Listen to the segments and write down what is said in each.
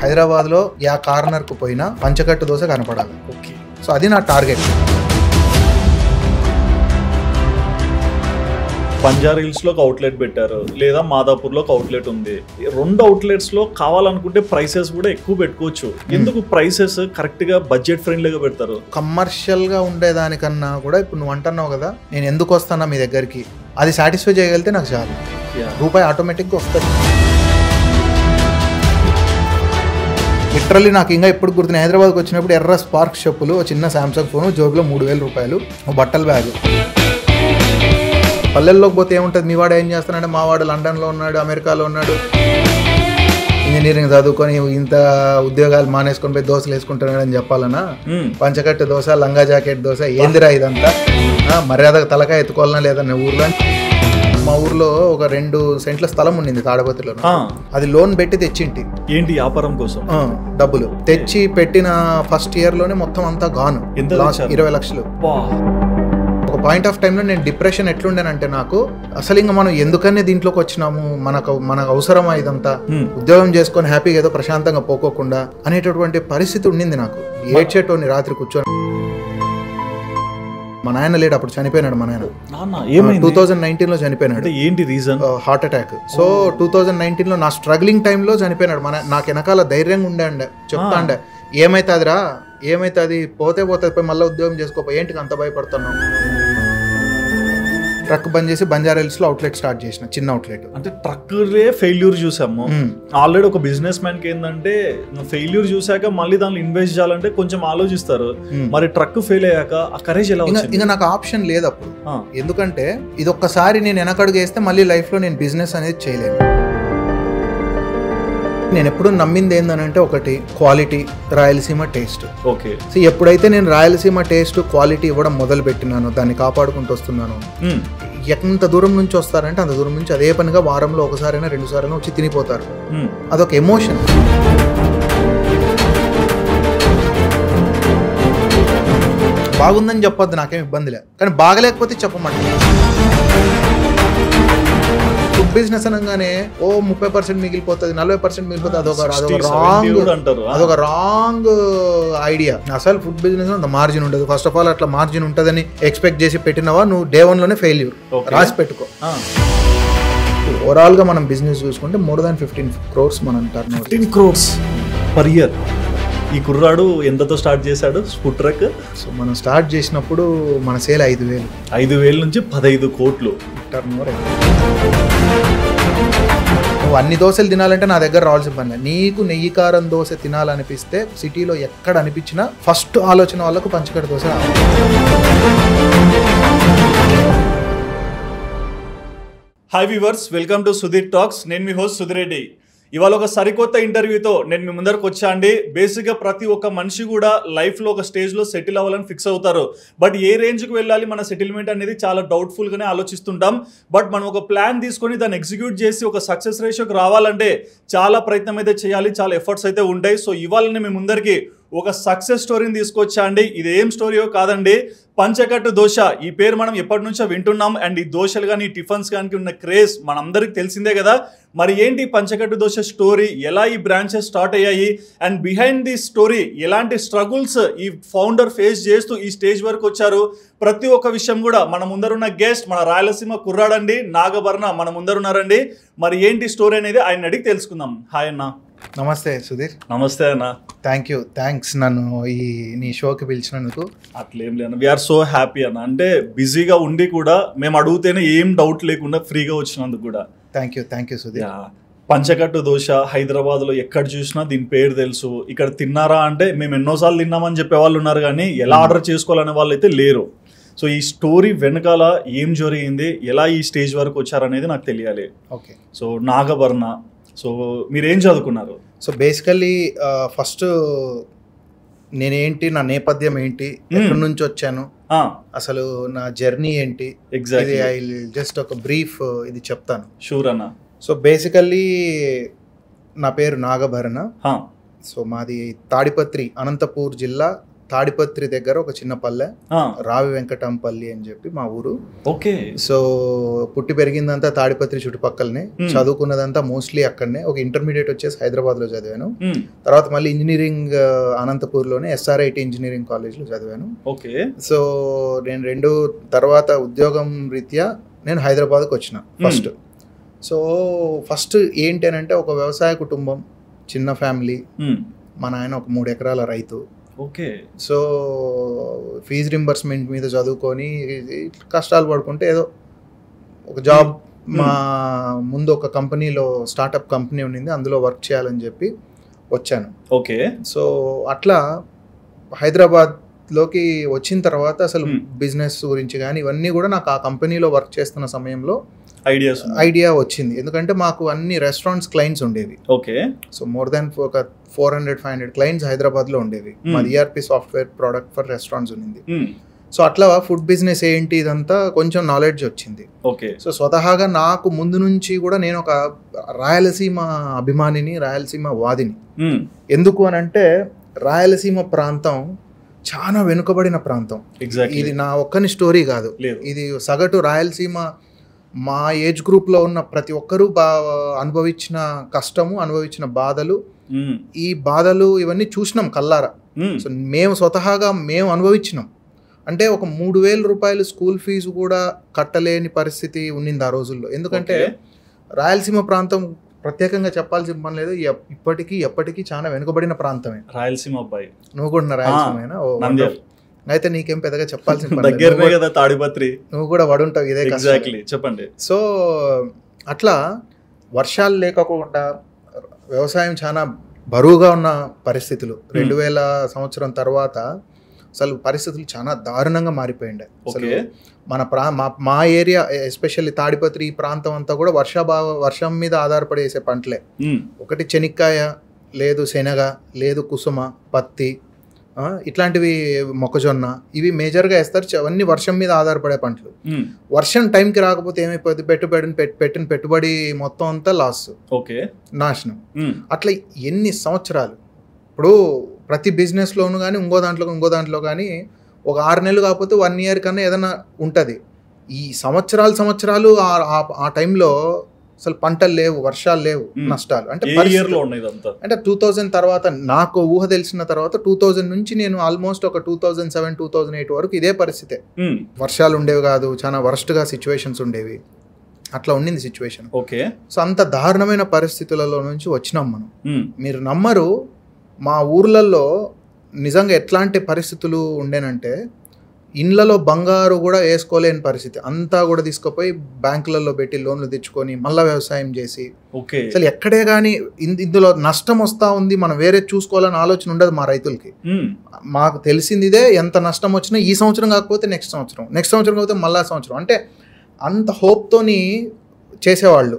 హైదరాబాద్లో యా కార్నర్కు పోయినా పంచకట్టు దోశ కనపడాలి. ఓకే, సో అది నా టార్గెట్. బంజారాహిల్స్లో ఒక అవుట్లెట్ పెట్టారు, లేదా మాదాపూర్లో ఒక అవుట్లెట్ ఉంది. రెండు అవుట్లెట్స్లో కావాలనుకుంటే ప్రైసెస్ కూడా ఎక్కువ పెట్టుకోవచ్చు. ఎందుకు ప్రైసెస్ కరెక్ట్గా బడ్జెట్ ఫ్రెండ్లీగా పెడతారు? కమర్షియల్గా ఉండేదానికన్నా కూడా ఇప్పుడు నువ్వు అంటున్నావు కదా, నేను ఎందుకు వస్తానా మీ దగ్గరికి, అది సాటిస్ఫై చేయగలిగితే నాకు చాలు. రూపాయి ఆటోమేటిక్గా వస్తుంది. లిటరల్లీ నాకు ఇంకా ఇప్పుడు గుర్తున్న హైదరాబాద్కి వచ్చినప్పుడు ఎర్ర స్పార్క్ చెప్పులు, చిన్న శాంసంగ్ ఫోను, జోబులో 3000 రూపాయలు, బట్టల బ్యాగు. పల్లెల్లోకి పోతే ఏముంటుంది, మీ వాడు ఏం చేస్తున్నాడు, మా వాడు లండన్లో ఉన్నాడు, అమెరికాలో ఉన్నాడు, ఇంజనీరింగ్ చదువుకొని ఇంత ఉద్యోగాలు మానేసుకొని పోయి దోశలు వేసుకుంటున్నాడు అని చెప్పాలన్నా, పంచకట్టు దోశ, లంగా జాకెట్ దోశ, ఏందిరా ఇదంతా, మర్యాదగా తలకాయ ఎత్తుకోవాలన్నా లేదన్న ఊర్లో. మా ఊర్లో ఒక 2 సెంట్ల స్థలం ఉండింది తాడపత్రిలో, అది లోన్ పెట్టి తెచ్చింటి. ఏంటి వ్యాపారం కోసం డబ్బులు తెచ్చి పెట్టిన ఫస్ట్ ఇయర్ లోనే మొత్తం అంతా గాను. 20 లక్షలు. ఒక పాయింట్ ఆఫ్ టైంలో నేను డిప్రెషన్ ఎట్లుండేనంటే, నాకు అసలు ఇంకా మనం ఎందుకనే దీంట్లోకి వచ్చినాము, మనకు అవసరమా ఇదంతా, ఉద్యోగం చేసుకొని హ్యాపీగా ఏదో ప్రశాంతంగా పోకోకుండా అనేటటువంటి పరిస్థితి ఉండింది నాకు. ఏడ్చేటోని రాత్రి కూర్చొని. మా నాయన లేడు అప్పుడు, చనిపోయినాడు మా నాయన. 2019లో చనిపోయినాడు. ఏంటి రీజన్? Heart attack. సో 2019లో నా స్ట్రగ్లింగ్ టైంలో చనిపోయినాడు. నాకు వెనకాల ధైర్యంగా ఉండే చెప్తాండే, ఏమైతుందిరా, ఏమైతుంది, పోతే పోతుంది, పోయి మళ్ళీ ఉద్యోగం చేసుకోపోయి ఏంటికి అంత భయపడుతున్నావు. ట్రక్ బంద్ చేసి బంజారాహిల్స్లో అవుట్లెట్ స్టార్ట్ చేసిన, చిన్న అవుట్లెట్. అంటే ట్రక్లే ఫెయిల్యూర్ చూసాము ఆల్రెడీ. ఒక బిజినెస్ మ్యాన్ కి ఏంటంటే, ఫెయిల్యూర్ చూసాక మళ్ళీ దానిలో ఇన్వెస్ట్ చేయాలంటే కొంచెం ఆలోచిస్తారు. మరి ట్రక్ ఫెయిల్ అయ్యాక ఆ కరేజ్ ఎలా వచ్చింది? ఇంకా నాకు ఆప్షన్ లేదు అప్పుడు. ఎందుకంటే ఇది ఒక్కసారి నేను వెనకడుగు వేస్తే మళ్ళీ లైఫ్లో నేను బిజినెస్ అనేది చేయలేను. నేను ఎప్పుడు నమ్మింది ఏందనంటే, ఒకటి quality, Rayalaseema taste. Okay. So ఎప్పుడైతే నేను రాయలసీమ టేస్ట్, క్వాలిటీ ఇవ్వడం మొదలు పెట్టినాను, దాన్ని కాపాడుకుంటూ వస్తున్నాను, ఎంత దూరం నుంచి వస్తారంటే అంత దూరం నుంచి అదే పనిగా వారంలో ఒకసారైనా 2 సార్లు వచ్చి తినిపోతారు. అదొక ఎమోషన్. బాగుందని చెప్పొద్దు, నాకేం ఇబ్బంది లేదు, కానీ బాగలేకపోతే చెప్పమంటే. ఫుడ్ బిజినెస్ అనగానే 30% మిగిలిపోతుంది, 40% మిగిలిపోతుంది, అదొక రాంగ్ ఐడియా. అసలు ఫుడ్ బిజినెస్ అంత మార్జిన్ ఉండదు. ఫస్ట్ ఆఫ్ ఆల్ అట్లా మార్జిన్ ఉంటుందని ఎక్స్పెక్ట్ చేసి పెట్టినవా, నువ్వు Day 1 లోనే ఫెయిల్యూర్. రాసి పెట్టుకో. ఓవరాల్ గా మనం బిజినెస్ చూసుకుంటే more than 15 crores మనం టర్న్. 15 crores per year. ఈ కుర్రాడు ఎంతతో స్టార్ట్ చేశాడు ఫుడ్ ట్రక్? సో మనం స్టార్ట్ చేసినప్పుడు మన సేల్ 5,000 నుంచి 15 కోట్లు టర్న్ ఓవర్. నువ్వు అన్ని దోశలు తినాలంటే నా దగ్గర రావాల్సిన పని. నీకు నెయ్యి కారం దోశ తినాలనిపిస్తే సిటీలో ఎక్కడ అనిపించినా ఫస్ట్ ఆలోచన వాళ్ళకు పంచకట్టు dosa. Hi viewers, welcome to Sudheer talks. నేను మీ హోస్ట్ సుధిరెడ్డి. ఇవాళ ఒక సరికొత్త ఇంటర్వ్యూతో నేను మీ ముందరకు వచ్చా అండి. బేసిక్గా ప్రతి ఒక్క మనిషి కూడా లైఫ్లో ఒక స్టేజ్లో సెటిల్ అవ్వాలని ఫిక్స్ అవుతారు. బట్ ఏ రేంజ్కి వెళ్ళాలి మన సెటిల్మెంట్ అనేది చాలా డౌట్ఫుల్గానే ఆలోచిస్తుంటాం. బట్ మనం ఒక ప్లాన్ తీసుకొని దాన్ని ఎగ్జిక్యూట్ చేసి ఒక సక్సెస్ రేషియోకి రావాలంటే చాలా ప్రయత్నం అయితే చేయాలి, చాలా ఎఫర్ట్స్ అయితే ఉంటాయి. సో ఇవాళ మీ ముందరికి ఒక సక్సెస్ స్టోరీని తీసుకొచ్చా అండి. ఇది ఏం స్టోరీయో కాదండి, పంచకట్టు దోశ. ఈ పేరు మనం ఎప్పటి నుంచో వింటున్నాం. అండ్ ఈ దోశలు కానీ టిఫిన్స్ కానీ ఉన్న క్రేజ్ మనందరికి తెలిసిందే కదా. మరి ఏంటి పంచకట్టు దోశ స్టోరీ, ఎలా ఈ బ్రాంచెస్ స్టార్ట్ అయ్యాయి, అండ్ బిహైండ్ ది స్టోరీ ఎలాంటి స్ట్రగుల్స్ ఈ ఫౌండర్ ఫేస్ చేస్తూ ఈ స్టేజ్ వరకు వచ్చారు, ప్రతి ఒక్క విషయం కూడా మన ముందరున్న గెస్ట్, మన రాయలసీమ కుర్రాడండి నాగభరణ మన ముందరున్నారండి. మరి ఏంటి స్టోరీ అనేది ఆయన అడిగి తెలుసుకుందాం. హాయ్ అన్న. నమస్తే సుధీర్. నమస్తే అన్న. థ్యాంక్స్ నన్ను నీ షోకి పిలిచినందుకు. అట్లేం లేదు, వీఆర్ సో హ్యాపీ అన్న. అంటే బిజీగా ఉండి కూడా మేము అడిగితేనే ఏం డౌట్ లేకుండా ఫ్రీగా వచ్చినందుకు కూడా థ్యాంక్ యూ సుధీర్. పంచకట్టు దోశ హైదరాబాద్లో ఎక్కడ చూసినా దీని పేరు తెలుసు. ఇక్కడ తిన్నారా అంటే మేము ఎన్నోసార్లు తిన్నామని చెప్పే వాళ్ళు ఉన్నారు, కానీ ఎలా ఆర్డర్ చేసుకోవాలనే వాళ్ళు అయితే లేరు. సో ఈ స్టోరీ వెనకాల ఏం జరిగింది, ఎలా ఈ స్టేజ్ వరకు వచ్చారనేది నాకు తెలియాలి. ఓకే. సో నాగభరణ, సో మీరేం చదువుకున్నారు? సో బేసికల్లీ ఫస్ట్ నేనేంటి, నా నేపథ్యం ఏంటి, ఎక్కడి నుంచి వచ్చాను, అసలు నా జర్నీ ఏంటి, ఎగ్జాక్ట్లీ ఐ జస్ట్ ఒక బ్రీఫ్ ఇది చెప్తాను. షూర్ అన్న. సో బేసికల్లీ నా పేరు నాగభరణ. సో మాది తాడిపత్రి, అనంతపూర్ జిల్లా తాడిపత్రి దగ్గర ఒక చిన్న పల్లె, రావి వెంకటంపల్లి అని చెప్పి మా ఊరు. ఓకే. సో పుట్టి పెరిగిందంతా తాడిపత్రి చుట్టుపక్కలనే, చదువుకున్నదంతా మోస్ట్లీ అక్కడనే. ఒక ఇంటర్మీడియట్ వచ్చేసి హైదరాబాద్లో చదివాను. తర్వాత మళ్ళీ ఇంజనీరింగ్ అనంతపూర్లోనే SRIT ఇంజనీరింగ్ కాలేజ్లో చదివాను. ఓకే. సో నేను తర్వాత ఉద్యోగం రీత్యా నేను హైదరాబాద్కి వచ్చిన ఫస్ట్. సో ఫస్ట్ ఏంటి అని అంటే, ఒక వ్యవసాయ కుటుంబం, చిన్న ఫ్యామిలీ. మా నాయన ఒక 3 ఎకరాల రైతు. ఓకే. సో ఫీజు రింబర్స్మెంట్ మీద చదువుకొని కష్టాలు పడుకుంటే ఏదో ఒక జాబ్, మా ముందు ఒక కంపెనీలో స్టార్టప్ కంపెనీ ఉండింది, అందులో వర్క్ చేయాలని చెప్పి వచ్చాను. ఓకే. సో అట్లా హైదరాబాద్లోకి వచ్చిన తర్వాత అసలు బిజినెస్ గురించి కానీ ఇవన్నీ కూడా నాకు ఆ కంపెనీలో వర్క్ చేస్తున్న సమయంలో ఐడియా వచ్చింది. ఎందుకంటే మాకు అన్ని రెస్టారెంట్స్ క్లయింట్స్ ఉండేవి. ఓకే. సో మోర్ దాన్ ఒక 400-500 క్లయింట్స్ హైదరాబాద్లో ఉండేవి. మాది ERP software product for restaurants ఉంది. సో అట్లా ఫుడ్ బిజినెస్ ఏంటి ఇదంతా కొంచెం నాలెడ్జ్ వచ్చింది. ఓకే. సో స్వతహాగా నాకు ముందు నుంచి కూడా నేను ఒక రాయలసీమ అభిమానిని, రాయలసీమ వాదిని. ఎందుకు అని అంటే, రాయలసీమ ప్రాంతం చాలా వెనుకబడిన ప్రాంతం. ఇది నా ఒక్కని స్టోరీ కాదు, ఇది సగటు రాయలసీమ మా ఏజ్ గ్రూప్లో ఉన్న ప్రతి ఒక్కరూ అనుభవించిన కష్టము, అనుభవించిన బాధలు, ఈ బాధలు ఇవన్నీ చూసినాం కల్లారా. సో మేము స్వతహాగా అనుభవించినాం. అంటే ఒక 3,000 రూపాయలు స్కూల్ ఫీజు కూడా కట్టలేని పరిస్థితి ఉండింది ఆ రోజుల్లో. ఎందుకంటే రాయలసీమ ప్రాంతం ప్రత్యేకంగా చెప్పాల్సిన పని లేదు, ఎప్పటికీ చాలా వెనుకబడిన ప్రాంతమే. రాయలసీమ అబ్బాయి నువ్వు కూడా రాయలసీమేనా? అయితే నీకేం పెద్దగా చెప్పాల్సిన దగ్గరనే కదా తాడిపత్రి, నువ్వు కూడా వడుంటావు ఇదే. ఎగ్జాక్ట్లీ, చెప్పండి. సో అట్లా వర్షాలు లేకపోకుండా వ్యవసాయం చాలా బరువుగా ఉన్న పరిస్థితులు. 2000 సంవత్సరం తర్వాత అసలు పరిస్థితులు చాలా దారుణంగా మారిపోయిండే. అసలు మా ఏరియా ఎస్పెషల్లీ తాడిపత్రి ఈ ప్రాంతం అంతా కూడా వర్షం మీద ఆధారపడేసే పంటలే. ఒకటి చెనిక్కాయ, లేదు శనగ, లేదు కుసుమ, పత్తి, ఇట్లాంటివి, మొక్కజొన్న, ఇవి మేజర్గా వేస్తారు. అవన్నీ వర్షం మీద ఆధారపడే పంటలు. వర్షం టైంకి రాకపోతే ఏమైపోతుంది, పెట్టిన పెట్టుబడి మొత్తం అంతా లాస్, నాశనం. అట్లా ఎన్ని సంవత్సరాలు. ఇప్పుడు ప్రతి బిజినెస్లోను కానీ ఇంకో దాంట్లో కానీ ఒక 6 నెలలు కాకపోతే 1 year కన్నా ఏదైనా ఉంటుంది. ఈ సంవత్సరాలు ఆ టైంలో అసలు పంటలు లేవు, వర్షాలు లేవు, నష్టాలు. అంటే 2000 తర్వాత, నాకు ఊహ తెలిసిన తర్వాత 2000 నుంచి నేను ఆల్మోస్ట్ ఒక 2007-2008 వరకు ఇదే పరిస్థితే. వర్షాలు ఉండేవి కాదు, చాలా వర్స్ట్గా సిచ్యువేషన్స్ ఉండేవి. అట్లా ఉండింది సిచ్యువేషన్. ఓకే. సో అంత దారుణమైన పరిస్థితులలో నుంచి వచ్చినాం మనం. మీరు నమ్మరు, మా ఊర్లలో నిజంగా ఎట్లాంటి పరిస్థితులు ఉండేనంటే, ఇండ్లలో బంగారు కూడా వేసుకోలేని పరిస్థితి. అంతా కూడా తీసుకుపోయి బ్యాంకులలో పెట్టి లోన్లు తెచ్చుకొని మళ్ళీ వ్యవసాయం చేసి, అసలు ఎక్కడే కానీ ఇందులో నష్టం వస్తూ ఉంది, మనం వేరే చూసుకోవాలని ఆలోచన ఉండదు మా రైతులకి. మాకు తెలిసింది ఇదే, ఎంత నష్టం వచ్చినా ఈ సంవత్సరం కాకపోతే నెక్స్ట్ సంవత్సరం కాకపోతే మళ్ళా సంవత్సరం, అంటే అంత హోప్తోని చేసేవాళ్ళు.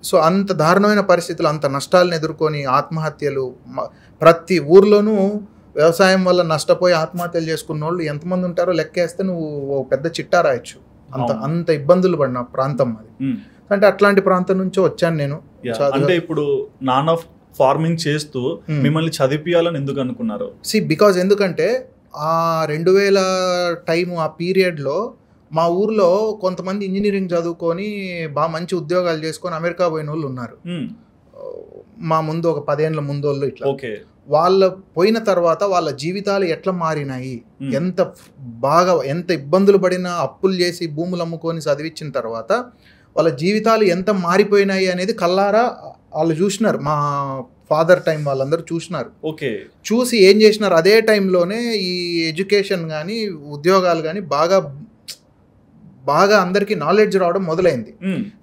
సో అంత దారుణమైన పరిస్థితులు, అంత నష్టాలను ఎదుర్కొని ఆత్మహత్యలు, ప్రతి ఊర్లోనూ వ్యవసాయం వల్ల నష్టపోయి ఆత్మహత్యలు చేసుకున్న వాళ్ళు ఎంతమంది ఉంటారో లెక్కేస్తే నువ్వు పెద్ద చిట్టా రాయొచ్చు. అంత ఇబ్బందులు పడిన ప్రాంతం అది. అంటే అట్లాంటి ప్రాంతం నుంచి వచ్చాను నేను. అంటే ఇప్పుడు నాన్ ఆఫ్ ఫార్మింగ్ చేస్తూ మిమ్మల్ని చదివించాలని ఎందుకు అనుకున్నారు? బికాజ్ ఎందుకంటే ఆ 2000 టైము, ఆ పీరియడ్లో మా ఊర్లో కొంతమంది ఇంజనీరింగ్ చదువుకొని బాగా మంచి ఉద్యోగాలు చేసుకొని అమెరికా పోయిన వాళ్ళు ఉన్నారు. మా ముందు ఒక 10 ఏళ్ళ ముందు వాళ్ళు ఇట్లా. వాళ్ళ పోయిన తర్వాత వాళ్ళ జీవితాలు ఎట్లా మారినాయి, ఎంత ఇబ్బందులు పడినా, అప్పులు చేసి భూములు అమ్ముకొని చదివించిన తర్వాత వాళ్ళ జీవితాలు ఎంత మారిపోయినాయి అనేది కల్లారా వాళ్ళు చూసినారు. మా ఫాదర్ టైం వాళ్ళందరూ చూసినారు. చూసి ఏం చేసినారు, అదే టైంలోనే ఈ ఎడ్యుకేషన్ కానీ ఉద్యోగాలు కానీ బాగా అందరికీ నాలెడ్జ్ రావడం మొదలైంది.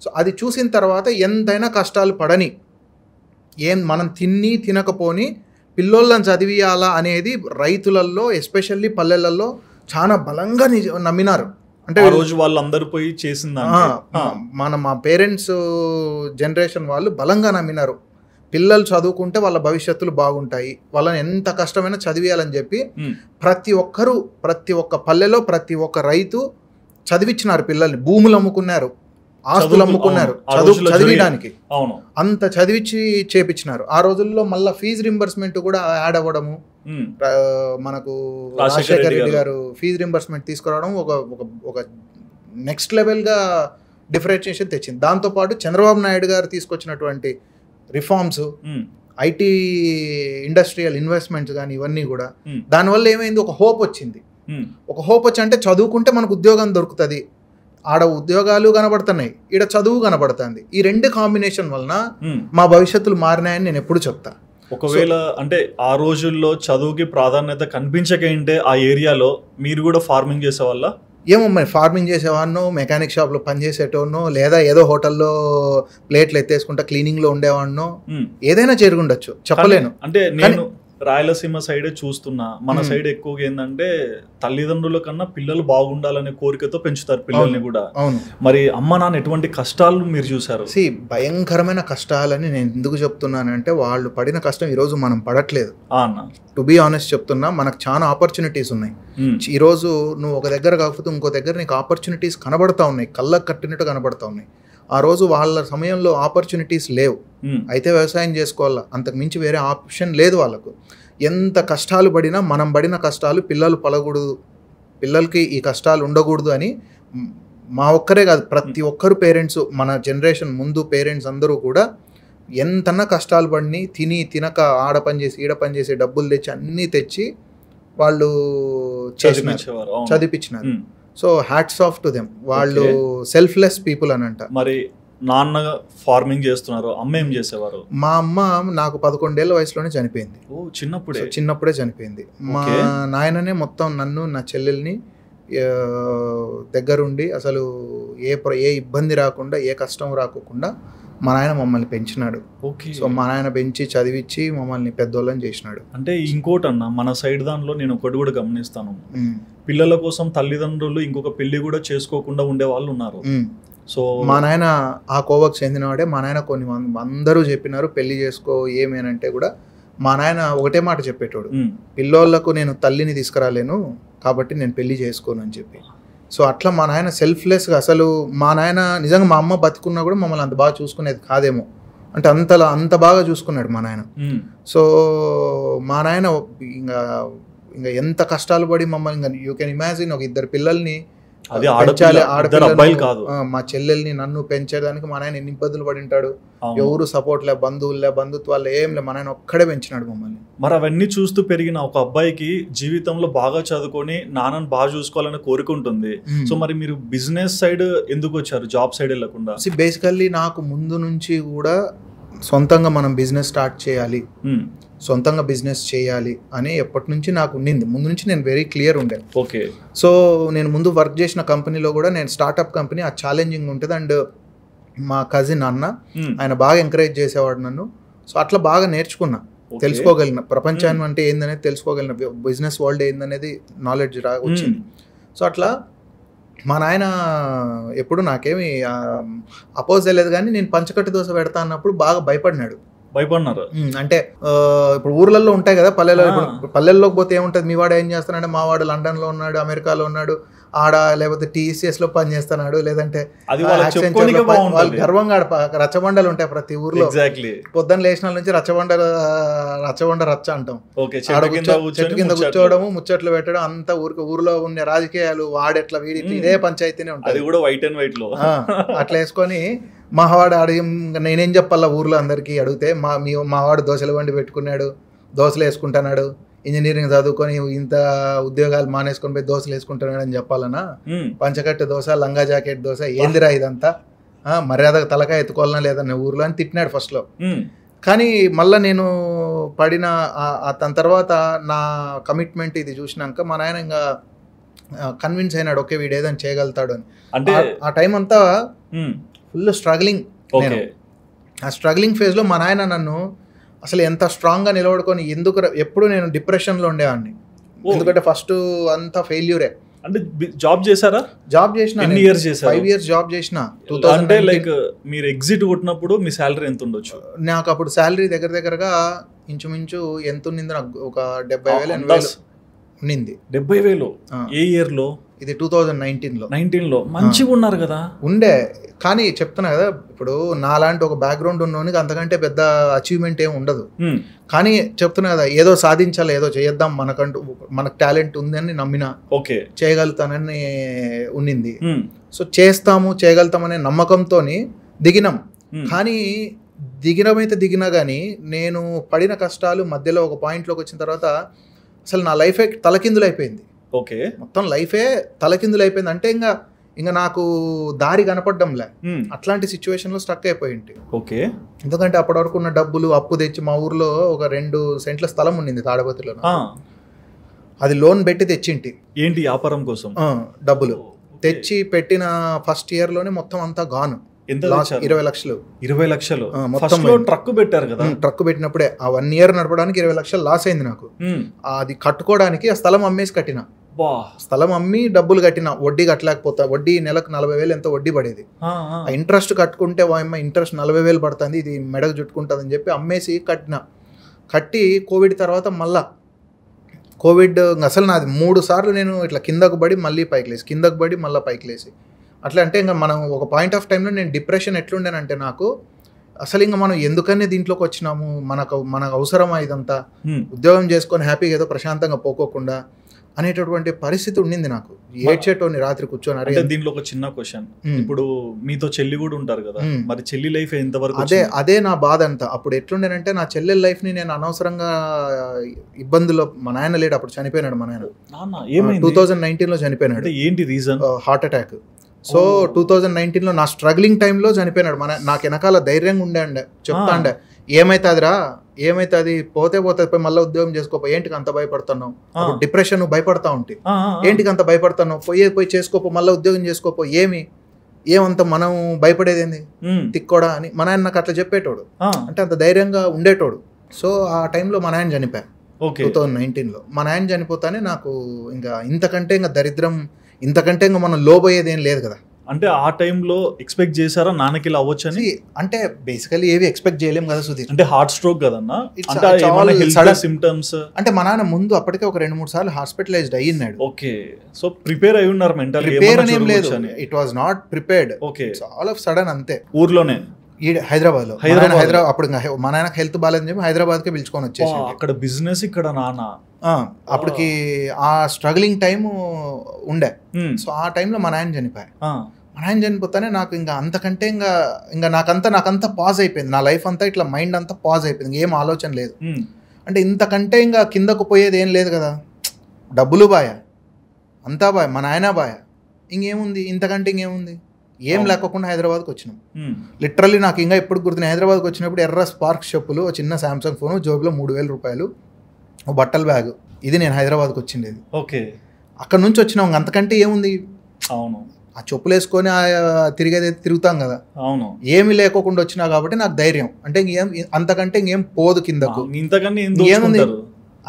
సో అది చూసిన తర్వాత ఎంతైనా కష్టాలు పడని, మనం తినకపోని పిల్లోళ్ళని చదివియాలా అనేది రైతులలో, ఎస్పెషల్లీ పల్లెలలో చాలా బలంగా నమ్మినారు. అంటే రోజు వాళ్ళందరూ పోయి చేసింది మా పేరెంట్స్ జనరేషన్ వాళ్ళు బలంగా నమ్మినారు. పిల్లలు చదువుకుంటే వాళ్ళ భవిష్యత్తులు బాగుంటాయి, వాళ్ళని ఎంత కష్టమైనా చదివేయాలని చెప్పి ప్రతి ఒక్క పల్లెలో ప్రతి ఒక్క రైతు చదివించినారు పిల్లల్ని. భూములు అమ్ముకున్నారు, ఆస్తులు అమ్ముకున్నారు చదివించడానికి. అవును, అంత చదివించి చేపించినారు. ఆ రోజుల్లో మళ్ళీ ఫీజు రింబర్స్మెంట్ కూడా యాడ్ అవ్వడము, మనకు రాజశేఖర రెడ్డి గారు ఫీజు రింబర్స్మెంట్ తీసుకురావడం ఒక నెక్స్ట్ లెవెల్గా డిఫరెన్షియేషన్ తెచ్చింది. దాంతోపాటు చంద్రబాబు నాయుడు గారు తీసుకొచ్చినటువంటి రిఫార్మ్స్, ఐటీ ఇండస్ట్రియల్ ఇన్వెస్ట్మెంట్స్ కానీ ఇవన్నీ కూడా దానివల్ల ఏమైంది, ఒక హోప్ వచ్చింది. ఒక హోప్ వచ్చి అంటే చదువుకుంటే మనకు ఉద్యోగం దొరుకుతుంది, ఆడ ఉద్యోగాలు కనబడుతున్నాయి, ఈడ చదువు కనబడుతుంది. ఈ రెండు కాంబినేషన్ వలన మా భవిష్యత్తులు మారినాయని నేను ఎప్పుడు చెప్తా. ఒకవేళ అంటే ఆ రోజుల్లో చదువుకి ప్రాధాన్యత కనిపించకంటే ఆ ఏరియాలో మీరు కూడా ఫార్మింగ్ చేసేవాళ్ళ? ఏమో మరి ఫార్మింగ్ చేసేవాడినో, మెకానిక్ షాప్లో పనిచేసేటోనో, లేదా ఏదో హోటల్లో ప్లేట్లు ఎత్తేసుకుంటా క్లీనింగ్లో ఉండేవాడినో, ఏదైనా చేరుగుండొచ్చు, చెప్పలేను. అంటే నేను రాయలసీమ సైడే చూస్తున్నా, మన సైడ్ ఎక్కువగా ఏంటంటే తల్లిదండ్రుల కన్నా పిల్లలు బాగుండాలనే కోరికతో పెంచుతారు పిల్లల్ని కూడా. మరి అమ్మ నాన్న ఎటువంటి కష్టాలు మీరు చూసారు? భయంకరమైన కష్టాలని నేను ఎందుకు చెప్తున్నానంటే, వాళ్ళు పడిన కష్టం ఈరోజు మనం పడట్లేదు అన్న. టు బీ ఆనెస్ట్ చెప్తున్నా, మనకు చాలా ఆపర్చునిటీస్ ఉన్నాయి. ఈరోజు నువ్వు ఒక దగ్గర కాకపోతే ఇంకో దగ్గర నీకు ఆపర్చునిటీస్ కనబడతా ఉన్నాయి, కళ్ళకు కట్టినట్టు కనబడతా ఉన్నాయి. ఆ రోజు వాళ్ళ సమయంలో ఆపర్చునిటీస్ లేవు, అయితే వ్యవసాయం చేసుకోవాలా, అంతకు మించి వేరే ఆప్షన్ లేదు వాళ్ళకు. ఎంత కష్టాలు పడినా మనం పడిన కష్టాలు పిల్లలు పడకూడదు, పిల్లలకి ఈ కష్టాలు ఉండకూడదు అని మా ఒక్కరే కాదు, ప్రతి ఒక్కరు పేరెంట్స్, మన జనరేషన్ ముందు పేరెంట్స్ అందరూ కూడా ఎంతన్నా కష్టాలు పడి తిని తినక ఆడ పని చేసి ఈడ పని చేసి డబ్బులు తెచ్చి అన్నీ తెచ్చి వాళ్ళు చదివించినారు. So hats off to them, వాళ్ళు సెల్ఫ్లెస్ పీపుల్ అని అంట. మరి నాన్న ఫార్మింగ్ చేస్తున్నారు, అమ్మ ఏం చేసేవారు? మా అమ్మ నాకు 11 ఏళ్ల వయసులోనే చనిపోయింది. చిన్నప్పుడే చనిపోయింది. మా నాయననే మొత్తం నన్ను నా చెల్లెల్ని దగ్గరుండి అసలు ఏ ఇబ్బంది రాకుండా, ఏ కష్టం రాకుండా మా నాయన మమ్మల్ని పెంచినాడు. సో మా నాయన పెంచి చదివించి మమ్మల్ని పెద్దోళ్ళని చేసినాడు. అంటే ఇంకోటి అన్న, మన సైడ్ దానిలో నేను ఒకటి కూడా గమనిస్తాను, పిల్లల కోసం తల్లిదండ్రులు ఇంకొక పెళ్లి కూడా చేసుకోకుండా ఉండే వాళ్ళు ఉన్నారు. సో మా నాయన ఆ కోవకు చెందినవాడే. మా నాయన కొన్ని అందరూ చెప్పినారు పెళ్లి చేసుకో ఏమేనంటే కూడా మా నాయన ఒకటే మాట చెప్పేటోడు, పిల్లోళ్లకు నేను తల్లిని తీసుకురాలేను కాబట్టి నేను పెళ్లి చేసుకోను అని చెప్పి. సో అట్లా మా నాయన సెల్ఫ్లెస్గా, అసలు మా నాయన నిజంగా మా అమ్మ బతుకున్నా కూడా మమ్మల్ని అంత బాగా చూసుకునేది కాదేమో, అంటే అంత బాగా చూసుకున్నాడు మా నాయన. సో మా నాయన ఇంకా ఎంత కష్టాలు పడి మమ్మల్ని, ఇంకా యూ కెన్ ఇమాజిన్, ఒక 2 పిల్లల్ని మా చెల్లెల్ని నన్ను పెంచేదానికి మా నాయన ఎన్ని ఇబ్బందులు పడి ఉంటాడు. ఎవరు సపోర్ట్ లే, బంధుత్వాలు ఏం లే, మా నాయన ఒక్కడే పెంచినాడు మమ్మల్ని. మరి అవన్నీ చూస్తూ పెరిగిన ఒక అబ్బాయికి జీవితంలో బాగా చదువుకొని నాన్నని బాగా చూసుకోవాలని కోరిక ఉంటుంది. సో మరి మీరు బిజినెస్ సైడ్ ఎందుకు వచ్చారు, జాబ్ సైడ్ వెళ్ళకుండా? బేసికల్లీ నాకు ముందు నుంచి కూడా సొంతంగా మనం బిజినెస్ స్టార్ట్ చేయాలి, సొంతంగా బిజినెస్ చేయాలి అని ఎప్పటి నుంచి నాకు ఉండింది. ముందు నుంచి నేను వెరీ క్లియర్ ఉండే. ఓకే. సో నేను ముందు వర్క్ చేసిన కంపెనీలో కూడా, నేను స్టార్ట్అప్ కంపెనీ, ఆ ఛాలెంజింగ్ ఉంటుంది. అండ్ మా కజిన్ అన్న, ఆయన బాగా ఎంకరేజ్ చేసేవాడు నన్ను. సో అట్లా బాగా నేర్చుకున్నా, తెలుసుకోగలిగిన ప్రపంచాన్ని అంటే ఏందనేది తెలుసుకోగలిగిన, బిజినెస్ వరల్డ్ ఏందనేది నాలెడ్జ్ వచ్చింది. సో అట్లా మా నాయన ఎప్పుడు నాకేమి అపోజ్ అయ్యలేదు, కానీ నేను పంచకట్టు దోశ పెడతా అన్నప్పుడు బాగా భయపడినాడు. అంటే ఇప్పుడు ఊర్లలో ఉంటాయి కదా పల్లెల్లో, పల్లెల్లోకి పోతే ఏముంటుంది, మీ వాడు ఏం చేస్తానంటే మా వాడు లండన్లో ఉన్నాడు, అమెరికాలో ఉన్నాడు, ఆడ లేకపోతే TCS లో పని చేస్తున్నాడు, లేదంటే వాళ్ళు గర్వంగా రచ్చబండలు ఉంటాయి ప్రతి ఊర్లో. పొద్దున్న లేచిన నుంచి రచ్చబండ రచ్చ అంటాం. చెట్టు కింద కూర్చోవడము, ముచ్చట్లు పెట్టడం, అంతా ఊర్లో ఉన్న రాజకీయాలు, వాడెట్లా వీడి ఇదే పంచాయతీనే ఉంటుంది. అట్లా వేసుకొని మావాడు అడిగి నేనేం చెప్పాలా ఊర్లో అందరికీ అడిగితే, మావాడు దోశల బండి పెట్టుకున్నాడు, దోశలు వేసుకుంటున్నాడు, ఇంజనీరింగ్ చదువుకొని ఇంత ఉద్యోగాలు మానేసుకొని పోయి దోశలు వేసుకుంటున్నాడు అని చెప్పాలన్నా, పంచకట్టు దోశ, లంగా జాకెట్ దోశ, ఏందిరా ఇదంతా, మర్యాదగా తలకాయ ఎత్తుకోవాలన్నా లేదన్న ఊర్లో అని తిట్టినాడు ఫస్ట్లో. కానీ మళ్ళీ నేను పడిన దాని తర్వాత నా కమిట్మెంట్ ఇది చూసినాక మా నాయన ఇంకా కన్విన్స్ అయినాడు, ఓకే వీడు ఏదైనా చేయగలుగుతాడు అని. అంటే ఆ టైం అంతా ఫుల్ స్ట్రగ్లింగ్. నేను ఆ స్ట్రగ్లింగ్ ఫేజ్లో మా నాయన నన్ను అసలు ఎంత స్ట్రాంగ్గా నిలబడుకొని, ఎప్పుడు నేను డిప్రెషన్లో ఉండేవాడిని, ఎందుకంటే ఫస్ట్ అంతా ఫెయిల్యూరే. అంటే జాబ్ చేశారా? జాబ్ చేసిన 5 years జాబ్ చేసిన. అంటే లైక్ మీరు ఎగ్జిట్ కొట్టినప్పుడు మీ శాలరీ ఎంత ఉండొచ్చు? నాకు అప్పుడు శాలరీ దగ్గరగా ఇంచుమించు ఎంత ఉన్నింది, నాకు ఒక 70,000 ఉన్నింది. 70,000 ఏ ఇయర్లో? ఇది 2019లో. 19లో మంచిగా ఉన్నారు కదా. ఉండే, కానీ చెప్తున్నా కదా, ఇప్పుడు నాలాంటి ఒక బ్యాక్గ్రౌండ్ ఉన్నోనికి అంతకంటే పెద్ద అచీవ్మెంట్ ఏమి ఉండదు. కానీ చెప్తున్నా కదా, ఏదో సాధించాలి, ఏదో చేద్దాం, మనకు టాలెంట్ ఉందని నమ్మిన, ఓకే చేయగలుగుతానని ఉన్నింది. సో చేయగలుగుతామనే నమ్మకంతో దిగినాం. కానీ దిగినమైతే దిగినా కానీ నేను పడిన కష్టాలు మధ్యలో ఒక పాయింట్లోకి వచ్చిన తర్వాత అసలు నా లైఫే తలకిందులు అయిపోయింది. ఓకే, మొత్తం లైఫే తలకిందులు అయిపోయింది. అంటే ఇంకా నాకు దారి కనపడ్డంలే, అట్లాంటి సిచ్యువేషన్లో స్టక్ అయిపోయింది. ఓకే, ఎందుకంటే అప్పటి వరకు ఉన్న డబ్బులు అప్పు తెచ్చి, మా ఊర్లో ఒక 2 సెంట్ల స్థలం ఉండింది తాడపత్రిలో, అది లోన్ పెట్టి తెచ్చింటి. ఏంటి వ్యాపారం కోసం? డబ్బులు తెచ్చి పెట్టిన ఫస్ట్ ఇయర్లోనే మొత్తం అంతా గాను. 20 లక్షలు. 20 లక్షలు మొత్తం ట్రక్ పెట్టారు కదా. ట్రక్ పెట్టినప్పుడే ఆ 1 ఇయర్ నడపడానికి 20 లక్షలు లాస్ అయింది నాకు. అది కట్టుకోవడానికి ఆ స్థలం అమ్మేసి కట్టిన, స్థలం అమ్మి డబ్బులు కట్టిన, వడ్డీ కట్టలేకపోతా. వడ్డీ నెలకు 40,000 ఎంతో వడ్డీ పడేది. ఆ ఇంట్రెస్ట్ కట్టుకుంటే ఇంట్రెస్ట్ 40,000 పడుతుంది, ఇది మెడకు చుట్టుకుంటుంది అని చెప్పి అమ్మేసి కట్టి కోవిడ్ తర్వాత మళ్ళా కోవిడ్ అసలు నాది 3 సార్లు నేను ఇట్లా కిందకు పడి మళ్ళీ పైకి లేసి, కిందకు పడి మళ్ళీ పైకి లేసి, అట్లా. అంటే ఇంకా మనం ఒక పాయింట్ ఆఫ్ టైంలో నేను డిప్రెషన్ ఎట్లుండేనంటే, నాకు అసలు ఇంకా మనం ఎందుకని దీంట్లోకి వచ్చినాము, మనకు అవసరమా ఇదంతా, ఉద్యోగం చేసుకొని హ్యాపీగా ఏదో ప్రశాంతంగా పోకోకుండా అనేటటువంటి పరిస్థితి ఉండింది నాకు. ఏడ్చేటోని రాత్రి కూర్చొని. అంటే దీంట్లో ఒక చిన్న క్వశ్చన్, ఇప్పుడు మీతో చెల్లి కూడా ఉంటారు కదా, మరి చెల్లి లైఫ్ ఎంతవరకు? అదే నా బాధ అంతా. అప్పుడు ఎట్లుండేనంటే, నా చెల్లెల లైఫ్ ని నేను అనవసరంగా ఇబ్బందుల్లో, మా నాయన లేడు అప్పుడు, చనిపోయినాడు మా నాయన. 2019లో చనిపోయినాడు. ఏంటి రీజన్? Heart attack. సో 2019లో నా స్ట్రగ్లింగ్ టైంలో చనిపోయినాడు. నాకు వెనకాల ధైర్యంగా ఉండే చెప్తాండే, ఏమైతుంది పోతే పోతుంది, మళ్ళీ ఉద్యోగం చేసుకోపో, ఏంటికి అంత భయపడుతున్నావు, డిప్రెషన్ నువ్వు భయపడతా ఉంటే ఏంటికి అంత భయపడుతున్నావు, పోయి చేసుకోపో, మళ్ళీ ఉద్యోగం చేసుకోపో, ఏమంత మనం భయపడేది ఏంది తిక్కోడా అని మా నాయన నాకు అట్లా చెప్పేటోడు. అంటే అంత ధైర్యంగా ఉండేటోడు. సో ఆ టైంలో మా నాయన చనిపోయా 2019లో. మా నాయన చనిపోతానే నాకు ఇంకా ఇంతకంటే ఇంకా దరిద్రం, ఇంతకంటే ఇంకా మనం లోబోయేది ఏం లేదు కదా. అంటే ఆ టైంలో ఎక్స్పెక్ట్ చేశారా నాన్నకి ఇలా అవ్వచ్చని? అంటే బేసికలీ ఏవి ఎక్స్పెక్ట్ చేయలేం కదా సుధీర్. అంటే హార్ట్ స్ట్రోక్ కదన్నా, సిమ్టమ్స్. అంటే మా నాన్న ముందు అప్పటికే ఒక 2-3 సార్లు హాస్పిటలైజ్డ్ అయ్యినాడు. ఓకే, సో ప్రిపేర్ అయి ఉన్నారు మెంటల్? ప్రిపేర్ అని ఏం లేదు, it was not prepared. Okay, all of sudden అంతే. ఊర్లోనే హైదరాబాద్ లో అప్పుడు మా నాన్నకి హెల్త్ బాగాలేదని చెప్పి హైదరాబాద్కి పిలుచుకొని వచ్చేసి, అక్కడ బిజినెస్, ఇక్కడ నాన్న. అప్పటికి ఆ స్ట్రగ్లింగ్ టైం ఉండే. సో ఆ టైంలో మా నాయన చనిపోయా. మా నాయన చనిపోతానే నాకు ఇంకా అంతకంటే ఇంకా నాకంతా పాజ్ అయిపోయింది. నా లైఫ్ అంతా ఇట్లా మైండ్ అంతా పాజ్ అయిపోయింది, ఏం ఆలోచన లేదు. అంటే ఇంతకంటే ఇంకా కిందకు పోయేది ఏం లేదు కదా. డబ్బులు బాయ, అంతా బాయ్, మా నాయన బాయ, ఇంకేముంది, ఇంతకంటే ఇంకేముంది, ఏం లేకుండా హైదరాబాద్కి వచ్చినాం. లిటరల్లీ నాకు ఇంకా ఎప్పుడు గుర్తున్నాయి, హైదరాబాద్కి వచ్చినప్పుడు ఎర్ర స్పార్క్ చెప్పులు, చిన్న శాంసంగ్ ఫోను, జోబులో 3,000 రూపాయలు, బట్టల బ్యాగ్, ఇది నేను హైదరాబాద్కి వచ్చిండేది. ఓకే, అక్కడ నుంచి వచ్చినాం, అంతకంటే ఏముంది. అవును, ఆ చెప్పులు వేసుకొని తిరుగుతాం కదా. అవును, ఏమి లేకోకుండా వచ్చినా కాబట్టి నాకు ధైర్యం. అంటే అంతకంటే ఇంకేం పోదు కిందకు, ఏముంది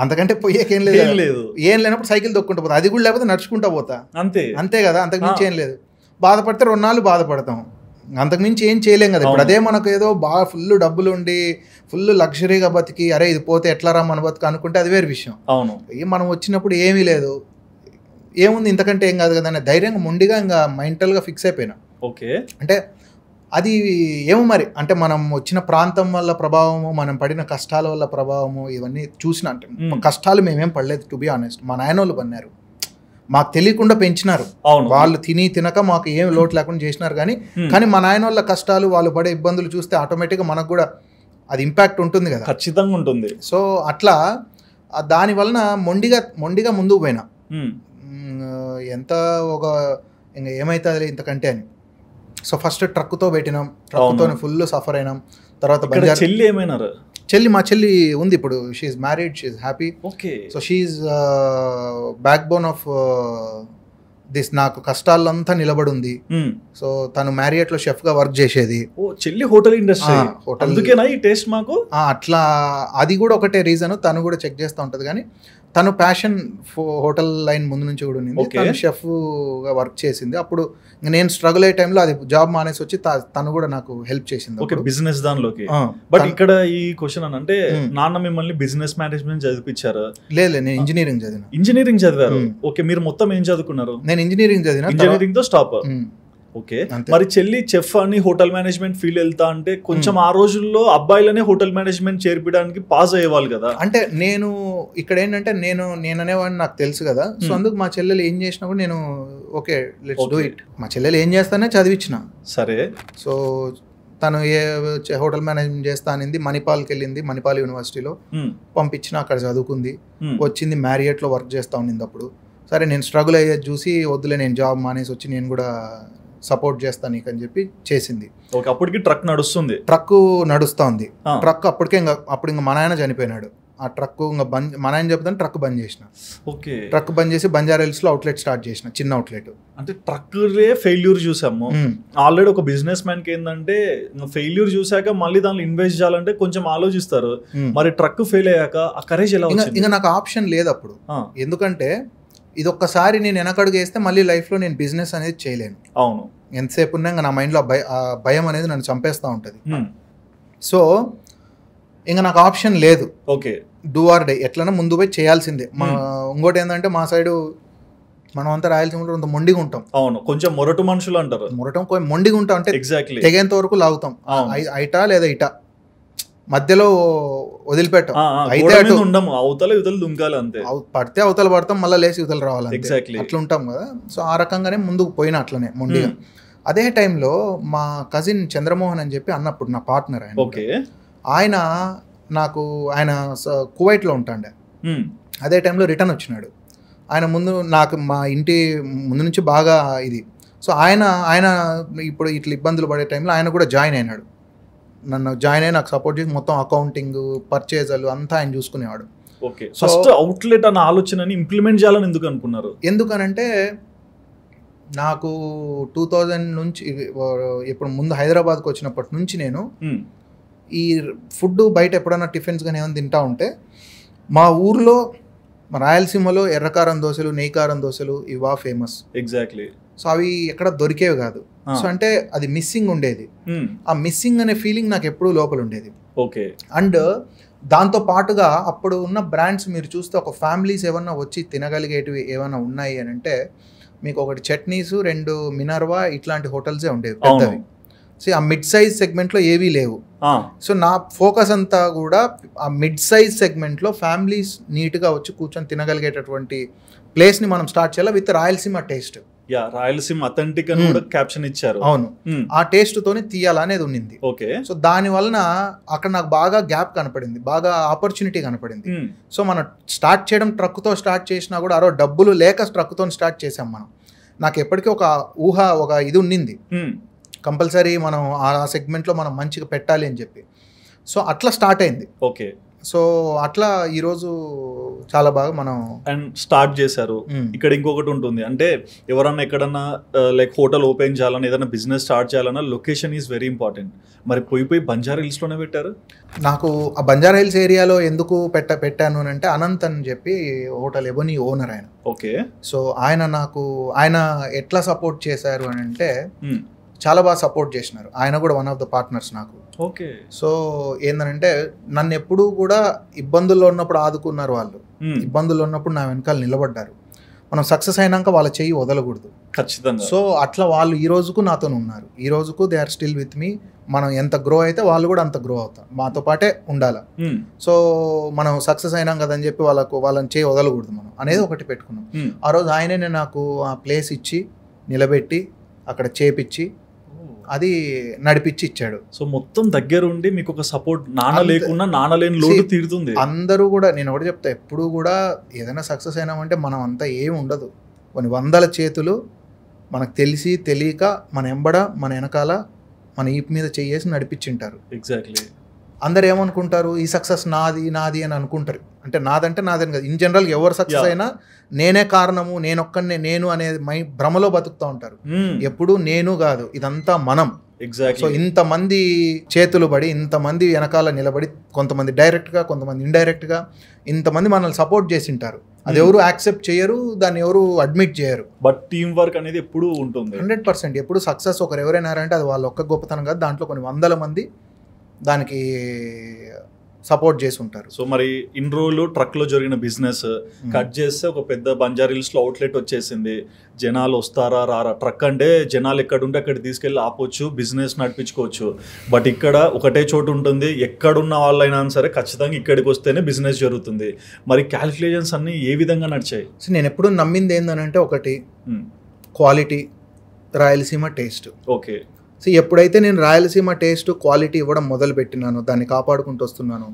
అంతకంటే పోయేకేం లేదు. ఏం లేనప్పుడు సైకిల్ దొక్కుంటూ పోతా, అది కూడా లేకపోతే నడుచుకుంటా పోతా, అంతే కదా. అంతకుమించి ఏం లేదు. బాధపడితే 2 నాళ్ళు బాధపడతాం, అంతకుమించి ఏం చేయలేం కదా. ఇప్పుడు అదే మనకు ఏదో బాగా ఫుల్ డబ్బులు ఉండి ఫుల్ లగ్జరీగా బతికి, అరే ఇది పోతే ఎట్లా రా మన బతుకు అనుకుంటే అది వేరే విషయం. అవును, మనం వచ్చినప్పుడు ఏమీ లేదు, ఏముంది ఇంతకంటే ఏం కాదు కదా అని ధైర్యంగా మొండిగా ఇంకా మెంటల్గా ఫిక్స్ అయిపోయినా. ఓకే, అంటే అది ఏమో మరి, అంటే మనం వచ్చిన ప్రాంతం వల్ల ప్రభావము, మనం పడిన కష్టాల వల్ల ప్రభావము, ఇవన్నీ చూసిన. అంటే కష్టాలు మేమేం పడలేదు, టు బి ఆనెస్ట్. మా నాయనోళ్ళు పన్నారు, మాకు తెలియకుండా పెంచినారు. వాళ్ళు తినక మాకు ఏం లోటు లేకుండా చేసినారు. కానీ మా నాయన వాళ్ళ కష్టాలు, వాళ్ళు పడే ఇబ్బందులు చూస్తే ఆటోమేటిక్గా మనకు కూడా అది ఇంపాక్ట్ ఉంటుంది కదా. ఖచ్చితంగా ఉంటుంది. సో అట్లా దాని వలన మొండిగా ముందుకు పోయినా, ఎంత ఒక ఇంకా ఏమైతుంది ఇంతకంటే అని. సో ఫస్ట్ ట్రక్తో పెట్టినాం, ట్రక్తో ఫుల్ సఫర్ అయినాం. తర్వాత చెల్లి మా చెల్లి ఉంది ఇప్పుడు, she married, she happy. Okay, so she backbone of this. నాకు కష్టాలంతా నిలబడి ఉంది. సో తను మ్యారియట్ లో షెఫ్ గా వర్క్ చేసేది. చెల్లి హోటల్ ఇండస్ట్రీ, అందుకేనా ఈ టేస్ట్ మాకు. అట్లా అది కూడా ఒకటే రీజన్, తను కూడా చెక్ చేస్తూ ఉంటది. కానీ తను ప్యాషన్ హోటల్ లైన్ ముందు నుంచి కూడా ఉంది. తను షెఫ్ గా వర్క్ చేసింది. అప్పుడు నేను స్ట్రగుల్ అయ్యే టైంలో అది జాబ్ మానేసి వచ్చి తను కూడా నాకు హెల్ప్ చేసింది. ఓకే, బిజినెస్ దానిలోకి. బట్ ఇక్కడ ఈ క్వశ్చన్ అని అంటే నాన్న మిమ్మల్ని బిజినెస్ మేనేజ్మెంట్ చదివించారు? లేదు, నేను ఇంజనీరింగ్ చదివిన. ఇంజనీరింగ్ చదివారు? ఓకే, మీరు మొత్తం ఏం చదువుకున్నారు? నేను ఇంజనీరింగ్ చదివిన. ఇంజనీరింగ్ తో స్టాప్. ఓకే, మరి చెల్లి చెఫ్ అని హోటల్ మేనేజ్మెంట్ ఫీల్డ్ వెళ్తా అంటే కొంచెం ఆ రోజుల్లో అబ్బాయిలనే హోటల్ మేనేజ్మెంట్ చేర్పడానికి పాస్ అయ్యేవాళ్ళు కదా. అంటే నేను ఇక్కడ ఏంటంటే నేను అనేవాడిని, నాకు తెలుసు కదా. సో అందుకు మా చెల్లెలు ఏం చేసినా కూడా నేను ఓకే లెట్స్ డూ ఇట్. మా చెల్లెలు ఏం చేస్తానే చదివించిన. సరే. సో తను హోటల్ మేనేజ్మెంట్ చేస్తా అనింది. మణిపాల్కి వెళ్ళింది, మణిపాల్ యూనివర్సిటీలో పంపించిన, అక్కడ చదువుకుంది. వచ్చింది మ్యారియట్లో వర్క్ చేస్తా ఉన్నింది. అప్పుడు సరే నేను స్ట్రగుల్ అయ్యేది చూసి వద్దులే నేను జాబ్ మానేసి వచ్చి నేను కూడా సపోర్ట్ చేస్తాను నీకు అని చెప్పి చేసింది. ఓకే, అప్పటికి ట్రక్ నడుస్తుంది. ట్రక్ నడుస్తూ ఉంది. ట్రక్ అప్పటికే అప్పుడు ఇంకా మా నాయన చనిపోయినాడు. ఆ ట్రక్ ఇంకా బంద్, మా నాయన చెప్తాను ట్రక్ బంద్ చేసిన. ఓకే, ట్రక్ బంద్ చేసి బంజారా హిల్స్ లో అవుట్లెట్ స్టార్ట్ చేసిన, చిన్న అవుట్లెట్. అంటే ట్రక్ ఫెయిల్యూర్ చూసాము ఆల్రెడీ. ఒక బిజినెస్ మ్యాన్ కి ఏంటంటే ఫెయిల్యూర్ చూసాక మళ్ళీ దానిలో ఇన్వెస్ట్ చేయాలంటే కొంచెం ఆలోచిస్తారు. మరి ట్రక్ ఫెయిల్ అయ్యాక ఆ కరేజ్ ఎలా వచ్చింది? ఇంకా నాకు ఆప్షన్ లేదు అప్పుడు. ఎందుకంటే ఇది ఒక్కసారి నేను వెనకడుగు వేస్తే మళ్ళీ లైఫ్లో నేను బిజినెస్ అనేది చేయలేను. అవును, ఎంతసేపు ఉన్నా ఇంకా నా మైండ్లో భయం అనేది నన్ను చంపేస్తూ ఉంటుంది. సో ఇంకా నాకు ఆప్షన్ లేదు. ఓకే, డూ ఆర్ డై, ఎట్లన్నా ముందు పోయి చేయాల్సిందే. ఇంకోటి ఏంటంటే మా సైడు మనం అంతా రాయలసీమలో అంత మొండిగా ఉంటాం. అవును, కొంచెం మొరటు మనుషులు అంటారు. మొండిగా ఉంటాం అంటే ఎగ్జాక్ట్లీ తెగేంత వరకు లాగుతాం. ఐటా లేదా ఇటా, మధ్యలో వదిలిపెట్టాం. అయితే అటు ఉండము, అవతల యువతలు దుంకాలి అంతే. పడితే అవతల పడతాం, మళ్ళీ లేచి యువతలు రావాలి. ఎగ్జాక్ట్లీ అట్లా ఉంటాం కదా. సో ఆ రకంగానే ముందుకు పోయిన అట్లనే మొండిగా. అదే టైంలో మా కజిన్ చంద్రమోహన్ అని చెప్పి అన్నప్పుడు నా పార్ట్నర్ ఆయన. ఓకే, ఆయన కువైట్లో ఉంటాండే. అదే టైంలో రిటర్న్ వచ్చినాడు. ఆయన ముందు నాకు మా ఇంటి ముందు నుంచి బాగా ఇది. సో ఆయన ఇప్పుడు ఇట్లా ఇబ్బందులు పడే టైంలో ఆయన కూడా జాయిన్ అయినాడు. నన్ను జాయిన్ అయ్యి నాకు సపోర్ట్ చేసి మొత్తం అకౌంటింగ్, పర్చేజలు అంతా ఆయన చూసుకునేవాడు. ఓకే, ఫస్ట్ అవుట్లెట్ అన్న ఆలోచనని ఇంప్లిమెంట్ చేయాలని ఎందుకు అనుకున్నారు? ఎందుకనంటే నాకు 2000 నుంచి ఇప్పుడు ముందు హైదరాబాద్కి వచ్చినప్పటి నుంచి నేను ఈ ఫుడ్ బయట ఎప్పుడైనా టిఫిన్స్ కానీ ఏమైనా తింటా ఉంటే మా ఊర్లో, మా రాయలసీమలో ఎర్రకారం దోశలు, నెయ్యికారం దోశలు ఇవా ఫేమస్. ఎగ్జాక్ట్లీ. సో అవి ఎక్కడ దొరికేవి కాదు. సో అంటే అది మిస్సింగ్ ఉండేది. ఆ మిస్సింగ్ అనే ఫీలింగ్ నాకు ఎప్పుడూ లోపల ఉండేది. ఓకే, అండ్ దాంతో పాటుగా అప్పుడు ఉన్న బ్రాండ్స్ మీరు చూస్తే ఒక ఫ్యామిలీస్ ఏమన్నా వచ్చి తినగలిగేటివి ఏమైనా ఉన్నాయి అని అంటే మీకు ఒకటి చట్నీస్, 2 మినర్వా ఇట్లాంటి హోటల్సే ఉండేవి పెద్దవి. సో ఆ మిడ్ సైజ్ సెగ్మెంట్లో ఏవీ లేవు. సో నా ఫోకస్ అంతా కూడా ఆ మిడ్ సైజ్ సెగ్మెంట్లో ఫ్యామిలీస్ నీట్గా వచ్చి కూర్చొని తినగలిగేటటువంటి ప్లేస్ని మనం స్టార్ట్ చేయాలి with Rayalaseema taste. Rayalaseema authentic అని కూడా క్యాప్షన్ ఇచ్చారు. అవును, ఆ టేస్ట్ తోనే తీయాలనేది ఉన్నింది. ఓకే, సో దాని వలన అక్కడ నాకు బాగా గ్యాప్ కనపడింది, బాగా ఆపర్చునిటీ కనపడింది. సో మనం స్టార్ట్ చేయడం ట్రక్తో స్టార్ట్ చేసినా కూడా అరో డబ్బులు లేక ట్రక్తో స్టార్ట్ చేసాం మనం. నాకు ఎప్పటికీ ఒక ఊహ, ఒక ఇది ఉన్నింది, కంపల్సరీ మనం ఆ సెగ్మెంట్లో మనం మంచిగా పెట్టాలి అని చెప్పి. సో అట్లా స్టార్ట్ అయింది. ఓకే, సో అట్లా ఈరోజు చాలా బాగా మనం అండ్ స్టార్ట్ చేశారు. ఇక్కడ ఇంకొకటి ఉంటుంది, అంటే ఎవరన్నా ఎక్కడన్నా లైక్ హోటల్ ఓపెన్ చేయాలన్నా, ఏదైనా బిజినెస్ స్టార్ట్ చేయాలన్నా లొకేషన్ ఈజ్ వెరీ ఇంపార్టెంట్. మరి పోయి బంజారా హిల్స్లోనే పెట్టారు. నాకు ఆ బంజారా హిల్స్ ఏరియాలో ఎందుకు పెట్టాను అని అంటే అనంత్ అని చెప్పి హోటల్ ఎబోనీ ఓనర్ ఆయన. ఓకే, సో ఆయన ఎట్లా సపోర్ట్ చేశారు అని అంటే చాలా బాగా సపోర్ట్ చేసినారు. ఆయన కూడా వన్ ఆఫ్ ద పార్ట్నర్స్ నాకు. ఓకే, సో ఏంటంటే నన్ను ఎప్పుడూ కూడా ఇబ్బందుల్లో ఉన్నప్పుడు ఆదుకున్నారు వాళ్ళు. ఇబ్బందుల్లో ఉన్నప్పుడు నా వెనకాల నిలబడ్డారు. మనం సక్సెస్ అయినాక వాళ్ళ చెయ్యి వదలకూడదు ఖచ్చితంగా. సో అట్లా వాళ్ళు ఈ రోజుకు నాతో ఉన్నారు. ఈ రోజుకు they are still with me. మనం ఎంత గ్రో అయితే వాళ్ళు కూడా అంత గ్రో అవుతాం, మాతో పాటే ఉండాలి. సో మనం సక్సెస్ అయినాం కదని చెప్పి వాళ్ళని చేయి వదలకూడదు మనం అనేది ఒకటి పెట్టుకున్నాం. ఆ రోజు ఆయనే నాకు ఆ ప్లేస్ ఇచ్చి నిలబెట్టి అక్కడ చేపిచ్చి అది నడిపించి ఇచ్చాడు. సో మొత్తం దగ్గర ఉండి మీకు ఒక సపోర్ట్, నాన్న లేకున్నా నాన్న లేని లోటు తీరుతుంది. అందరూ కూడా నేను ఒకటి చెప్తా, ఎప్పుడు కూడా ఏదైనా సక్సెస్ అయినామంటే మనం అంతా ఏమి ఉండదు, కొన్ని వందల చేతులు మనకు తెలిసి తెలియక మన ఎంబడ మన వెనకాల మన ఈపు మీద చేసి నడిపించింటారు. ఎగ్జాక్ట్లీ. అందరు ఏమనుకుంటారు, ఈ సక్సెస్ నాది నాది అని అనుకుంటారు. అంటే నాదంటే నాదని కాదు, ఇన్ జనరల్ ఎవరు సక్సెస్ అయినా నేనే కారణము, నేను ఒక్కనే నేను అనేది భ్రమలో బతుకుతూ ఉంటారు. ఎప్పుడు నేను కాదు, ఇదంతా మనం. So exactly. ఇంతమంది చేతులు పడి ఇంతమంది వెనకాల నిలబడి కొంతమంది డైరెక్ట్గా కొంతమంది ఇండైరెక్ట్గా ఇంతమంది మనల్ని సపోర్ట్ చేసి ఉంటారు. అది ఎవరు యాక్సెప్ట్ చేయరు, దాన్ని ఎవరు అడ్మిట్ చేయరు. బట్ టీమ్ వర్క్ అనేది ఎప్పుడు ఉంటుంది. 100% ఎప్పుడు సక్సెస్ ఒకరు ఎవరైనారంటే అది వాళ్ళ ఒక్క గొప్పతనం కాదు, దాంట్లో కొన్ని వందల మంది దానికి సపోర్ట్ చేసి ఉంటారు. సో మరి ఇన్ని రోజులు ట్రక్లో జరిగిన బిజినెస్ కట్ చేస్తే ఒక పెద్ద బంజారీల్స్లో అవుట్లెట్ వచ్చేసింది. జనాలు వస్తారా రారా, ట్రక్ అంటే జనాలు ఎక్కడుంటే అక్కడ తీసుకెళ్ళి ఆపొచ్చు, బిజినెస్ నడిపించుకోవచ్చు. బట్ ఇక్కడ ఒకటే చోటు ఉంటుంది, ఎక్కడున్న వాళ్ళైనా సరే ఖచ్చితంగా ఇక్కడికి వస్తేనే బిజినెస్ జరుగుతుంది. మరి క్యాలిక్యులేషన్స్ అన్నీ ఏ విధంగా నడిచాయి? సో నేను ఎప్పుడు నమ్మింది ఏంటంటే ఒకటి quality, Rayalaseema taste. Okay. So ఎప్పుడైతే నేను రాయలసీమ టేస్ట్ క్వాలిటీ ఇవ్వడం మొదలు పెట్టినాను, దాన్ని కాపాడుకుంటూ వస్తున్నాను,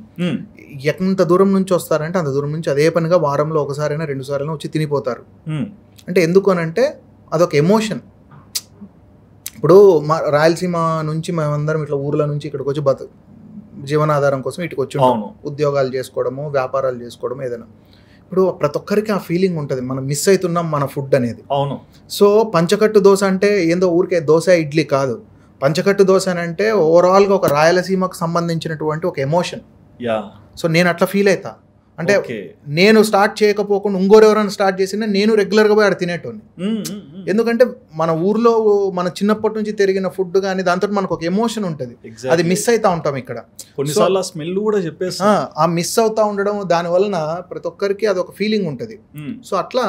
ఎంత దూరం నుంచి వస్తారంటే అంత దూరం నుంచి అదే పనిగా వారంలో ఒకసారైనా 2 సార్లు వచ్చి తినిపోతారు. అంటే ఎందుకు అనంటే అదొక ఎమోషన్. ఇప్పుడు మా రాయలసీమ నుంచి మేమందరం ఇట్లా ఊర్ల నుంచి ఇక్కడికి వచ్చి జీవనాధారం కోసం ఇటుకు వచ్చి ఉద్యోగాలు చేసుకోవడము, వ్యాపారాలు చేసుకోవడము ఏదైనా. ఇప్పుడు ప్రతి ఒక్కరికి ఆ ఫీలింగ్ ఉంటుంది, మనం మిస్ అవుతున్నాం మన ఫుడ్ అనేది. అవును. సో పంచకట్టు దోశ అంటే ఏందో ఊరికే దోశ ఇడ్లీ కాదు. పంచకట్టు దోశ అని అంటే ఓవరాల్గా ఒక రాయలసీమకు సంబంధించినటువంటి ఒక ఎమోషన్. సో నేను అట్లా ఫీల్ అవుతా. అంటే నేను స్టార్ట్ చేయకపోకుండా ఇంకోరు ఎవరైనా స్టార్ట్ చేసినా నేను రెగ్యులర్గా పోయి ఆడ తినేటోని. ఎందుకంటే మన ఊర్లో మన చిన్నప్పటి నుంచి తిరిగిన ఫుడ్ కానీ దాంతో మనకు ఒక ఎమోషన్ ఉంటుంది, అది మిస్ అవుతా ఉంటాం ఇక్కడ. కొన్నిసార్లు స్మెల్ కూడా చెప్పేసి ఆ మిస్ అవుతా ఉండడం దాని వలన ప్రతి ఒక్కరికి అది ఒక ఫీలింగ్ ఉంటుంది. సో అట్లా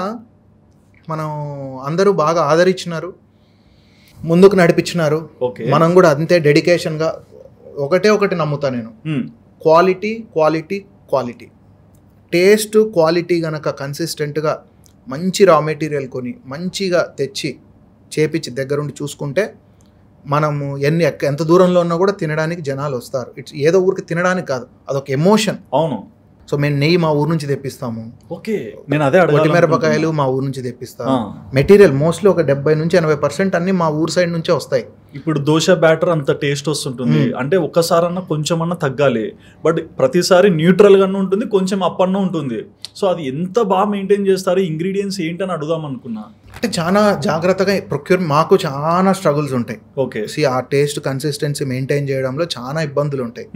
మనం అందరూ బాగా ఆదరించినారు, ముందుకు నడిపించినారు. మనం కూడా అంతే డెడికేషన్గా ఒకటి నమ్ముతా నేను, quality quality quality. Taste quality గనక కన్సిస్టెంట్గా మంచి రా మెటీరియల్ కొని మంచిగా తెచ్చి చేపించి దగ్గరుండి చూసుకుంటే మనము ఎంత దూరంలో ఉన్నా కూడా తినడానికి జనాలు వస్తారు. ఇట్స్ ఏదో ఊరికి తినడానికి కాదు, అదొక ఎమోషన్. అవును. సో మేము నెయ్యి మా ఊరు నుంచి తెప్పిస్తాము. ఓకే. నేను అదే మిరపకాయలు మా ఊరు నుంచి తెప్పిస్తాము. మెటీరియల్ మోస్ట్లీ ఒక 70 నుంచి 80% అన్ని మా ఊరు సైడ్ నుంచే వస్తాయి. ఇప్పుడు దోశ బ్యాటర్ అంత టేస్ట్ వస్తుంటుంది అంటే ఒక్కసారన్నా కొంచెం అన్నా తగ్గాలి, బట్ ప్రతిసారి న్యూట్రల్ గానే ఉంటుంది, కొంచెం అప్ అన్న ఉంటుంది. సో అది ఎంత బాగా మెయింటైన్ చేస్తారు, ఇంగ్రీడియంట్స్ ఏంటని అడుగుదాం అనుకున్నా. అంటే చాలా జాగ్రత్తగా మాకు చాలా స్ట్రగుల్స్ ఉంటాయి. ఓకే. ఆ టేస్ట్ కన్సిస్టెన్సీ మెయింటైన్ చేయడంలో చాలా ఇబ్బందులు ఉంటాయి.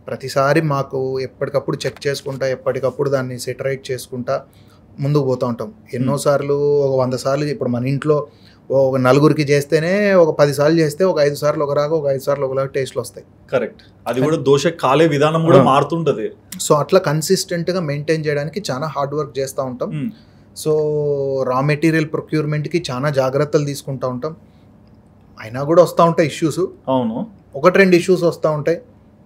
ప్రతిసారి మాకు ఎప్పటికప్పుడు చెక్ చేసుకుంటా, ఎప్పటికప్పుడు దాన్ని సెటరైట్ చేసుకుంటా ముందుకు పోతూ ఉంటాం. ఎన్నోసార్లు ఒక 100 సార్లు, ఇప్పుడు మన ఇంట్లో ఒక 4గురికి చేస్తేనే ఒక 10 సార్లు చేస్తే ఒక 5 సార్లు ఒకలాగా, ఒక 5 సార్లు ఒకలాగా టేస్ట్లు వస్తాయి. కరెక్ట్. అది కూడా దోశ కాలే విధానం కూడా మారుతుంటుంది. సో అట్లా కన్సిస్టెంట్గా మెయింటైన్ చేయడానికి చాలా హార్డ్ వర్క్ చేస్తూ ఉంటాం. సో రా మెటీరియల్ ప్రొక్యూర్మెంట్కి చాలా జాగ్రత్తలు తీసుకుంటూ ఉంటాం. అయినా కూడా వస్తూ ఉంటాయి ఇష్యూస్. అవును. 1-2 ఇష్యూస్ వస్తూ ఉంటాయి,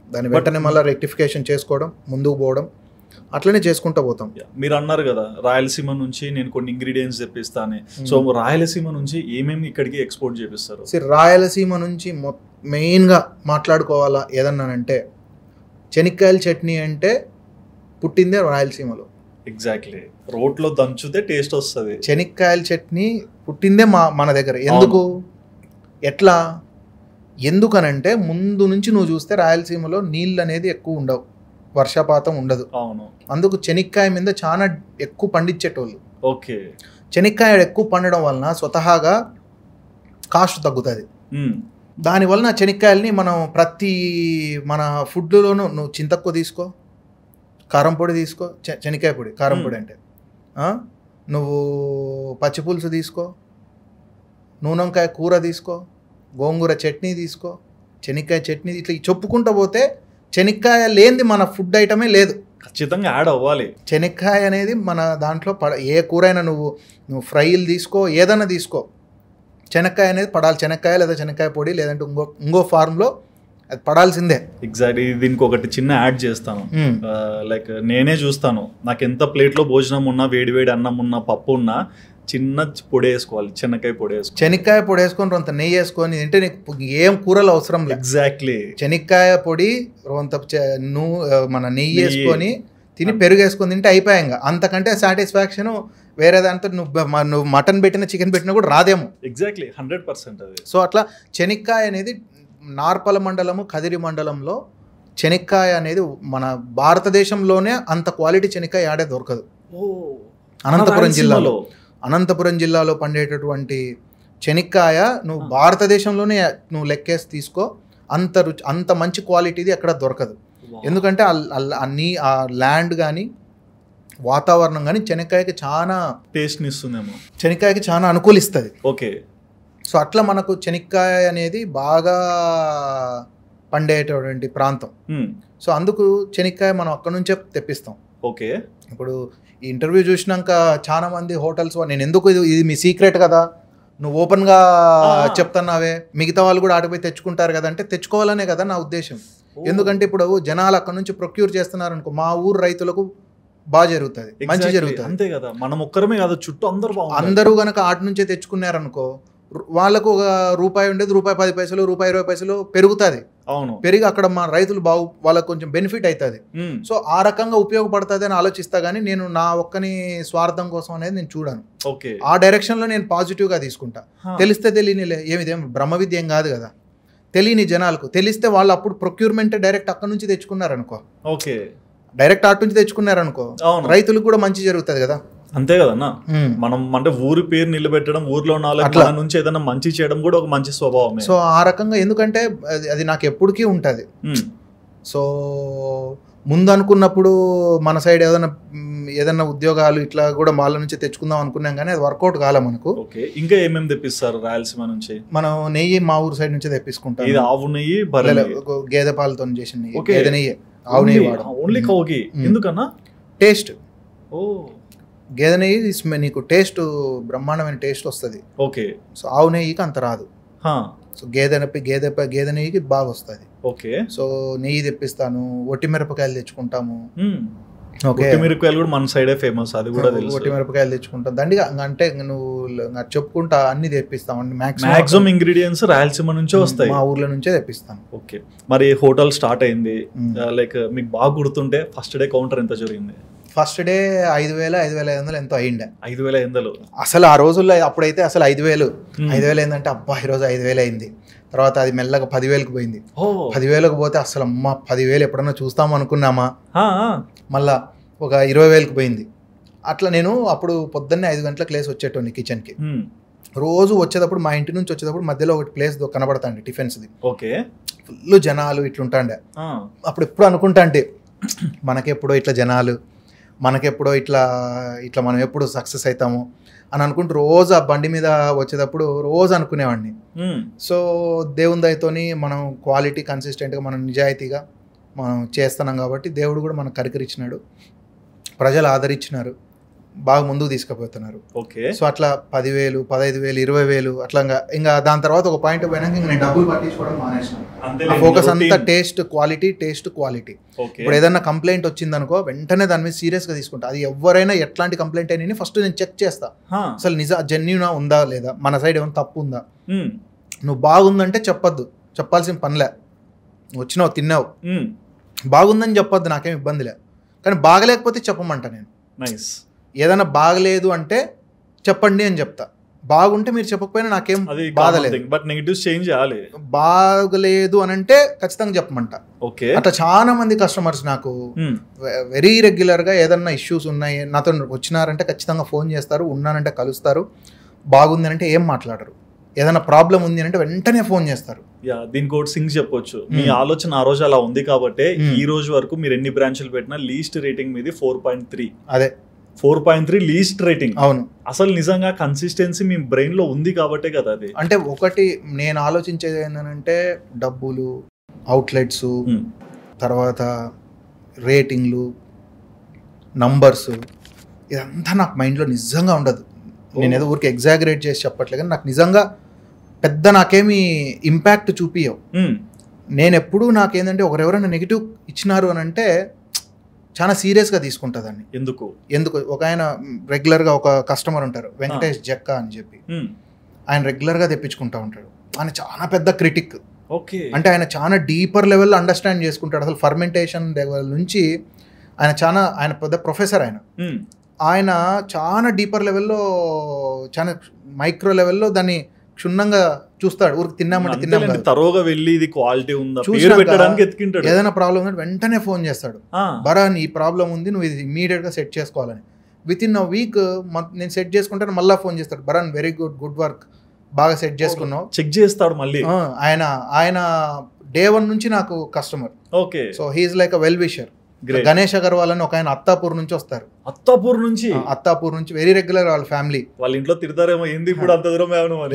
దాన్ని వెంటనే మళ్ళీ రెక్టిఫికేషన్ చేసుకోవడం, ముందుకు పోవడం, అట్లనే చేసుకుంటూ పోతాం. మీరు అన్నారు కదా రాయలసీమ నుంచి నేను కొన్ని ఇంగ్రీడియంట్స్ తెప్పిస్తాను. సో రాయలసీమ నుంచి ఏమేమి ఇక్కడికి ఎక్స్పోర్ట్ చేపిస్తారు? రాయలసీమ నుంచి మెయిన్గా మాట్లాడుకోవాలా ఏదన్నానంటే చెనిక్కాయల చట్నీ అంటే పుట్టిందే రాయలసీమలో. ఎగ్జాక్ట్లీ. రోట్లో దంచుతే టేస్ట్ వస్తుంది. చెనిక్కాయల చట్నీ పుట్టిందే మన దగ్గర. ఎట్లా ఎందుకనంటే ముందు నుంచి నువ్వు చూస్తే రాయలసీమలో నీళ్ళు అనేది ఎక్కువ ఉండవు, వర్షపాతం ఉండదు. అవును. అందుకు చెనిక్కాయ మీద చాలా ఎక్కువ పండించేటోళ్ళు. ఓకే. చెనిక్కాయ ఎక్కువ పండడం వలన స్వతహాగా కాస్ట్ తగ్గుతుంది. దానివలన చెనిక్కాయలని మనం మన ఫుడ్లోనూ నువ్వు చింతక్కువ తీసుకో, కారం పొడి తీసుకో, చెనిక్కాయ పొడి కారం పొడి అంటే, నువ్వు పచ్చిపులుసు తీసుకో, నూనెంకాయ కూర తీసుకో, గోంగూర చట్నీ తీసుకో, చెనిక్కాయ చట్నీ, ఇట్లా చెప్పుకుంటూ పోతే చెనిక్కాయ లేనిది మన ఫుడ్ ఐటమే లేదు. ఖచ్చితంగా యాడ్ అవ్వాలి. చెనిక్కాయ అనేది మన దాంట్లో ఏ కూర అయినా నువ్వు ఫ్రైలు తీసుకో, ఏదైనా తీసుకో, చెనక్కాయ అనేది పడాలి. చెనక్కాయ లేదా చెనక్కాయ పొడి లేదంటే ఇంకో ఫార్మ్లో అది పడాల్సిందే. ఎగ్జాక్ట్లీ. దీనికి ఒకటి చిన్న యాడ్ చేస్తాను. లైక్ నేనే చూస్తాను, నాకు ఎంత ప్లేట్లో భోజనం ఉన్నా, వేడి వేడి అన్నం ఉన్నా, పప్పు ఉన్నా, చిన్న పొడి వేసుకోవాలి, చెనక్కాయ పొడి వేసుకోవాలి. చెనక్కాయ పొడి వేసుకొని కొంత నెయ్యి వేసుకొని తింటే నీకు ఏం కూరలు అవసరం లేదు. ఎగ్జాక్ట్లీ. చెనక్కాయ పొడి కొంత మన నెయ్యి వేసుకొని తిని పెరుగు వేసుకొని తింటే అయిపోయాక, అంతకంటే సాటిస్ఫాక్షన్ వేరే దాంతో నువ్వు మటన్ పెట్టినా చికెన్ పెట్టినా కూడా రాదేమో. ఎగ్జాక్ట్లీ 100% అది. సో అట్లా చెనక్కాయ అనేది నార్పల మండలము, కదిరి మండలంలో చెనక్కాయ అనేది మన భారతదేశంలోనే అంత క్వాలిటీ చెనక్కాయ ఆడే దొరకదు. అనంతపురం జిల్లాలో పండేటటువంటి చెనిక్కాయ నువ్వు భారతదేశంలోనే నువ్వు లెక్కేసి తీసుకో, అంత మంచి క్వాలిటీది ఎక్కడ దొరకదు. ఎందుకంటే ఆ ల్యాండ్ కానీ వాతావరణం కానీ చెనిక్కాయకి చాలా టేస్ట్ని ఇస్తుందేమో, చెనిక్కాయకి చాలా అనుకూలిస్తుంది. ఓకే. సో అట్లా మనకు చెనిక్కాయ అనేది బాగా పండేటటువంటి ప్రాంతం. సో అందుకు చెనిక్కాయ మనం అక్కడ నుంచే తెప్పిస్తాం. ఓకే. ఇప్పుడు ఈ ఇంటర్వ్యూ చూసినాక చాలా మంది హోటల్స్, నేను ఎందుకు ఇది మీ సీక్రెట్ కదా, నువ్వు ఓపెన్గా చెప్తున్నావే, మిగతా వాళ్ళు కూడా ఆడిపోయి తెచ్చుకుంటారు కదా అంటే, తెచ్చుకోవాలనే కదా నా ఉద్దేశం. ఎందుకంటే ఇప్పుడు జనాలు అక్కడ నుంచి ప్రొక్యూర్ చేస్తున్నారు అనుకో, మా ఊరు రైతులకు బాగా జరుగుతుంది, మంచి జరుగుతుంది. అంతే కదా, మనం ఒక్కరమే కాదు, చుట్టూ అందరూ కనుక ఆటి నుంచే తెచ్చుకున్నారనుకో, వాళ్ళకు ఒక రూపాయి ఉండేది ₹1.10, ₹1.20 పెరుగుతుంది. అవును, పెరిగి అక్కడ మా రైతులు వాళ్ళకు కొంచెం బెనిఫిట్ అవుతుంది. సో ఆ రకంగా ఉపయోగపడుతుంది అని ఆలోచిస్తా, కానీ నేను నా ఒక్కని స్వార్థం కోసం అనేది నేను చూడను. ఆ డైరెక్షన్ లో నేను పాజిటివ్ గా తీసుకుంటా. తెలిస్తే తెలియనిలే, ఏమిదేం బ్రహ్మ విద్య ఏం కాదు కదా, తెలియని జనాలకు తెలిస్తే వాళ్ళు అప్పుడు ప్రొక్యూర్మెంట్ డైరెక్ట్ అక్కడ నుంచి తెచ్చుకున్నారనుకో, ఓకే, డైరెక్ట్ అటు నుంచి తెచ్చుకున్నారనుకో, రైతులకు కూడా మంచి జరుగుతుంది కదా. అంతే కదన్నా, మనం అంటే ఊరి పేరు నిలబెట్టడం, ఊర్లో ఉన్న నుంచి ఏదైనా మంచి చేయడం కూడా ఒక మంచి స్వభావం. సో ఆ రకంగా, ఎందుకంటే అది నాకు ఎప్పటికీ ఉంటుంది. సో ముందు అనుకున్నప్పుడు మన సైడ్ ఏదైనా ఉద్యోగాలు ఇట్లా కూడా వాళ్ళ నుంచి తెచ్చుకుందాం అనుకున్నాం, కానీ అది వర్కౌట్ కాలే మనకు. ఇంకా ఏమేమి తెప్పిస్తారు రాయలసీమ నుంచి? మనం నెయ్యి మా ఊరు సైడ్ నుంచే తెప్పించుకుంటాం. ఇది ఆవు నెయ్యి, గేదె పాలతో చేసిన నెయ్యి, గేదె నెయ్యి, ఆవు నెయ్యి వాడడం. ఓన్లీ కౌకి ఎందుకన్నా? టేస్ట్. గేదె నెయ్యి నీకు టేస్ట్ బ్రహ్మాండమైన టేస్ట్ వస్తుంది. ఓకే. సో ఆవు నెయ్యికి అంత రాదు. సో గేదె నెయ్యికి బాగా వస్తుంది. ఓకే. సో నెయ్యి తెప్పిస్తాను, ఒట్టి మిరపకాయలు తెచ్చుకుంటాము. మిరపకాయలు కూడా మన సైడే ఫేమస్, అది కూడా తెలుసు. ఒట్టి మిరపకాయలు తెచ్చుకుంటాం దండిగా, అంటే నువ్వు చెప్పుకుంటా అన్ని తెప్పిస్తాం. మాక్సిమం ఇంగ్రీడియంట్స్ రాయలసీమ నుంచే వస్తాయి, మా ఊర్లో నుంచే తెప్పిస్తాం. ఓకే. మరి హోటల్ స్టార్ట్ అయింది, లైక్ మీకు బాగా గుర్తుంటే ఫస్ట్ డే కౌంటర్ ఎంత జరిగింది? ఫస్ట్ డే 5,000-5,500 ఎంతో అయిండే. 5,500 అసలు ఆ రోజుల్లో. అప్పుడైతే అసలు 5,000 ఏంటంటే అబ్బా ఈరోజు 5,000 అయింది. తర్వాత అది మెల్లగా 10,000కి పోయింది. 10,000కి పోతే అసలు అమ్మ 10,000 ఎప్పుడన్నా చూస్తాం అనుకున్నామా, మళ్ళా ఒక 20,000కి పోయింది. అట్లా నేను అప్పుడు పొద్దున్నే 5 గంటలకు లేసి వచ్చేటోని కిచెన్కి. రోజు వచ్చేటప్పుడు మా ఇంటి నుంచి వచ్చేటప్పుడు మధ్యలో ఒకటి ప్లేస్ కనబడతాండి టిఫిన్స్ది. ఓకే. ఫుల్ జనాలు ఇట్లుంటాండే. అప్పుడు ఎప్పుడు అనుకుంటా అంటే, మనకెప్పుడో ఇట్లా జనాలు, మనకెప్పుడో ఇట్లా మనం ఎప్పుడు సక్సెస్ అవుతాము అని అనుకుంటూ రోజు ఆ బండి మీద వచ్చేటప్పుడు రోజు అనుకునేవాడిని. సో దేవుని దయతోని మనం క్వాలిటీ కన్సిస్టెంట్గా మనం నిజాయితీగా మనం చేస్తున్నాం కాబట్టి దేవుడు కూడా మనకు కరికరించినాడు, ప్రజలు ఆదరించినారు, బాగా ముందుకు తీసుకుపోతున్నారు. ఓకే. సో అట్లా 10,000, 15,000, 20,000 అట్లా ఇంకా దాని తర్వాత ఒక పాయింట్ పోయినాక ఇంకా నేను డబ్బులు పట్టించుకోవడం మానేసినాను. ఫోకస్ అంతా టేస్ట్ క్వాలిటీ. ఇప్పుడు ఏదైనా కంప్లైంట్ వచ్చిందనుకో వెంటనే దాని మీద సీరియస్గా తీసుకుంటా. అది ఎవరైనా ఎట్లాంటి కంప్లైంట్ అయినా ఫస్ట్ నేను చెక్ చేస్తా, అసలు జెన్యూనా ఉందా లేదా, మన సైడ్ ఏమైనా తప్పు ఉందా. నువ్వు బాగుందంటే చెప్పాల్సిన పనిలే, నువ్వు వచ్చినావు తిన్నావు బాగుందని చెప్పొద్దు, నాకేం ఇబ్బంది లే. కానీ బాగలేకపోతే చెప్పమంట నేను. నైస్. ఏదైనా బాగలేదు అంటే చెప్పండి అని చెప్తా, బాగుంటే మీరు చెప్పకపోయినా నాకేం బాధ లేదు. బట్ నెగటివ్స్ చేంజ్ చేయాలి. బాగలేదు అని అంటే ఖచ్చితంగా చెప్పమంట. ఓకే. అట్లా చాలా మంది కస్టమర్స్ నాకు వెరీ రెగ్యులర్గా ఏదన్నా ఇష్యూస్ ఉన్నాయి నాతో వచ్చినారంటే ఖచ్చితంగా ఫోన్ చేస్తారు, ఉన్నానంటే కలుస్తారు, బాగుంది అంటే ఏం మాట్లాడరు, ఏదైనా ప్రాబ్లం ఉంది అంటే వెంటనే ఫోన్ చేస్తారు. దీనికి ఒకటి సింగ్ చెప్పొచ్చు, మీ ఆలోచన ఆ రోజు అలా ఉంది కాబట్టి ఈ రోజు వరకు మీరు ఎన్ని బ్రాంచ్లు పెట్టినా లీస్ట్ రేటింగ్ మీది 4.3. అదే 4.3 లీస్ట్ రేటింగ్. అవును. అసలు నిజంగా కన్సిస్టెన్సీ మీ బ్రెయిన్ లో ఉంది కాబట్టే కదా అది. అంటే ఒకటి నేను ఆలోచించేది ఏంటంటే డబ్బులు, అవుట్లెట్స్, తర్వాత రేటింగ్లు, నంబర్స్, ఇదంతా నాకు మైండ్లో నిజంగా ఉండదు. నేను ఏదో ఊరికి ఎగ్జాగరేట్ చేసి చెప్పట్లేదు, కానీ నాకు నిజంగా పెద్ద నాకేమి ఇంపాక్ట్ చూపియవు. నేను ఎప్పుడూ నాకేంటంటే ఒకరెవరైనా నెగిటివ్ ఇచ్చినారు అని అంటే చాలా సీరియస్గా తీసుకుంటుందండి. ఎందుకు ఒక ఆయన రెగ్యులర్గా ఒక కస్టమర్ ఉంటారు, వెంకటేష్ జక్క అని చెప్పి, ఆయన రెగ్యులర్గా తెప్పించుకుంటూ ఉంటాడు. ఆయన చాలా పెద్ద క్రిటిక్. ఓకే. అంటే ఆయన చాలా డీపర్ లెవెల్లో అండర్స్టాండ్ చేసుకుంటాడు, అసలు ఫర్మెంటేషన్ లెవెల్ నుంచి ఆయన పెద్ద ప్రొఫెసర్. ఆయన చాలా డీపర్ లెవెల్లో, చాలా మైక్రో లెవెల్లో దాన్ని క్షుణ్ణంగా చూస్తాడు. ఊరికి తిన్నామంటే తిన్నాము, తరోగా వెళ్ళి ఇది క్వాలిటీ ఉందా పేరు పెట్టడానికి ఎత్తుకుంటాడు. ఏదైనా ప్రాబ్లం ఉంటే వెంటనే ఫోన్ చేస్తాడు, బరాన్ ఈ ప్రాబ్లం ఉంది, నువ్వు ఇది ఇమీడియట్గా సెట్ చేసుకోవాలని. విత్ ఇన్ అ వీక్ నేను సెట్ చేసుకుంటాను, మళ్ళీ ఫోన్ చేస్తాడు, బరాన్ వెరీ గుడ్ వర్క్, బాగా సెట్ చేసుకున్నావు. చెక్ చేస్తాడు మళ్ళీ. ఆయన ఆయన డే 1 నుంచి నాకు customer. Okay. So he's like a well wisher. Ganesh Agarwal అని ఒక ఆయన అత్తాపూర్ నుంచి వస్తారు. అత్తాపూర్ నుంచి వెరీ రెగ్యులర్. వాళ్ళ ఫ్యామిలీ, వాళ్ళ ఇంట్లో తిడతారేమో, ఏంది ఇప్పుడు అంత దూరం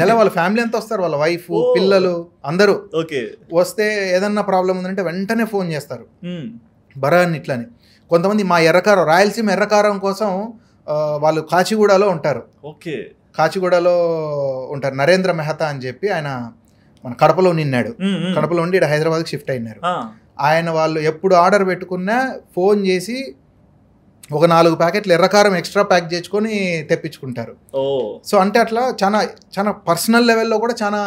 ఎలా వాళ్ళ ఫ్యామిలీ అంతా వస్తారు, వాళ్ళ వైఫ్ పిల్లలు అందరూ. ఓకే. వస్తే ఏదన్నా ప్రాబ్లం ఉందంటే వెంటనే ఫోన్ చేస్తారు బరాన్ని ఇట్లని. కొంతమంది మా ఎర్రకారం, రాయలసీమ ఎర్రకారం కోసం వాళ్ళు కాచిగూడలో ఉంటారు. ఓకే. కాచిగూడలో ఉంటారు. నరేంద్ర మెహతా అని చెప్పి ఆయన మన కడపలో నిన్నాడు. కడపలో ఉండి ఇక్కడ హైదరాబాద్కి షిఫ్ట్ అయినారు. ఆయన వాళ్ళు ఎప్పుడు ఆర్డర్ పెట్టుకున్నా ఫోన్ చేసి ఒక 4 ప్యాకెట్లు ఎర్రకారం ఎక్స్ట్రా ప్యాక్ చేసుకొని తెప్పించుకుంటారు. సో అంటే అట్లా చాలా చాలా పర్సనల్ లెవెల్లో కూడా చాలా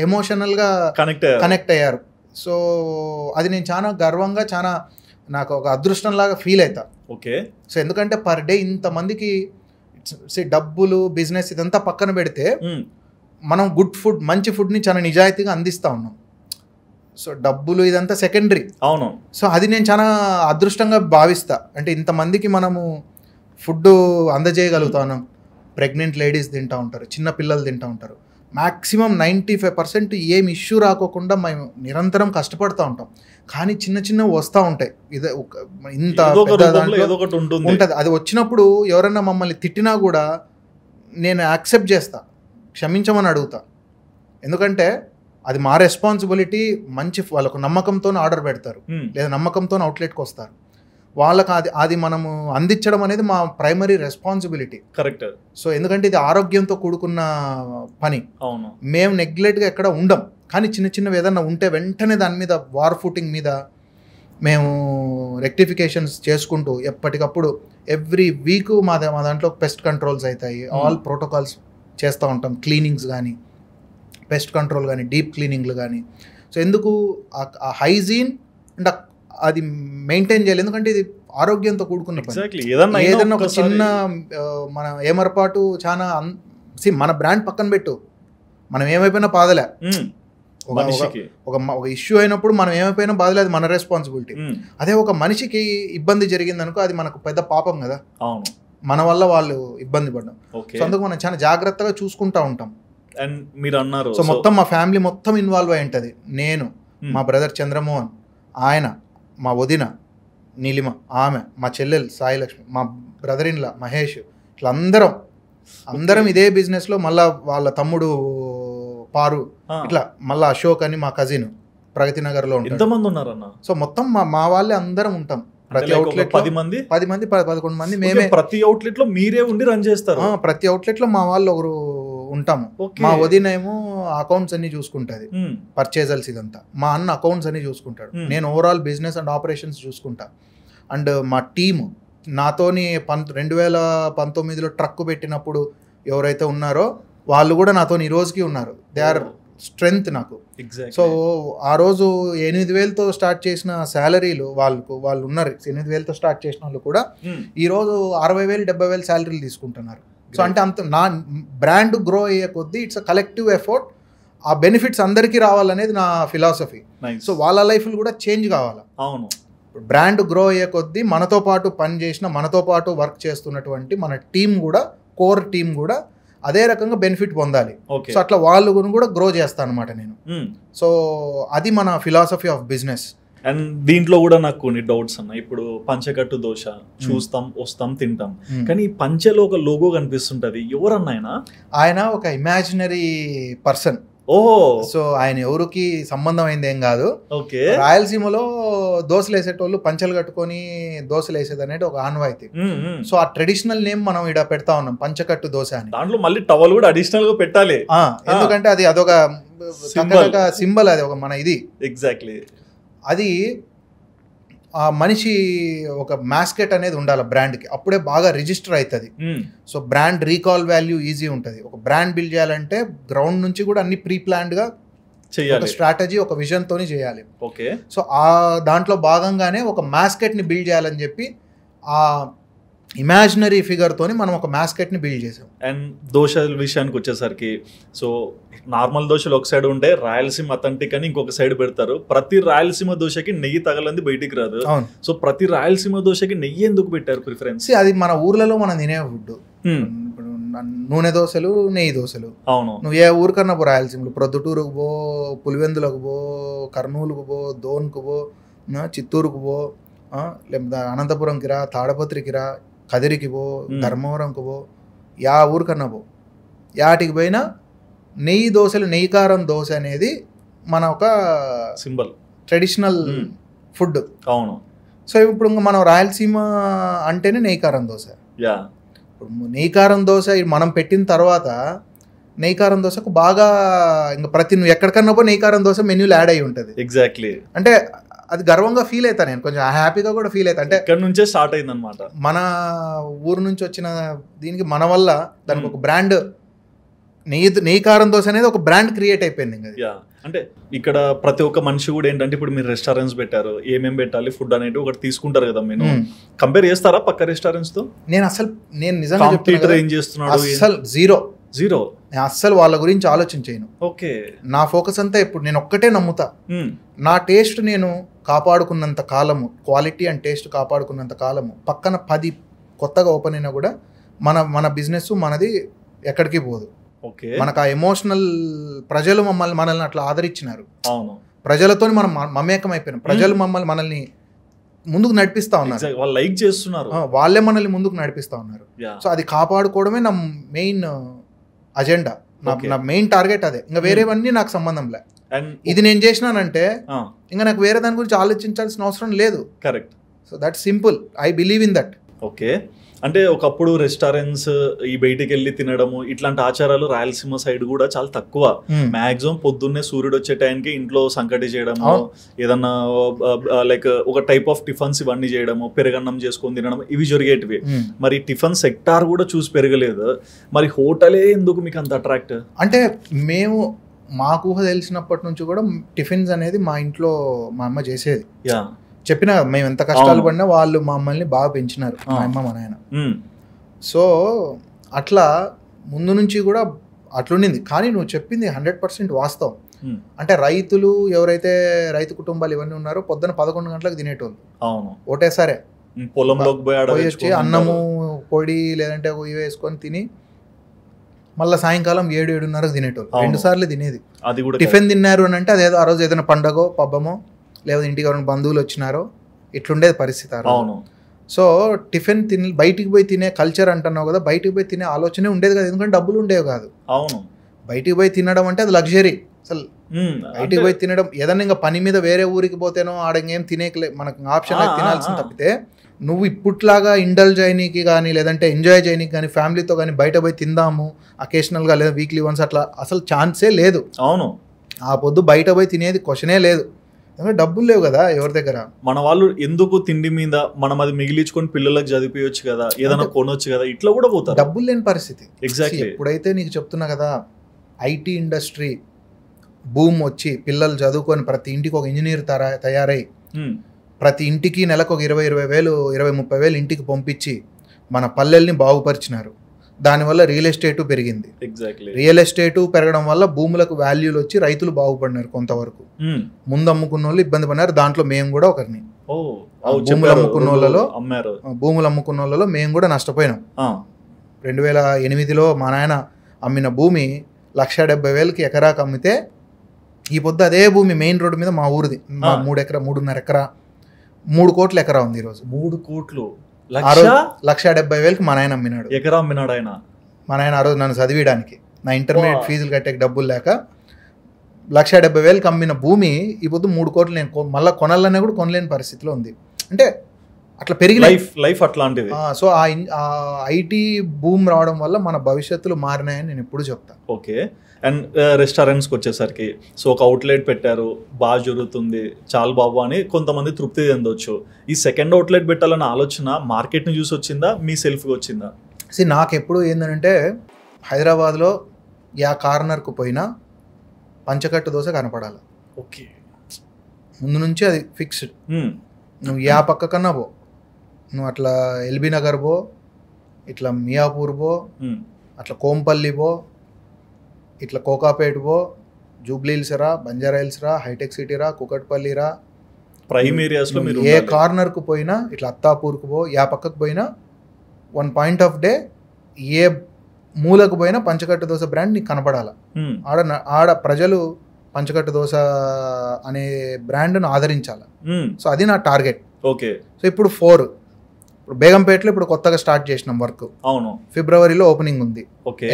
ఎమోషనల్గా కనెక్ట్ అయ్యారు. సో అది నేను చాలా గర్వంగా, చాలా నాకు ఒక అదృష్టంలాగా ఫీల్ అవుతా. ఓకే. సో ఎందుకంటే పర్ డే ఇంతమందికి డబ్బులు, బిజినెస్ ఇదంతా పక్కన పెడితే మనం గుడ్ ఫుడ్, మంచి ఫుడ్ని చాలా నిజాయితీగా అందిస్తూ ఉన్నాం. సో డబ్బులు ఇదంతా సెకండరీ. అవును. సో అది నేను చాలా అదృష్టంగా భావిస్తా. అంటే ఇంతమందికి మనము ఫుడ్ అందజేయగలుగుతాం. ప్రెగ్నెంట్ లేడీస్ తింటూ ఉంటారు, చిన్న పిల్లలు తింటూ ఉంటారు. మ్యాక్సిమం 95% ఏం ఇష్యూ రాకోకుండా మేము నిరంతరం కష్టపడుతూ ఉంటాం. కానీ చిన్న చిన్నవి వస్తూ ఉంటాయి. ఇది ఇంత ఉంటుంది. అది వచ్చినప్పుడు ఎవరైనా మమ్మల్ని తిట్టినా కూడా నేను యాక్సెప్ట్ చేస్తా, క్షమించమని అడుగుతా. ఎందుకంటే అది మా రెస్పాన్సిబిలిటీ. మంచి వాళ్ళకు నమ్మకంతో ఆర్డర్ పెడతారు, లేదా నమ్మకంతో అవుట్లెట్కి వస్తారు. వాళ్ళకి అది మనము అందించడం అనేది మా ప్రైమరీ రెస్పాన్సిబిలిటీ. కరెక్ట్. సో ఎందుకంటే ఇది ఆరోగ్యంతో కూడుకున్న పని. అవును. మేము నెగ్లెక్ట్గా ఎక్కడ ఉండం. కానీ చిన్న చిన్నవి ఏదన్నా ఉంటే వెంటనే దాని మీద వార్ ఫుటింగ్ మీద మేము రెక్టిఫికేషన్స్ చేసుకుంటూ ఎప్పటికప్పుడు ఎవ్రీ వీక్ మా దాంట్లో పెస్ట్ కంట్రోల్స్ అవుతాయి. ఆల్ ప్రోటోకాల్స్ చేస్తూ ఉంటాం. క్లీనింగ్స్ కానీ, పెస్ట్ కంట్రోల్ కానీ, డీప్ క్లీనింగ్లు కానీ. సో ఎందుకు ఆ హైజీన్ అండ్ అది మెయింటైన్ చేయాలి. ఎందుకంటే ఇది ఆరోగ్యంతో కూడుకున్న పని. ఏదన్నా ఒక చిన్న మన ఏమరపాటు చాలా మన బ్రాండ్ పక్కన పెట్టు, మనం ఏమైపోయినా బాధలే. ఒక ఇష్యూ అయినప్పుడు మనం ఏమైపోయినా బాధలే, అది మన రెస్పాన్సిబిలిటీ. అదే ఒక మనిషికి ఇబ్బంది జరిగిందనుకో అది మనకు పెద్ద పాపం కదా. మన వల్ల వాళ్ళు ఇబ్బంది పడ్డాం. సో అందుకు మనం చాలా జాగ్రత్తగా చూసుకుంటా ఉంటాం. అండ్ మీరు అన్నారు, సో మొత్తం మా ఫ్యామిలీ మొత్తం ఇన్వాల్వ్ అయి ఉంటుంది. నేను, మా బ్రదర్ చంద్రమోహన్, ఆయన, మా వదిన నీలిమ, ఆమె, మా చెల్లెలు సాయిలక్ష్మి, మా బ్రదర్ ఇన్లా మహేష్, ఇట్లా అందరం ఇదే బిజినెస్లో. మళ్ళా వాళ్ళ తమ్ముడు పారు, ఇట్లా మళ్ళీ అశోక్ అని మా కజిన్ ప్రగతి నగర్లో ఉంటారు. ఎంతమంది ఉన్నారన్న? సో మొత్తం మా వాళ్ళే అందరం ఉంటాం. ప్రతి అవుట్లెట్ 10 మంది 11 మంది మేమే. ప్రతి అవుట్లెట్ లో మీరే ఉండి రన్ చేస్తారు? ప్రతి అవుట్లెట్ లో మా వాళ్ళు ఒకరు ఉంటాము. మా వదిన ఏమో అకౌంట్స్ అన్ని చూసుకుంటుంది, పర్చేజల్స్ ఇదంతా. మా అన్న అకౌంట్స్ అన్ని చూసుకుంటాడు. నేను ఓవరాల్ బిజినెస్ అండ్ ఆపరేషన్స్ చూసుకుంటా. అండ్ మా టీము నాతోని 2019లో ట్రక్ పెట్టినప్పుడు ఎవరైతే ఉన్నారో వాళ్ళు కూడా నాతో ఈ రోజుకి ఉన్నారు. దే ఆర్ స్ట్రెంగ్త్ నాకు. సో ఆ రోజు 8,000తో స్టార్ట్ చేసిన శాలరీలు వాళ్ళు ఉన్నారు. 8,000తో స్టార్ట్ చేసిన వాళ్ళు కూడా ఈ రోజు 60,000 70,000 శాలరీలు తీసుకుంటున్నారు. సో అంటే అంత నా బ్రాండ్ గ్రో అయ్యే కొద్దీ ఇట్స్ అ కలెక్టివ్ ఎఫర్ట్. ఆ బెనిఫిట్స్ అందరికీ రావాలనేది నా ఫిలాసఫీ. సో వాళ్ళ లైఫ్లు కూడా చేంజ్ కావాలి. అవును. బ్రాండ్ గ్రో అయ్యే కొద్దీ మనతో పాటు పని చేసిన, మనతో పాటు వర్క్ చేస్తున్నటువంటి మన టీం కూడా, కోర్ టీం కూడా అదే రకంగా బెనిఫిట్ పొందాలి. సో అట్లా వాళ్ళు కూడా గ్రో చేస్తాను అనమాట నేను. సో అది మన ఫిలాసఫీ ఆఫ్ బిజినెస్. అండ్ దీంట్లో కూడా నాకు కొన్ని డౌట్స్ అన్న. ఇప్పుడు పంచకట్టు దోశ చూస్తాం, వస్తాం, తింటాం, కానీ ఈ పంచలో ఒక లోగో కనిపిస్తుంటది. ఎవరన్నా ఆయన ఒక ఇమాజినరీ పర్సన్. సో ఆయన ఎవరికి సంబంధం అయింది ఏం కాదు. రాయలసీమలో దోశలు వేసేటోళ్ళు పంచలు కట్టుకొని దోశలు వేసేది అనేది ఒక ఆనవాయితీ. సో ఆ ట్రెడిషనల్ నేమ్ మనం ఇక్కడ పెడతా ఉన్నాం, పంచకట్టు దోశ అని. దాంట్లో మళ్ళీ టవల్ కూడా అడిషనల్ గా పెట్టాలి, ఎందుకంటే అదొక సింబల్, అది ఒక మన ఇది. ఎగ్జాక్ట్లీ. అది ఆ మనిషి ఒక మాస్కెట్ అనేది ఉండాలి బ్రాండ్కి, అప్పుడే బాగా రిజిస్టర్ అవుతుంది. So brand recall value easy ఉంటుంది. ఒక బ్రాండ్ బిల్డ్ చేయాలంటే గ్రౌండ్ నుంచి కూడా అన్ని ప్రీ ప్లాన్డ్గా చేయాలి, స్ట్రాటజీ, ఒక విజన్తోని చేయాలి. ఓకే. సో ఆ దాంట్లో భాగంగానే ఒక మాస్కెట్ని బిల్డ్ చేయాలని చెప్పి ఆ ఇమాజినరీ ఫిగర్తోని మనం ఒక మాస్కెట్ని బిల్డ్ చేసాం. అండ్ దోశ విషయానికి వచ్చేసరికి, సో నార్మల్ దోశలు ఒక సైడ్ ఉంటే రాయలసీమ అథెంటిక్ అని ఇంకొక సైడ్ పెడతారు. ప్రతి రాయలసీమ దోశకి నెయ్యి తగలంది బయటికి రాదు. సో ప్రతి రాయలసీమ దోశకి నెయ్యి ఎందుకు పెట్టారు ప్రిఫరెన్స్? అది మన ఊర్లలో మనం తినే ఫుడ్. ఇప్పుడు నూనె దోశలు, నెయ్యి దోశలు. అవును. నువ్వు ఏ ఊరికన్నా పో, రాయలసీమలో ప్రొద్దుటూరుకు పో, పులివెందులకు పో, కర్నూలుకు పో, దోన్కు పో, చిత్తూరుకు పో, లేకపోతే అనంతపురంకి రా, తాడపత్రికి రా, కదిరికి పో, ధర్మవరంకు పో, యా ఊరికన్నా పో, యాటికి పోయినా నెయ్యి దోశలు, నెయ్యి కారం దోశ అనేది మన ఒక సింబల్, ట్రెడిషనల్ ఫుడ్. అవును. సో ఇప్పుడు మనం రాయలసీమ అంటేనే నెయ్యి కారం దోశ. ఇప్పుడు నెయ్యి కారం దోశ మనం పెట్టిన తర్వాత నెయ్యి కారం దోశకు బాగా ఇంకా నువ్వు ఎక్కడికన్నా పో నెయ్యి కారం దోశ మెన్యూలో యాడ్ అయ్యి ఉంటుంది. ఎగ్జాక్ట్లీ. అంటే అది గర్వంగా ఫీల్ అవుతాను నేను, కొంచెం హ్యాపీగా కూడా ఫీల్ అవుతా. అంటే ఇక్కడ నుంచే స్టార్ట్ అయింది అనమాట. మన ఊరు నుంచి వచ్చిన దీనికి మన వల్ల దానికి ఒక బ్రాండ్, నెయ్యి కారం దోశ అనేది ఒక బ్రాండ్ క్రియేట్ అయిపోయింది. అంటే ఇక్కడ ప్రతి ఒక్క మనిషి కూడా ఏంటంటే ఇప్పుడు మీరు రెస్టారెంట్స్ పెట్టారు, ఏమేమి పెట్టాలి ఫుడ్ అనేది ఒకటి తీసుకుంటారు కదా. మీరు కంపేర్ చేస్తారా పక్క రెస్టారెంట్స్ తో? నేను నిజంగా ఏం చేస్తున్నాడు? అసలు జీరో. నేను అస్సలు వాళ్ళ గురించి ఆలోచించాను. ఓకే. నా ఫోకస్ అంతా ఇప్పుడు నేను ఒక్కటే నమ్ముతా, నా టేస్ట్ నేను కాపాడుకున్నంత కాలము, క్వాలిటీ అండ్ టేస్ట్ కాపాడుకున్నంత కాలము పక్కన 10 కొత్తగా ఓపెన్ అయినా కూడా మన బిజినెస్ మనది ఎక్కడికి పోదు. మనకు ఆ ఎమోషనల్ ప్రజలు మనల్ని అట్లా ఆదరించినారు. ప్రజలతో మనం మమేకం అయిపోయినాం. ప్రజలు మనల్ని ముందుకు నడిపిస్తా ఉన్నారు, వాళ్ళు లైక్ చేస్తున్నారు, వాళ్ళే మనల్ని ముందుకు నడిపిస్తా ఉన్నారు. సో అది కాపాడుకోవడమే నా మెయిన్ అజెండా, నా మెయిన్ టార్గెట్ అదే. ఇంకా వేరేవన్నీ నాకు సంబంధం లే. ఇది నేను చేసినానంటే ఇంకా నాకు వేరే దాని గురించి ఆలోచించాల్సిన అవసరం లేదు. Correct. So that simple, I believe in that. Okay. అంటే ఒకప్పుడు రెస్టారెంట్స్ ఈ బయటికి వెళ్ళి తినడము ఇట్లాంటి ఆచారాలు రాయలసీమ సైడ్ కూడా చాలా తక్కువ. మాక్సిమం పొద్దున్నే సూర్యుడు వచ్చే టైంకి ఇంట్లో సంకటి చేయడము, ఏదన్నా లైక్ ఒక టైప్ ఆఫ్ టిఫన్స్ ఇవన్నీ చేయడము, పెరగన్నం చేసుకొని తినడం, ఇవి జరిగేటివి. మరి టిఫన్ సెక్టార్ కూడా చూసి పెరగలేదు, మరి హోటలే ఎందుకు మీకు అంత అట్రాక్ట్? అంటే మేము మాకు ఊహ తెలిసినప్పటి నుంచి కూడా టిఫిన్స్ అనేది మా ఇంట్లో మా అమ్మ చేసేది. చెప్పినా మేము ఎంత కష్టాలు పడినా వాళ్ళు మమ్మల్ని బాగా పెంచినారు, మా అమ్మ మా నాయన. సో అట్లా ముందు నుంచి కూడా అట్లుండింది. కానీ నువ్వు చెప్పింది 100% వాస్తవం. అంటే రైతులు ఎవరైతే రైతు కుటుంబాలు ఇవన్నీ ఉన్నారో పొద్దున 11 గంటలకు తినేటోళ్ళు. ఒకటేసారే పొలంలోకి పోయి వచ్చి అన్నము పొడి లేదంటే ఇవి వేసుకొని తిని మళ్ళీ సాయంకాలం 7-7:30కు తినేటోళ్ళు. 2 సార్లు తినేది. టిఫిన్ తిన్నారు అని అంటే అదేదో ఆ రోజు ఏదైనా పండగో పబ్బమో లేదా ఇంటికి ఎవరైనా బంధువులు వచ్చినారో ఇట్లుండేది పరిస్థితి. సో టిఫిన్ బయటికి పోయి తినే కల్చర్ అంటున్నావు కదా, బయటికి పోయి తినే ఆలోచనే ఉండేది కదా, ఎందుకంటే డబ్బులు ఉండేవి కాదు. బయటికి పోయి తినడం అంటే అది లగ్జరీ. అసలు బయటికి పోయి తినడం ఏదన్నా ఇంకా పని మీద వేరే ఊరికి పోతేనో ఆడ ఇంకేం తినేకలే, మనకు ఆప్షన్ తినాల్సింది తప్పితే నువ్వు ఇప్పట్లాగా ఇండల్జ్ చేయనీకి కానీ లేదంటే ఎంజాయ్ చేయనీకి కానీ ఫ్యామిలీతో కానీ బయట పోయి తిందాము అకేషనల్గా లేదా వీక్లీ వన్స్ అట్లా అసలు ఛాన్సే లేదు. ఆ పొద్దు బయట పోయి తినేది క్వశ్చనే లేదు, డబ్బులు లేవు కదా ఎవరి దగ్గర. మన వాళ్ళు ఎందుకు తిండి మీద మనం అది మిగిలించుకొని పిల్లలకు చదివించవచ్చు కదా, ఏదైనా కొనొచ్చు కదా, ఇట్లా కూడా పోతారు. డబ్బులు లేని పరిస్థితి. ఎగ్జాక్ట్లీ. ఇప్పుడైతే నీకు చెప్తున్నా కదా, ఐటీ ఇండస్ట్రీ బూమ్ వచ్చి పిల్లలు చదువుకొని ప్రతి ఇంటికి ఒక ఇంజనీర్ తయారై ప్రతి ఇంటికి నెలకు ఒక 20,000 20,000-30,000 ఇంటికి పంపించి మన పల్లెల్ని బాగుపరిచినారు. దానివల్ల రియల్ ఎస్టేటు పెరిగింది. రియల్ ఎస్టేటు పెరగడం వల్ల భూములకు వాల్యూలు వచ్చి రైతులు బాగుపడినారు. కొంతవరకు ముందు అమ్ముకున్న వాళ్ళు ఇబ్బంది పడినారు, దాంట్లో మేము కూడా ఒకరిని. భూములు అమ్ముకున్న వాళ్ళలో మేము కూడా నష్టపోయినాం. 2008లో మా నాయన అమ్మిన భూమి 170,000కి ఎకరాకు అమ్మితే ఈ పొద్దు అదే భూమి మెయిన్ రోడ్డు మీద మా ఊరిది 3.5 ఎకరా 3 కోట్ల ఎకరా ఉంది ఈరోజు. 3 కోట్లు 170,000కి మా నాయన అమ్మినాడు. ఎకరా అమ్మినాడు ఆయన. మా నాయన ఆ రోజు నన్ను చదివించడానికి నా ఇంటర్మీడియట్ ఫీజులు కట్టే డబ్బులు లేక 170,000కి అమ్మిన భూమి ఈ పొద్దు 3 కోట్లు నేను మళ్ళీ కొనాలన్నా కూడా కొనలేని పరిస్థితిలో ఉంది. అంటే అట్లా పెరిగిన లైఫ్ అట్లాంటిది. సో ఆ ఐటీ బూమ్ రావడం వల్ల మన భవిష్యత్తులు మారినాయని నేను ఎప్పుడు చెప్తాను. ఓకే. అండ్ రెస్టారెంట్స్కి వచ్చేసరికి సో ఒక అవుట్లెట్ పెట్టారు, బాగా జరుగుతుంది, చాలు బాబు అని కొంతమంది తృప్తి చెందొచ్చు. ఈ సెకండ్ అవుట్లెట్ పెట్టాలన్న ఆలోచన మార్కెట్ని చూసి వచ్చిందా, మీ సెల్ఫ్గా వచ్చిందా? నాకు ఎప్పుడు ఏంటంటే హైదరాబాద్లో యా కార్నర్కు పోయినా పంచకట్టు దోశ కనపడాలి. ఓకే. ముందు నుంచి అది ఫిక్స్డ్. నువ్వు యా పక్క కన్నా పో, నువ్వు అట్లా ఎల్బీ నగర్ పో, ఇట్లా మియాపూర్ పో, అట్లా కోంపల్లి పో, ఇట్లా కోకాపేట పో, జూబ్లీ హిల్స్ రా, బంజారా హిల్స్ రా, హైటెక్ సిటీ రా, కుకట్పల్లి రా, ప్రైమ్ ఏరియాస్లో మీరు ఏ కార్నర్కు పోయినా ఇట్లా అత్తాపూర్కు పో, యా పక్కకు పోయినా 1 పాయింట్ ఆఫ్ డే ఏ మూలకు పోయిన పంచకట్టు దోశ బ్రాండ్ నీకు కనపడాల. ఆడ ప్రజలు పంచకట్టు దోశ అనే బ్రాండ్ను ఆదరించాలి. సో అది నా టార్గెట్. ఓకే. సో ఇప్పుడు 4 ఇప్పుడు బేగంపేటలో ఇప్పుడు కొత్తగా స్టార్ట్ చేసినాం వర్క్. అవును. ఫిబ్రవరిలో ఓపెనింగ్ ఉంది. ఓకే.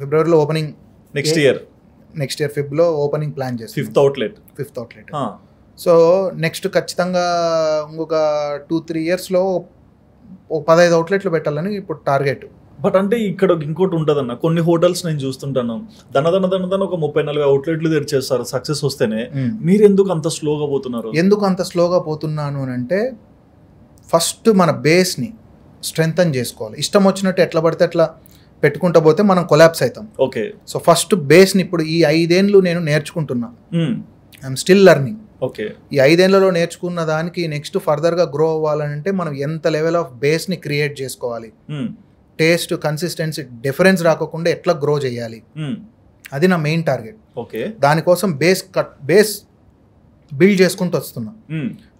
ఫిబ్రవరిలో ఓపెనింగ్, నెక్స్ట్ ఇయర్ ఫిబ్లో ఓపెనింగ్ ప్లాన్ చేస్తాం. 5th outlet. సో నెక్స్ట్ ఖచ్చితంగా ఇంకొక 2-3 ఇయర్స్లో 15 అవుట్లెట్లు పెట్టాలని ఇప్పుడు టార్గెట్. బట్ అంటే ఇక్కడ ఇంకోటి ఉంటుంది అన్న, కొన్ని హోటల్స్ నేను చూస్తుంటాను దన ఒక 30-40 అవుట్లెట్లు తెరిచేస్తారు సక్సెస్ వస్తేనే. మీరు ఎందుకు అంత స్లోగా పోతున్నారు? ఎందుకు అంత స్లోగా పోతున్నాను అని అంటే ఫస్ట్ మన బేస్ని స్ట్రెంగ్తన్ చేసుకోవాలి. ఇష్టం వచ్చినట్టు ఎట్లా పడితే అట్లా పెట్టుకుంటూ పోతే మనం కొలాప్స్ అవుతాం. ఓకే. సో ఫస్ట్ బేస్ని ఇప్పుడు ఈ 5 ఏళ్ళు నేను నేర్చుకుంటున్నా. I'm still learning. ఓకే. ఈ 5 ఏళ్లలో నేర్చుకున్న దానికి నెక్స్ట్ ఫర్దర్గా గ్రో అవ్వాలంటే మనం ఎంత లెవెల్ ఆఫ్ బేస్ని క్రియేట్ చేసుకోవాలి, టేస్ట్ కన్సిస్టెన్సీ డిఫరెన్స్ రాకుండా ఎట్లా గ్రో చేయాలి, అది నా మెయిన్ టార్గెట్. ఓకే. దానికోసం బేస్ బిల్డ్ చేసుకుంటూ వస్తున్నా.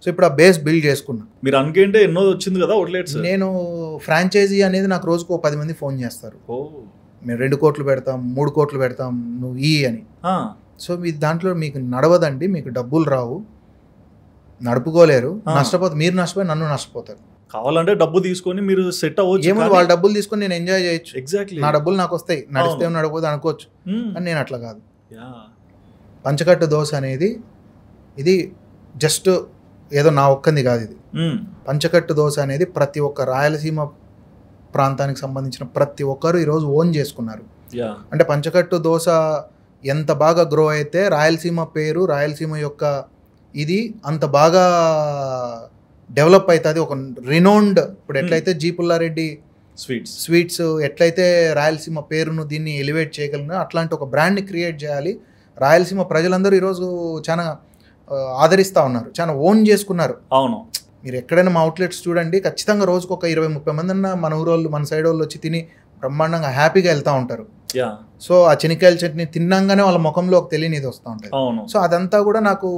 సో ఇప్పుడు ఆ బేస్ బిల్డ్ చేసుకున్నా. మీరు అనుకుంటే ఎన్నో వచ్చింది కదా అవుట్లెట్స్. నేను ఫ్రాంచైజీ అనేది నాకు రోజుకు 10 మంది ఫోన్ చేస్తారు. మేము 2 కోట్లు పెడతాం, 3 కోట్లు పెడతాం, నువ్వు అని. సో మీ దాంట్లో మీకు నడవదండి, మీకు డబ్బులు రావు, నడుపుకోలేరు, మీరు నష్టపోయి నన్ను నష్టపోతారు. కావాలంటే డబ్బు తీసుకొని మీరు సెట్ అవ్వచ్చు. ఏమో వాళ్ళ డబ్బులు తీసుకొని నేను ఎంజాయ్ చేయొచ్చు. ఎగ్జాక్ట్లీ. నా డబ్బులు నాకు వస్తాయి, నడిస్తే నడకపోతే అనుకోవచ్చు. అని నేను అట్లా కాదు. పంచకట్టు దోశ అనేది ఇది జస్ట్ ఏదో నా ఒక్కంది కాదు. ఇది పంచకట్టు దోశ అనేది ప్రతి ఒక్క రాయలసీమ ప్రాంతానికి సంబంధించిన ప్రతి ఒక్కరు ఈరోజు ఓన్ చేసుకున్నారు. అంటే పంచకట్టు దోశ ఎంత బాగా గ్రో అయితే రాయలసీమ పేరు, రాయలసీమ యొక్క ఇది అంత బాగా డెవలప్ అవుతుంది. ఒక రినౌండ్, ఇప్పుడు ఎట్లయితే జీ పుల్లారెడ్డి స్వీట్స్ ఎట్లయితే రాయలసీమ పేరును దీన్ని ఎలివేట్ చేయగలిగినా అట్లాంటి ఒక బ్రాండ్ని క్రియేట్ చేయాలి. రాయలసీమ ప్రజలందరూ ఈరోజు చాలా ఆదరిస్తూ ఉన్నారు, చాలా ఓన్ చేసుకున్నారు. అవును. మీరు ఎక్కడైనా మా అవుట్లెట్స్ చూడండి, ఖచ్చితంగా రోజుకు ఒక 20-30 మంది అన్న మన ఊరోళ్ళు, మన సైడ్ వాళ్ళు వచ్చి తిని బ్రహ్మాండంగా హ్యాపీగా వెళ్తూ ఉంటారు. సో ఆ చెనిక్కాయల చట్నీ తిన్నాగానే వాళ్ళ ముఖంలో ఒక తెలియనిది వస్తూ ఉంటుంది. సో అదంతా కూడా నాకు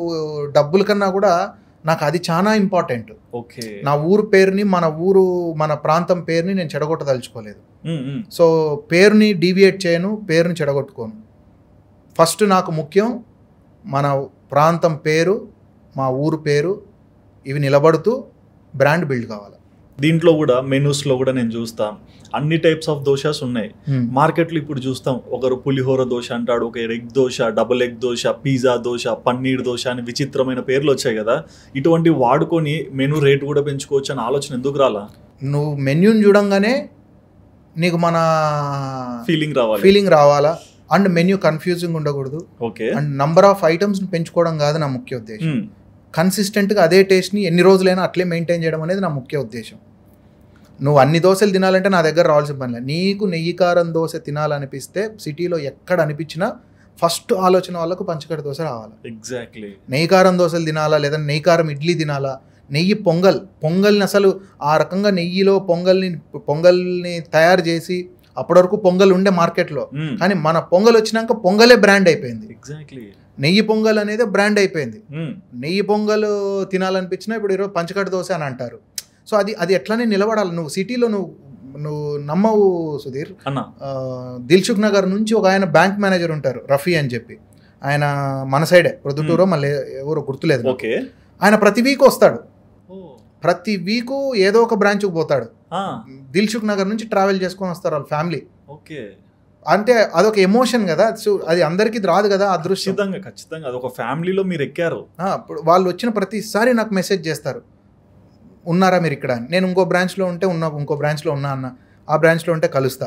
డబ్బుల కన్నా కూడా నాకు అది చాలా ఇంపార్టెంట్. నా ఊరు పేరుని, మన ప్రాంతం పేరుని నేను చెడగొట్టదలుచుకోలేదు. సో పేరుని డీవియేట్ చేయను, పేరుని చెడగొట్టుకోను. ఫస్ట్ నాకు ముఖ్యం మన ప్రాంతం పేరు, మా ఊరు పేరు, ఇవి నిలబడుతూ బ్రాండ్ బిల్డ్ కావాలి. దీంట్లో కూడా మెనూస్లో కూడా నేను చూస్తాను అన్ని టైప్స్ ఆఫ్ దోశాస్ ఉన్నాయి మార్కెట్లో. ఇప్పుడు చూస్తాం ఒకరు పులిహోర దోశ అంటాడు, ఒక egg dosa, double egg dosa, pizza dosa, paneer dosa అని విచిత్రమైన పేర్లు వచ్చాయి కదా. ఇటువంటి వాడుకొని మెనూ రేట్ కూడా పెంచుకోవచ్చు అని ఆలోచన ఎందుకు రాలా? నువ్వు మెన్యూని చూడంగానే నీకు మన ఫీలింగ్ రావాలా. అండ్ మెన్యూ కన్ఫ్యూజింగ్ ఉండకూడదు. Okay. And number of items పెంచుకోవడం కాదు నా ముఖ్య ఉద్దేశం. కన్సిస్టెంట్గా అదే టేస్ట్ని ఎన్ని రోజులైనా అట్లే మెయింటైన్ చేయడం అనేది నా ముఖ్య ఉద్దేశం. నువ్వు అన్ని దోశలు తినాలంటే నా దగ్గర రావాల్సిన పనిలే. నీకు నెయ్యి కారం దోశ తినాలనిపిస్తే సిటీలో ఎక్కడ అనిపించినా ఫస్ట్ ఆలోచన వాళ్ళకు పంచకట్టు దోశ రావాలి. ఎగ్జాక్ట్లీ. నెయ్యి కారం దోశలు తినాలా, లేదా నెయ్యి కారం ఇడ్లీ తినాలా, నెయ్యి పొంగల్ని అసలు ఆ రకంగా నెయ్యిలో పొంగల్ని తయారు చేసి అప్పటి వరకు పొంగల్ ఉండే మార్కెట్లో, కానీ మన పొంగల్ వచ్చినాక పొంగలే బ్రాండ్ అయిపోయింది. ఎగ్జాక్ట్లీ. నెయ్యి పొంగల్ అనేది బ్రాండ్ అయిపోయింది. నెయ్యి పొంగల్ తినాలనిపించినా ఇప్పుడు ఈరోజు పంచకట్టు దోశ అని అంటారు. సో అది ఎట్లానే నిలబడాలి. నువ్వు సిటీలో నువ్వు నమ్మవు సుధీర్, దిల్సుఖ్ నగర్ నుంచి ఒక ఆయన బ్యాంక్ మేనేజర్ ఉంటారు, రఫీ అని చెప్పి. ఆయన మన సైడే, ప్రొద్దుటూరో మళ్ళీ ఎవరో గుర్తులేదు. ఆయన ప్రతి వీక్ వస్తాడు, ప్రతి వీకు ఏదో ఒక బ్రాంచ్కి పోతాడు. దిల్సుఖ్ నగర్ నుంచి ట్రావెల్ చేసుకొని వస్తారు వాళ్ళ ఫ్యామిలీ. అంటే అదొక ఎమోషన్ కదా, సో అది అందరికీ రాదు కదా అదృష్టం. ఖచ్చితంగా అదొక ఫ్యామిలీలో మీరు ఎక్కారు. ఇప్పుడు వాళ్ళు వచ్చిన ప్రతిసారి నాకు మెసేజ్ చేస్తారు, ఉన్నారా మీరు ఇక్కడ? నేను ఇంకో బ్రాంచ్లో ఉంటే ఇంకో బ్రాంచ్లో ఉన్నా అన్న, ఆ బ్రాంచ్లో ఉంటే కలుస్తా.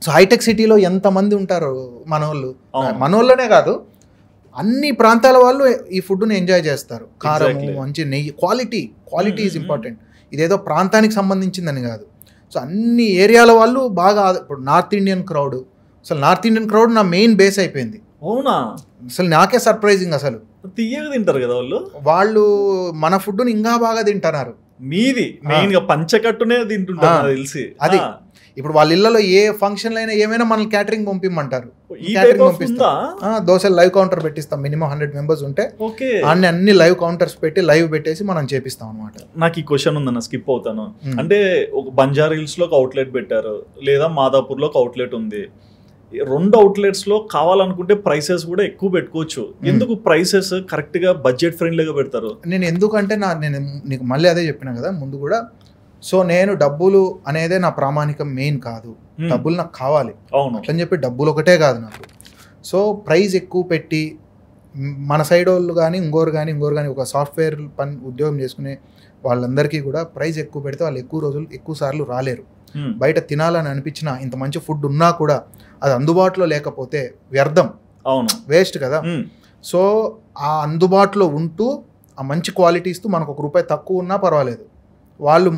సో హైటెక్ సిటీలో ఎంతమంది ఉంటారు మనోళ్ళనే కాదు, అన్ని ప్రాంతాల వాళ్ళు ఈ ఫుడ్ని ఎంజాయ్ చేస్తారు. కారము, మంచి నెయ్యి, క్వాలిటీ ఈజ్ ఇంపార్టెంట్. ఇదేదో ప్రాంతానికి సంబంధించిందని కాదు. సో అన్ని ఏరియాల వాళ్ళు బాగా, ఇప్పుడు నార్త్ ఇండియన్ క్రౌడ్ నా మెయిన్ బేస్ అయిపోయింది. అవునా? అసలు నాకే సర్ప్రైజింగ్. అసలు తీయగా తింటారు కదా వాళ్ళు మన ఫుడ్ని ఇంకా బాగా తింటున్నారు. మీది మెయిన్ గా పంచకట్టునే తింటుంటారు తెలిసి. అది ఇప్పుడు వాళ్ళ ఇళ్లలో ఏ ఫంక్షన్లు అయినా ఏమైనా మనల్ని క్యాటరింగ్ పంపిమ్మంటారు. ఈ క్యాటరింగ్ type of పంపిస్తాం. ఉందా? దోశలు లైవ్ కౌంటర్ పెట్టిస్తాం. మినిమం 100 మెంబర్స్ ఉంటే ఓకే, అన్ని లైవ్ కౌంటర్స్ పెట్టి లైవ్ పెట్టేసి మనం చేపిస్తాం అనమాట. నాకు ఈ క్వశ్చన్ ఉందన్న, స్కిప్ అవుతాను. అంటే ఒక బంజారా హిల్స్ లో ఒక అవుట్లెట్ పెట్టారు, లేదా మాదాపూర్ లో ఒక అవుట్లెట్ ఉంది. 2 అవుట్లెట్స్ లో కావాలనుకుంటే ప్రైసెస్ కూడా ఎక్కువ పెట్టుకోవచ్చు. ఎందుకు ప్రైసెస్ కరెక్ట్ గా బడ్జెట్ ఫ్రెండ్లీగా పెడతారు? నేను ఎందుకంటే నేను నీకు మళ్ళీ అదే చెప్పినా కదా ముందు కూడా. సో నేను డబ్బులు అనేదే నా ప్రామాణికం మెయిన్ కాదు. డబ్బులు నాకు కావాలి, అవును, అట్లని చెప్పి డబ్బులు ఒకటే కాదు నాకు. సో ప్రైస్ ఎక్కువ పెట్టి మన సైడ్ వాళ్ళు కానీ ఇంకోరు కానీ ఒక సాఫ్ట్వేర్ పని ఉద్యోగం చేసుకునే వాళ్ళందరికీ కూడా ప్రైస్ ఎక్కువ పెడితే వాళ్ళు ఎక్కువ రోజులు ఎక్కువ సార్లు రాలేరు. బయట తినాలని అనిపించినా ఇంత మంచి ఫుడ్ ఉన్నా కూడా అది అందుబాటులో లేకపోతే వ్యర్థం, అవును, వేస్ట్ కదా. సో ఆ అందుబాటులో ఉంటూ ఆ మంచి క్వాలిటీ ఇస్తూ మనకు ₹1 తక్కువ ఉన్నా పర్వాలేదు. వాళ్ళు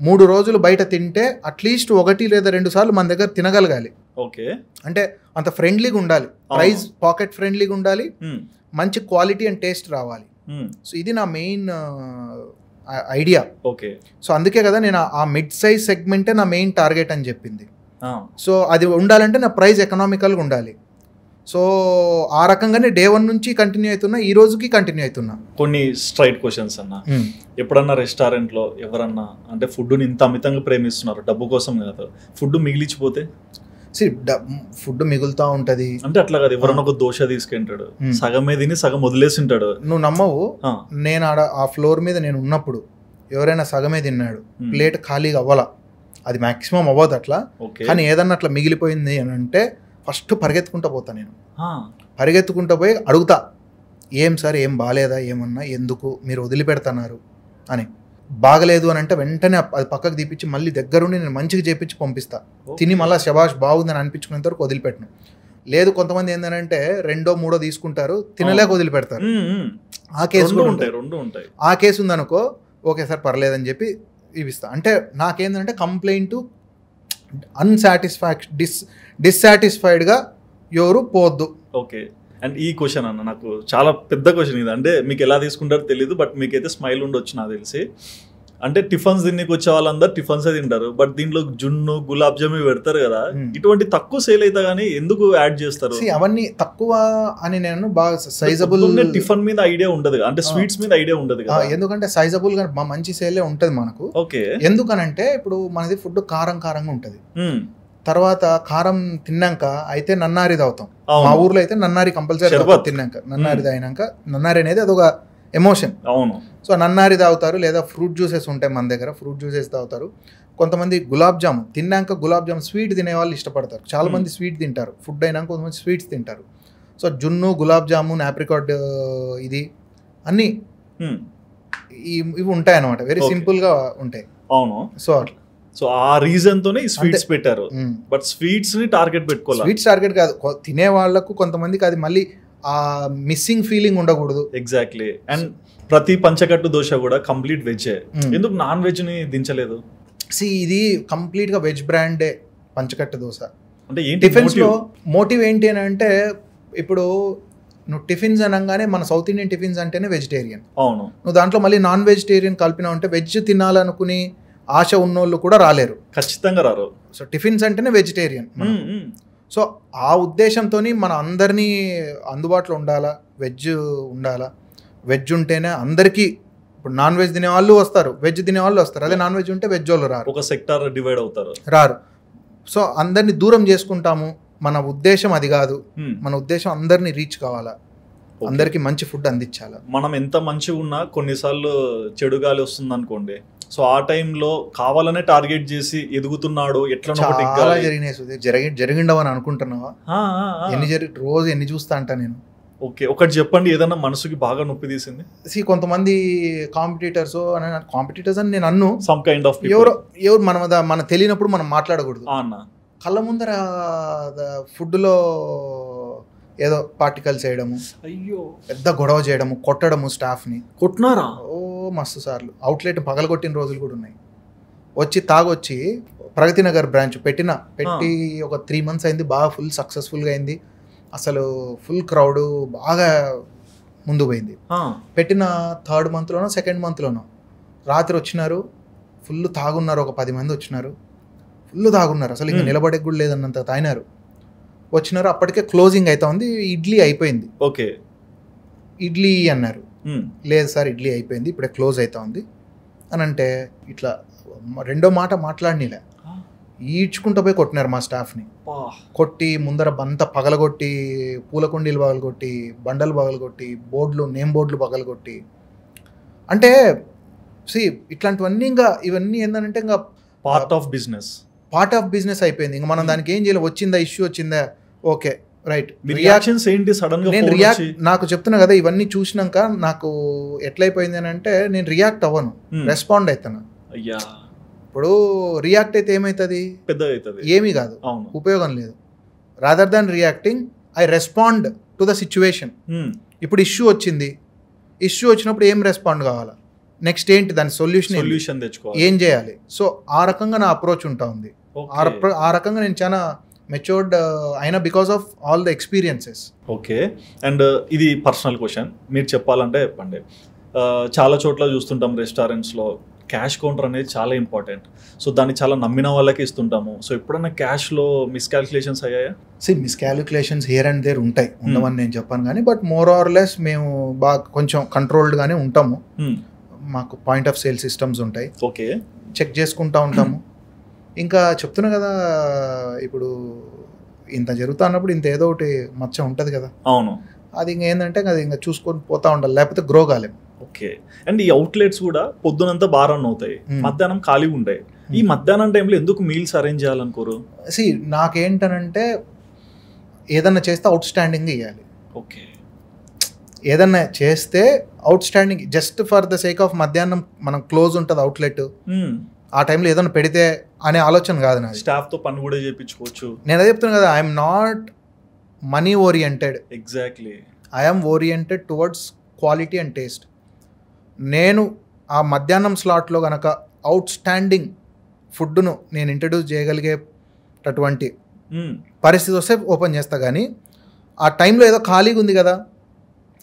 3 రోజులు బయట తింటే అట్లీస్ట్ 1 లేదా 2 సార్లు మన దగ్గర తినగలగాలి. ఓకే, అంటే అంత ఫ్రెండ్లీగా ఉండాలి, ప్రైస్ పాకెట్ ఫ్రెండ్లీగా ఉండాలి, మంచి క్వాలిటీ అండ్ టేస్ట్ రావాలి. సో ఇది నా మెయిన్ ఐడియా. ఓకే, సో అందుకే కదా నేను ఆ మిడ్ సైజ్ సెగ్మెంటే నా మెయిన్ టార్గెట్ అని చెప్పింది. సో అది ఉండాలంటే నా ప్రైస్ ఎకనామికల్గా ఉండాలి. సో ఆ రకంగానే డే 1 నుంచి కంటిన్యూ అవుతున్నా, ఈ రోజుకి కంటిన్యూ అవుతున్నా. కొన్ని స్ట్రైట్ క్వశ్చన్స్ అన్న, ఎప్పుడన్నా రెస్టారెంట్లో ఎవరన్నా అంటే ఫుడ్ని ఇంత అమితంగా ప్రేమిస్తున్నారు, డబ్బు కోసం కాదు, ఫుడ్ మిగిలిచిపోతే? ఫుడ్ మిగులుతూ ఉంటుంది అంటే అట్లా కాదు, ఎవరన్నా ఒక దోశ తీసుకుంటాడు, సగమే తిని సగం వదిలేసి ఉంటాడు. నువ్వు నమ్మవు, నేను ఆడ ఆ ఫ్లోర్ మీద నేను ఉన్నప్పుడు ఎవరైనా సగమే తిన్నాడు, ప్లేట్ ఖాళీగా అవ్వాలా, అది మ్యాక్సిమం అవ్వదు అట్లా. కానీ ఏదన్నా అట్లా మిగిలిపోయింది అని అంటే ఫస్ట్ పరిగెత్తుకుంటా పోతా. నేను పరిగెత్తుకుంటా పోయి అడుగుతా, ఏం సార్ ఏం బాగాలేదా, ఏమన్నా ఎందుకు మీరు వదిలిపెడుతున్నారు అని. బాగలేదు అని అంటే వెంటనే అది పక్కకు తీపిచ్చి మళ్ళీ దగ్గరుండి నేను మంచిగా చేపించి పంపిస్తా. తిని మళ్ళీ శబాష్ బాగుందని అనిపించుకునేంత వరకు వదిలిపెట్టను. లేదు కొంతమంది ఏంటంటే 2, 3 తీసుకుంటారు, తినలేక వదిలిపెడతారు. ఆ కేసు ఉంటాయి. ఆ కేసు ఉందనుకో, ఓకే సార్ పర్లేదని చెప్పి ఇవిస్తా. అంటే నాకేంటంటే కంప్లైంట్ డిస్సాటిస్ఫైడ్గా ఎవరు పోవద్దు. ఓకే, అండ్ ఈ క్వశ్చన్ అన్న నాకు చాలా పెద్ద క్వశ్చన్ ఇది. అంటే మీకు ఎలా తీసుకుంటారో తెలియదు, బట్ మీకైతే స్మైల్ ఉండొచ్చు నాకు తెలిసి. అంటే టిఫన్స్ తిన్నీకి వచ్చే వాళ్ళందరూ టిఫన్సే తింటారు, బట్ దీంట్లో జున్ను గులాబ్ జామ్ పెడతారు కదా, ఇటువంటి తక్కువ సేల్ అయితే కానీ ఎందుకు యాడ్ చేస్తారు? అవన్నీ తక్కువ అని నేను బాగా సైజబుల్ టిఫన్ మీద ఐడియా ఉండదు, అంటే స్వీట్స్ మీద ఐడియా ఉండదు కదా. ఎందుకంటే సైజబుల్ గా మంచి సేలే ఉంటది మనకు. ఓకే, ఎందుకనంటే ఇప్పుడు మనది ఫుడ్ కారంగా ఉంటది. తర్వాత కారం తిన్నాక అయితే నన్నారి తాగుతాం. మా ఊర్లో అయితే నన్నారి కంపల్సరీ తిన్నాక, నన్నారి తాగినాక, నన్నారి అనేది అదొక ఎమోషన్. అవును. సో నన్నారి తాగుతారు, లేదా ఫ్రూట్ జ్యూసెస్ ఉంటాయి మన దగ్గర, ఫ్రూట్ జ్యూసెస్ తాగుతారు. కొంతమంది గులాబ్ జామ్ తిన్నాక, గులాబ్ జామ్ స్వీట్ తినే వాళ్ళు ఇష్టపడతారు. చాలా మంది స్వీట్ తింటారు, ఫుడ్ అయినాక కొంతమంది స్వీట్స్ తింటారు. సో జున్ను, గులాబ్ జామున్, ఆప్రికాట్, ఇది అన్నీ ఇవి ఉంటాయి అన్నమాట. వెరీ సింపుల్గా ఉంటాయి. అవును. సో అట్లా, సో ఆ రీజన్ తోనే స్వీట్స్ పెట్టారు. బట్ స్వీట్స్ ని టార్గెట్ పెట్టుకోవాలి. స్వీట్స్ టార్గెట్ కాదు, తినే వాళ్ళకు కొంతమందికి అది మళ్ళీ ఆ మిస్సింగ్ ఫీలింగ్ ఉండకూడదు. ఎగ్జాక్ట్లీ. అండ్ ప్రతి పంచకట్టు దోశ కూడా కంప్లీట్ వెజ్. ఎందుకు నాన్ వెజ్ ని దించలేదు? ఇది కంప్లీట్ గా వెజ్ బ్రాండే పంచకట్టు దోశ. అంటే టిఫిన్స్ లో మోటివ్ ఏంటి అని అంటే, ఇప్పుడు నువ్వు టిఫిన్స్ అనగానే మన సౌత్ ఇండియన్ టిఫిన్స్ అంటేనే వెజిటేరియన్. అవును. నువ్వు దాంట్లో మళ్ళీ నాన్ వెజిటేరియన్ కలిపినా ఉంటే వెజ్ తినాలనుకుని ఆశ ఉన్నోళ్ళు కూడా రాలేరు, ఖచ్చితంగా రారు. సో టిఫిన్స్ అంటేనే వెజిటేరియన్. సో ఆ ఉద్దేశంతో మన అందరినీ అందుబాటులో ఉండాలా, వెజ్ ఉండాలా. వెజ్ ఉంటేనే అందరికీ, ఇప్పుడు నాన్ వెజ్ తినేవాళ్ళు వస్తారు, వెజ్ తినేవాళ్ళు వస్తారు. అదే నాన్ వెజ్ ఉంటే వెజ్ వాళ్ళు రారు, ఒక సెక్టార్ డివైడ్ అవుతారు, రారు. సో అందరినీ దూరం చేసుకుంటాము. మన ఉద్దేశం అది కాదు. మన ఉద్దేశం అందరినీ రీచ్ కావాలా, అందరికీ మంచి ఫుడ్ అందించాలా. మనం ఎంత మంచిగా ఉన్నా కొన్నిసార్లు చెడు గాలి వస్తుంది అనుకోండి, సో ఆ టైంలో కావాలనే టార్గెట్ చేసి ఎదుగుతున్నాడు ఎట్లా జరిగిండవని అనుకుంటున్నావా? రోజు ఎన్ని చూస్తా అంటా నేను. ఓకే, ఒకటి చెప్పండి, ఏదన్నా మనసుకి బాగా నొప్పి తీసింది? కొంతమంది కాంపిటీటర్స్ అని నేను అన్ను, సమ్ కైండ్ ఆఫ్ ఎవరు మన తెలియనప్పుడు మనం మాట్లాడకూడదు. కళ్ళ ముందర ఫుడ్లో ఏదో పార్టికల్స్ వేయడము, అయ్యో పెద్ద గొడవ చేయడము, కొట్టడము, స్టాఫ్ని కొట్టినారా మస్తు సార్లు. అవుట్లెట్ పగలగొట్టిన రోజులు కూడా ఉన్నాయి. వచ్చి తాగొచ్చి ప్రగతి నగర్ బ్రాంచ్ పెట్టి ఒక 3 months అయింది, బాగా ఫుల్ సక్సెస్ఫుల్గా అయింది. అసలు ఫుల్ క్రౌడ్ బాగా ముందు పోయింది. పెట్టిన 3rd monthలోనో 2nd monthలోనో రాత్రి వచ్చినారు, ఫుల్ తాగున్నారు, ఒక 10 మంది వచ్చినారు, ఫుల్ తాగున్నారు, అసలు ఇంకా నిలబడే కూడా లేదన్నంత తాగినారు. వచ్చినారు, అప్పటికే క్లోజింగ్ అవుతా ఉంది, ఇడ్లీ అయిపోయింది. ఓకే, ఇడ్లీ అన్నారు. లేదు సార్ ఇడ్లీ అయిపోయింది, ఇప్పుడే క్లోజ్ అవుతా ఉంది అని అంటే ఇట్లా రెండో మాట మాట్లాడినిలే, ఈడ్చుకుంటూ పోయి కొట్టినారు మా స్టాఫ్ని. కొట్టి ముందర అంతా పగలగొట్టి, పూల కుండీలు పగలగొట్టి, బండలు పగలగొట్టి, నేమ్ బోర్డులు పగలగొట్టి. అంటే ఇట్లాంటివన్నీ ఇంకా ఇవన్నీ ఏంటంటే ఇంకా పార్ట్ ఆఫ్ బిజినెస్ అయిపోయింది. ఇంకా మనం దానికి ఏం చేయాలి, వచ్చిందా ఇష్యూ వచ్చిందా, ఓకే రైట్. రియాక్షన్స్ ఏంటి సడన్ గా? నేను నాకు చెప్తున్నా కదా, ఇవన్నీ చూసినాక నాకు ఎట్లయిపోయింది అని అంటే నేను రియాక్ట్ అవ్వను, రెస్పాండ్ అవుతాను. అయ్యా, ఇప్పుడు రియాక్ట్ అయితే ఏమవుతుంది, పెద్దగా అవుతుంది, ఏమీ కాదు, ఉపయోగం లేదు. Rather than reacting I respond to the situation. ఇప్పుడు ఇష్యూ వచ్చింది, ఇష్యూ వచ్చినప్పుడు ఏం రెస్పాండ్ కావాలా, నెక్స్ట్ ఏంటి, దాని సొల్యూషన్ తెచ్చుకోవాలి, ఏం చేయాలి. సో ఆ రకంగా నా అప్రోచ్ ఉంటా ఉంది. ఆ రకంగా నేను చాలా మెచ్యూర్డ్ అయినా because of all the experiences. Okay, and ఇది పర్సనల్ క్వశ్చన్, మీరు చెప్పాలంటే చెప్పండి. చాలా చోట్ల చూస్తుంటాం రెస్టారెంట్స్లో క్యాష్ కౌంటర్ అనేది చాలా ఇంపార్టెంట్. సో దాన్ని చాలా నమ్మిన వాళ్ళకి ఇస్తుంటాము. సో ఎప్పుడైనా క్యాష్లో మిస్కాల్కులేషన్స్ అయ్యాయా? మిస్కాల్కులేషన్స్ హియర్ అండ్ దేర్ ఉంటాయి, ఉండవని నేను చెప్పాను కానీ, బట్ మోర్ ఆర్ లెస్ మేము బాగా కొంచెం కంట్రోల్డ్గానే ఉంటాము. మాకు పాయింట్ ఆఫ్ సేల్ సిస్టమ్స్ ఉంటాయి, ఓకే, చెక్ చేసుకుంటూ ఉంటాము. ఇంకా చెప్తున్నా కదా, ఇప్పుడు ఇంత జరుగుతా అన్నప్పుడు ఇంత ఏదో ఒకటి మచ్చ ఉంటుంది కదా. అవును, అది ఇంకేంటంటే అది ఇంకా చూసుకొని పోతా ఉండాలి, లేకపోతే గ్రో కాలేము. ఓకే, అండ్ ఈ అవుట్లెట్స్ కూడా పొద్దునంతా బాగా రన్ అవుతాయి, మధ్యాహ్నం ఖాళీగా ఉంటాయి. ఈ మధ్యాహ్నం టైంలో ఎందుకు మీల్స్ అరేంజ్ చేయాలనుకోరు? నాకేంటనంటే ఏదన్నా చేస్తే అవుట్ స్టాండింగ్ ఇవ్వాలి. ఓకే, ఏదన్నా చేస్తే out standing, just for the sake of మధ్యాహ్నం మనం క్లోజ్ ఉంటుంది అవుట్లెట్, ఆ టైంలో ఏదైనా పెడితే అనే ఆలోచన కాదు నాది. స్టాఫ్తో పని కూడా చేయించుకోవచ్చు. నేను అదే చెప్తున్నాను కదా, I'm not money oriented. Exactly, I'm oriented towards quality and taste. నేను ఆ మధ్యాహ్నం స్లాట్లో కనుక అవుట్ స్టాండింగ్ ఫుడ్ను నేను ఇంట్రడ్యూస్ చేయగలిగేటటువంటి పరిస్థితి వస్తే ఓపెన్ చేస్తా. కానీ ఆ టైంలో ఏదో ఖాళీగా ఉంది కదా,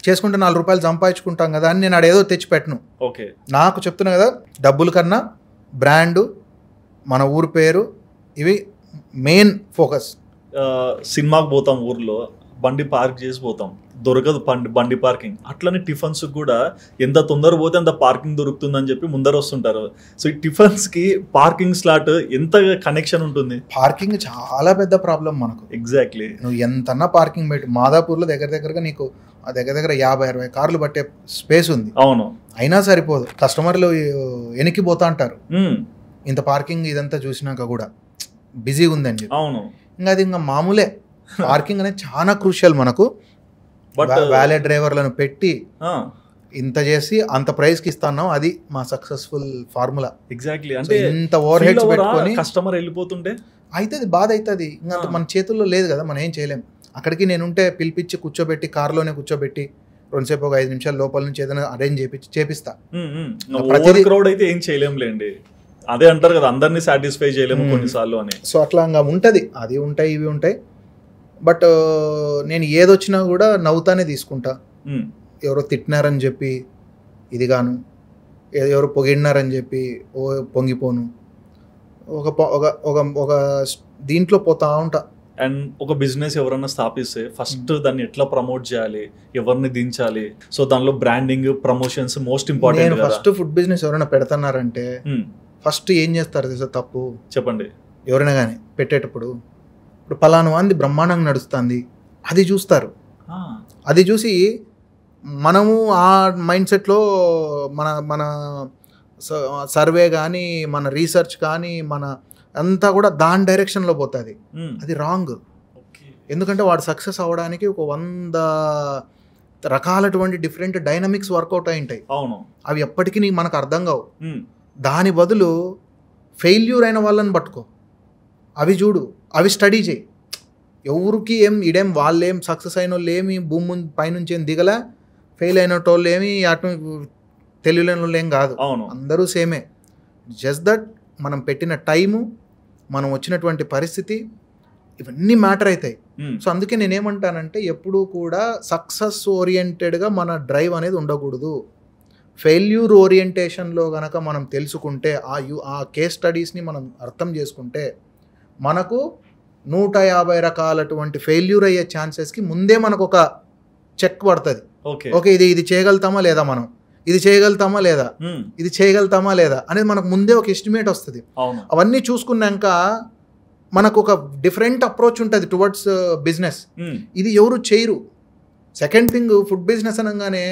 చేసుకుంటే 4 రూపాయలు సంపాదించుకుంటాం కదా అని నేను ఆడేదో తెచ్చిపెట్టను. ఓకే, నాకు చెప్తున్నా కదా, డబ్బుల కన్నా బ్రాండు, మన ఊరు పేరు, ఇవి మెయిన్ ఫోకస్. సినిమాకి పోతాం, ఊర్లో బండి పార్క్ చేసి పోతాం, దొరకదు బండి పార్కింగ్. అట్లనే టిఫిన్స్ కూడా ఎంత తొందర పోతే అంత పార్కింగ్ దొరుకుతుందని చెప్పి ముందర వస్తుంటారు. సో ఈ టిఫిన్స్కి పార్కింగ్ స్లాట్ ఎంత కనెక్షన్ ఉంటుంది? పార్కింగ్ చాలా పెద్ద ప్రాబ్లం మనకు. ఎగ్జాక్ట్లీ, నువ్వు ఎంతన్నా పార్కింగ్ పెట్టి, మాదాపూర్లో దగ్గరగా నీకు దగ్గర 50-60 కార్లు పట్టే స్పేస్ ఉంది. అవును, అయినా సరిపోదు, కస్టమర్లు వెనక్కిపోతా అంటారు. ఇంత పార్కింగ్ ఇదంతా చూసినాక కూడా బిజీగా ఉందండి. అవును, ఇంకా అది ఇంకా మామూలే. పార్కింగ్ అనేది చాలా క్రూషియల్ మనకు. బట్ వ్యాలే డ్రైవర్లను పెట్టి ఇంత చేసి అంత ప్రైస్కి ఇస్తున్నాం, అది మా సక్సెస్ఫుల్ ఫార్ములా. ఎగ్జాక్ట్లీ, అంటే ఇంత ఓవర్ హెడ్స్ పెట్టుకొని కస్టమర్ వెళ్ళిపోతుంటే అవుతుంది, బాధ అవుతుంది. ఇంకా మన చేతుల్లో లేదు కదా, మనం ఏం చేయలేం. అక్కడికి నేనుంటే పిలిపించి కూర్చోబెట్టి, కార్లోనే కూర్చోబెట్టి రెండుసేపు ఒక 5 నిమిషాలు లోపల నుంచి ఏదైనా అరేంజ్ చేపిస్తా. క్రౌడ్ అయితే ఏం చేయలేంలేండి, అదే అంటారు కదా, అందరినీ సాటిస్ఫై చేయలేము కొన్నిసార్లు అని. సో అట్లా ఇంకా ఉంటుంది, అది ఉంటాయి ఇవి ఉంటాయి. బట్ నేను ఏదొచ్చినా కూడా నవ్వుతానే తీసుకుంటా. ఎవరో తిట్టినారని చెప్పి ఇది గాను, ఎవరు పొగిడినారని చెప్పి పొంగిపోను. ఒక దీంట్లో పోతా ఉంటా. అండ్ ఒక బిజినెస్ ఎవరన్నా స్థాపిస్తే ఫస్ట్ దాన్ని ఎట్లా ప్రమోట్ చేయాలి, ఎవరిని దించాలి, సో దానిలో branding, promotions most important. First food business ఎవరైనా పెడుతున్నారంటే ఫస్ట్ ఏం చేస్తారు తెలుసా తప్పు? చెప్పండి. ఎవరైనా కానీ పెట్టేటప్పుడు, ఇప్పుడు పలానా మంది బ్రహ్మాండంగా నడుస్తుంది అది చూస్తారు. అది చూసి మనము ఆ మైండ్ సెట్లో మన సర్వే కానీ, మన రీసెర్చ్ కానీ, మన అంతా కూడా దాని డైరెక్షన్లో పోతుంది. అది రాంగ్. ఎందుకంటే వాడు సక్సెస్ అవ్వడానికి ఒక 100 రకాలటువంటి డిఫరెంట్ డైనమిక్స్ వర్కౌట్ అయి ఉంటాయి. అవును, అవి ఎప్పటికీ మనకు అర్థం కావు. దాని బదులు ఫెయిల్యూర్ అయిన వాళ్ళని పట్టుకో, అవి చూడు, అవి స్టడీ చేయి. ఎవరికి ఇడేం వాళ్ళేం సక్సెస్ అయిన వాళ్ళు ఏమి భూమి పైనుంచి ఏం దిగలే, ఫెయిల్ అయిన వాళ్ళు ఏమి అటు తెలియలేని వాళ్ళు ఏం కాదు, అందరూ సేమే. జస్ట్ దట్ మనం పెట్టిన టైము, మనం వచ్చినటువంటి పరిస్థితి, ఇవన్నీ మ్యాటర్ అవుతాయి. సో అందుకే నేనేమంటానంటే ఎప్పుడూ కూడా సక్సెస్ ఓరియంటెడ్గా మన డ్రైవ్ అనేది ఉండకూడదు. ఫెయిల్యూర్ ఓరియంటేషన్లో కనుక మనం తెలుసుకుంటే, ఆ కేస్ స్టడీస్ని మనం అర్థం చేసుకుంటే మనకు 150 రకాలటువంటి ఫెయిల్యూర్ అయ్యే ఛాన్సెస్కి ముందే మనకు ఒక చెక్ పడుతుంది. ఓకే ఇది చేయగలుగుతామా లేదా, మనం ఇది చేయగలుగుతామా లేదా, ఇది చేయగలుగుతామా లేదా అనేది మనకు ముందే ఒక ఎస్టిమేట్ వస్తుంది. అవన్నీ చూసుకున్నాక మనకు ఒక డిఫరెంట్ అప్రోచ్ ఉంటుంది టువర్డ్స్ బిజినెస్. ఇది ఎవరు చేయరు. సెకండ్ థింగ్, ఫుడ్ బిజినెస్ అనగానే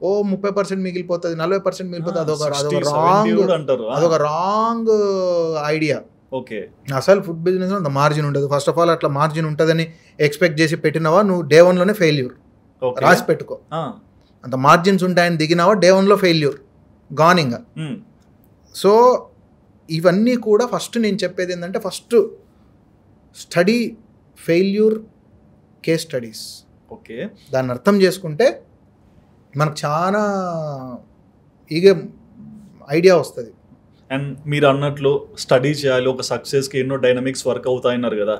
30% మిగిలిపోతుంది, 40% మిగిలిపోతుంది, అదొక రాంగ్ ఐడియా. ఓకే, అసలు ఫుడ్ బిజినెస్ అంత మార్జిన్ ఉండదు. ఫస్ట్ ఆఫ్ ఆల్ అట్లా మార్జిన్ ఉంటుందని ఎక్స్పెక్ట్ చేసి పెట్టినవా నువ్వు డే 1లోనే ఫెయిల్యూర్. రాసి పెట్టుకో, అంత మార్జిన్స్ ఉంటాయని దిగినావా డే 1లో ఫెయిల్యూర్ గానింగ్. సో ఇవన్నీ కూడా ఫస్ట్ నేను చెప్పేది ఏంటంటే, first study failure case studies. Okay, దాన్ని అర్థం చేసుకుంటే మనకు చాలా ఈగ ఐడియా వస్తుంది. అండ్ మీరు అన్నట్లు స్టడీ చేయాలి, ఒక సక్సెస్కి ఎన్నో డైనమిక్స్ వర్క్ అవుతాయన్నారు కదా.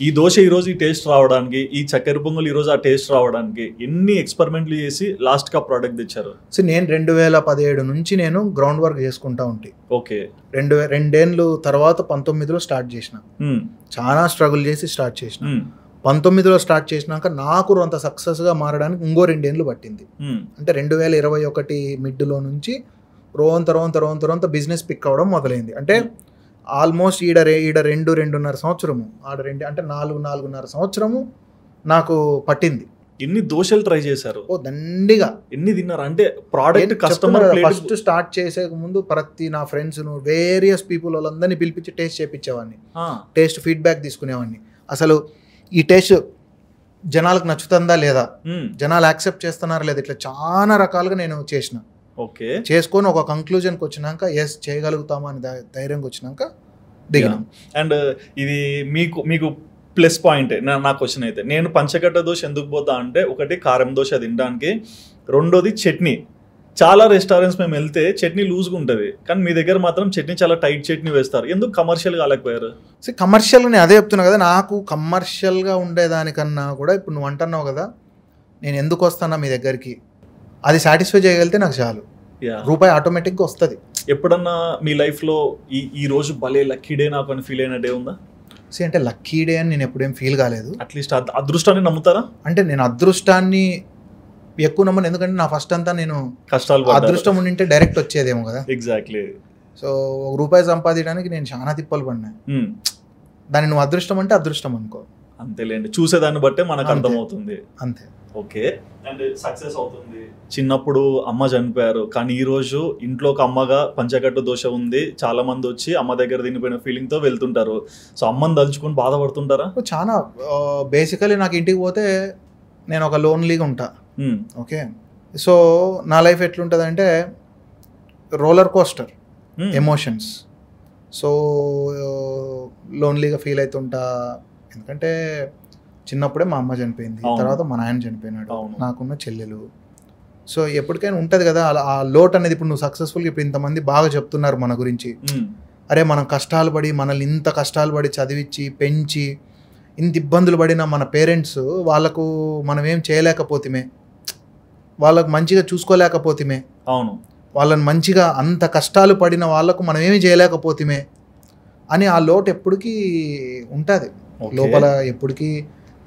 ఈ దోశ ఈరోజు ఈ టేస్ట్ రావడానికి, ఈ చక్కెర పొంగల్ ఈరోజు ఆ టేస్ట్ రావడానికి ఎన్ని ఎక్స్పెరిమెంట్లు చేసి లాస్ట్గా ప్రోడక్ట్ తెచ్చారు? సో నేను 2017 నుంచి నేను గ్రౌండ్ వర్క్ చేసుకుంటా ఉంటే. ఓకే, 2 తర్వాత 19లో స్టార్ట్ చేసిన. చాలా స్ట్రగుల్ చేసి స్టార్ట్ చేసిన. 19లో స్టార్ట్ చేసినాక నాకు అంత సక్సెస్గా మారడానికి ఇంకో 2 ఏళ్ళు పట్టింది. అంటే 2021 మిడ్లో నుంచి రోంత బిజినెస్ పిక్ అవ్వడం మొదలైంది. అంటే ఆల్మోస్ట్ ఈడ 2.5 సంవత్సరము, ఆడ 2 అంటే 4.5 సంవత్సరము నాకు పట్టింది. ఎన్ని దోశలు ట్రై చేశారు? దండిగా. ఎన్ని తిన్నారు? అంటే ప్రోడక్ట్ కస్టమర్ ఫస్ట్ స్టార్ట్ చేసే ముందు ప్రతి నా ఫ్రెండ్స్ వేరియస్ పీపుల్ వాళ్ళందరినీ పిలిపించి టేస్ట్ చేయించేవాడిని, టేస్ట్ ఫీడ్బ్యాక్ తీసుకునేవాడిని. అసలు ఈ టేస్ట్ జనాలకు నచ్చుతుందా లేదా, జనాలు యాక్సెప్ట్ చేస్తున్నారా లేదా, ఇట్లా చాలా రకాలుగా నేను చేసిన. ఓకే, చేసుకొని ఒక కంక్లూజన్కి వచ్చినాక ఎస్ చేయగలుగుతామా అని ధైర్యంగా వచ్చినాక దిగినాం. అండ్ ఇది మీకు ప్లస్ పాయింట్. నా క్వశ్చన్ అయితే, నేను పంచకట్ట దోశ ఎందుకు పోతా అంటే, ఒకటి కారం దోశ తినడానికి, రెండోది చట్నీ. చాలా రెస్టారెంట్స్ మేము వెళ్తే చట్నీ లూజ్గా ఉంటుంది, కానీ మీ దగ్గర మాత్రం చట్నీ చాలా టైట్ చట్నీ వేస్తారు. ఎందుకు కమర్షియల్ కాలేకపోయారు? కమర్షియల్గా నేను అదే చెప్తున్నా కదా, నాకు కమర్షియల్గా ఉండేదానికన్నా కూడా ఇప్పుడు నువ్వు అంటున్నావు కదా, నేను ఎందుకు వస్తానా మీ దగ్గరికి, అది సాటిస్ఫై చేయగలిగితే నాకు చాలు. రూపాయి ఆటోమేటిక్గా వస్తుంది. ఎప్పుడన్నా మీ లైఫ్లో ఈ రోజు భలే లక్కీ డే నాకు అని ఫీల్ అయిన డే ఉందా? అంటే లక్కీ డే అని నేను ఎప్పుడేం ఫీల్ కాలేదు. అట్లీస్ట్ అదృష్టాన్ని నమ్ముతారా? అంటే నేను అదృష్టాన్ని ఎక్కువ నమ్మను, ఎందుకంటే నా ఫస్ట్ అంతా నేను కష్టాలు, అదృష్టం ఉండింటే డైరెక్ట్ వచ్చేదేమో కదా. ఎగ్జాక్ట్లీ. సో రూపాయి సంపాదించడానికి నేను చాలా తిప్పలు పడినా. దాన్ని నువ్వు అదృష్టం అంటే అదృష్టం అనుకో. అంతేలేండి, చూసేదాన్ని బట్టే మనకు అర్థమవుతుంది. అంతే. ఓకే, అండ్ సక్సెస్ అవుతుంది. చిన్నప్పుడు అమ్మ చనిపోయారు, కానీ ఈ రోజు ఇంట్లో ఒక అమ్మగా పంచకట్టు దోశ ఉంది, చాలా మంది వచ్చి అమ్మ దగ్గర తినిపోయిన ఫీలింగ్ తో వెళ్తుంటారు. సో అమ్మని తలుచుకొని బాధపడుతుంటారా? చాలా. బేసికలీ నాకు ఇంటికి పోతే నేను ఒక లోన్లీగా ఉంటా. ఓకే, సో నా లైఫ్ ఎట్లుంటుంది అంటే రోలర్ కోస్టర్ ఎమోషన్స్. సో లోన్లీగా ఫీల్ అవుతుంటా, ఎందుకంటే చిన్నప్పుడే మా అమ్మ చనిపోయింది, తర్వాత మా నాయన చనిపోయినాడు, నాకున్న చెల్లెలు. సో ఎప్పటికైనా ఉంటుంది కదా ఆ లోట్ అనేది. ఇప్పుడు నువ్వు సక్సెస్ఫుల్గా ఇప్పుడు ఇంతమంది బాగా చెప్తున్నారు మన గురించి, అరే మనం కష్టాలు పడి, మనల్ని ఇంత కష్టాలు పడి చదివించి పెంచి ఇంత ఇబ్బందులు పడిన మన పేరెంట్స్, వాళ్ళకు మనం ఏం చేయలేకపోతేమే, వాళ్ళకు మంచిగా చూసుకోలేకపోతేమే, అవును, వాళ్ళని మంచిగా అంత కష్టాలు పడిన వాళ్ళకు మనం ఏమి చేయలేకపోతేమే అని ఆ లోటు ఎప్పటికీ ఉంటుంది లోపల.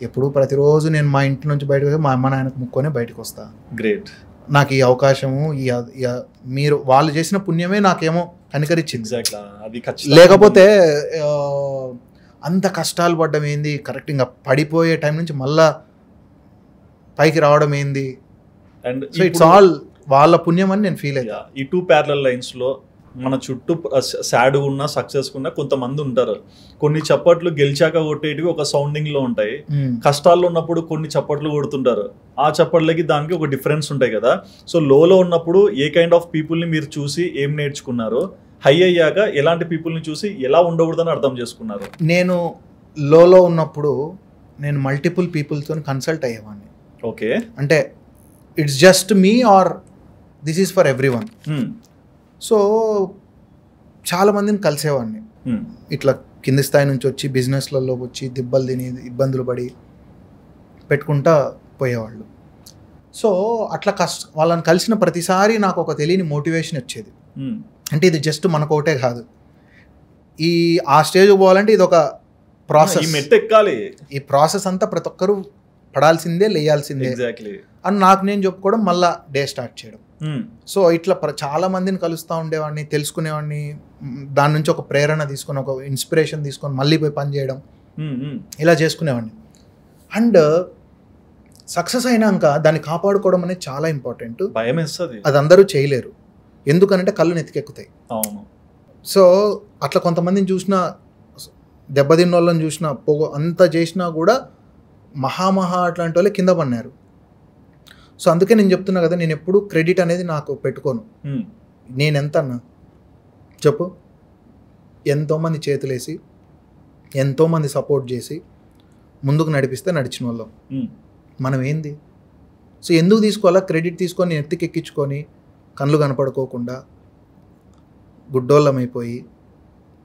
ఎప్పుడు ప్రతిరోజు నేను మా ఇంటి నుంచి బయటకు మా అమ్మ నాయనకు ముక్కొని బయటకు వస్తా. గ్రేట్. నాకు ఈ అవకాశము మీరు వాళ్ళు చేసిన పుణ్యమే నాకేమో కనికరించింది. లేకపోతే అంత కష్టాలు పడ్డం ఏంది, కరెక్ట్ ఇంకా పడిపోయే టైం నుంచి మళ్ళా పైకి రావడం ఏంది. అండ్ సో ఇట్స్ ఆల్ వాళ్ళ పుణ్యం అని నేను ఫీల్ అయ్యా. ఈ 2 ప్యారలల్ లైన్స్లో మన చుట్టూ సాడ్ ఉన్నా సక్సెస్ ఉన్నా కొంతమంది ఉంటారు. కొన్ని చప్పట్లు గెలిచాక కొట్టేటివి ఒక సౌండింగ్ లో ఉంటాయి, కష్టాల్లో ఉన్నప్పుడు కొన్ని చప్పట్లు కొడుతుంటారు. ఆ చప్పట్లకి దానికి ఒక డిఫరెన్స్ ఉంటాయి కదా. సో లోలో ఉన్నప్పుడు ఏ కైండ్ ఆఫ్ పీపుల్ని మీరు చూసి ఏం నేర్చుకున్నారు, హై అయ్యాక ఎలాంటి పీపుల్ని చూసి ఎలా ఉండకూడదని అర్థం చేసుకున్నారు? నేను లోలో ఉన్నప్పుడు నేను మల్టిపుల్ పీపుల్తో కన్సల్ట్ అయ్యేవాడిని. ఓకే, అంటే it's just me or this is for every one. So చాలామందిని కలిసేవాడిని, ఇట్లా కింది స్థాయి నుంచి వచ్చి బిజినెస్లలో వచ్చి దిబ్బలు తిని ఇబ్బందులు పడి పెట్టుకుంటా పోయేవాళ్ళు. సో అట్లా వాళ్ళని కలిసిన ప్రతిసారి నాకు ఒక తెలియని మోటివేషన్ వచ్చేది. అంటే ఇది జస్ట్ మనకోటే కాదు, ఆ స్టేజ్కి పోవాలంటే ఇది ఒక ప్రాసెస్, ఈ మెట్టు ఎక్కాలి, ఈ ప్రాసెస్ అంతా ప్రతి ఒక్కరు పడాల్సిందే, లేయాల్సిందే ఎగ్జాక్ట్లీ అని నాకు నేను చెప్పుకోవడం, మళ్ళా డే స్టార్ట్ చేయడం. సో ఇట్లా చాలా మందిని కలుస్తూ ఉండేవాడిని, తెలుసుకునేవాడిని, దాని నుంచి ఒక ప్రేరణ తీసుకొని, ఒక ఇన్స్పిరేషన్ తీసుకొని మళ్ళీ పోయి పని చేయడం, ఇలా చేసుకునేవాడిని. అండ్ సక్సెస్ అయినాక దాన్ని కాపాడుకోవడం అనేది చాలా ఇంపార్టెంట్. భయం వేస్తుంది, అది అందరూ చేయలేరు, ఎందుకనంటే కళ్ళు నెత్తికెక్కుతాయి. అవును. సో అట్లా కొంతమందిని చూసిన, దెబ్బతిన్న వాళ్ళని చూసిన, పొగ అంతా చేసినా కూడా మహా అట్లాంటి వాళ్ళే కింద పడినారు. సో అందుకే నేను చెప్తున్నా కదా, నేను ఎప్పుడు క్రెడిట్ అనేది నాకు పెట్టుకోను. నేను ఎంత అన్నా చెప్పు, ఎంతోమంది చేతులేసి, ఎంతోమంది సపోర్ట్ చేసి ముందుకు నడిపిస్తే నడిచిన వాళ్ళం మనం ఏంది. సో ఎందుకు తీసుకోవాలా క్రెడిట్ తీసుకొని ఎత్తికెక్కించుకొని కళ్ళు కనపడుకోకుండా గుడ్డోళ్ళమైపోయి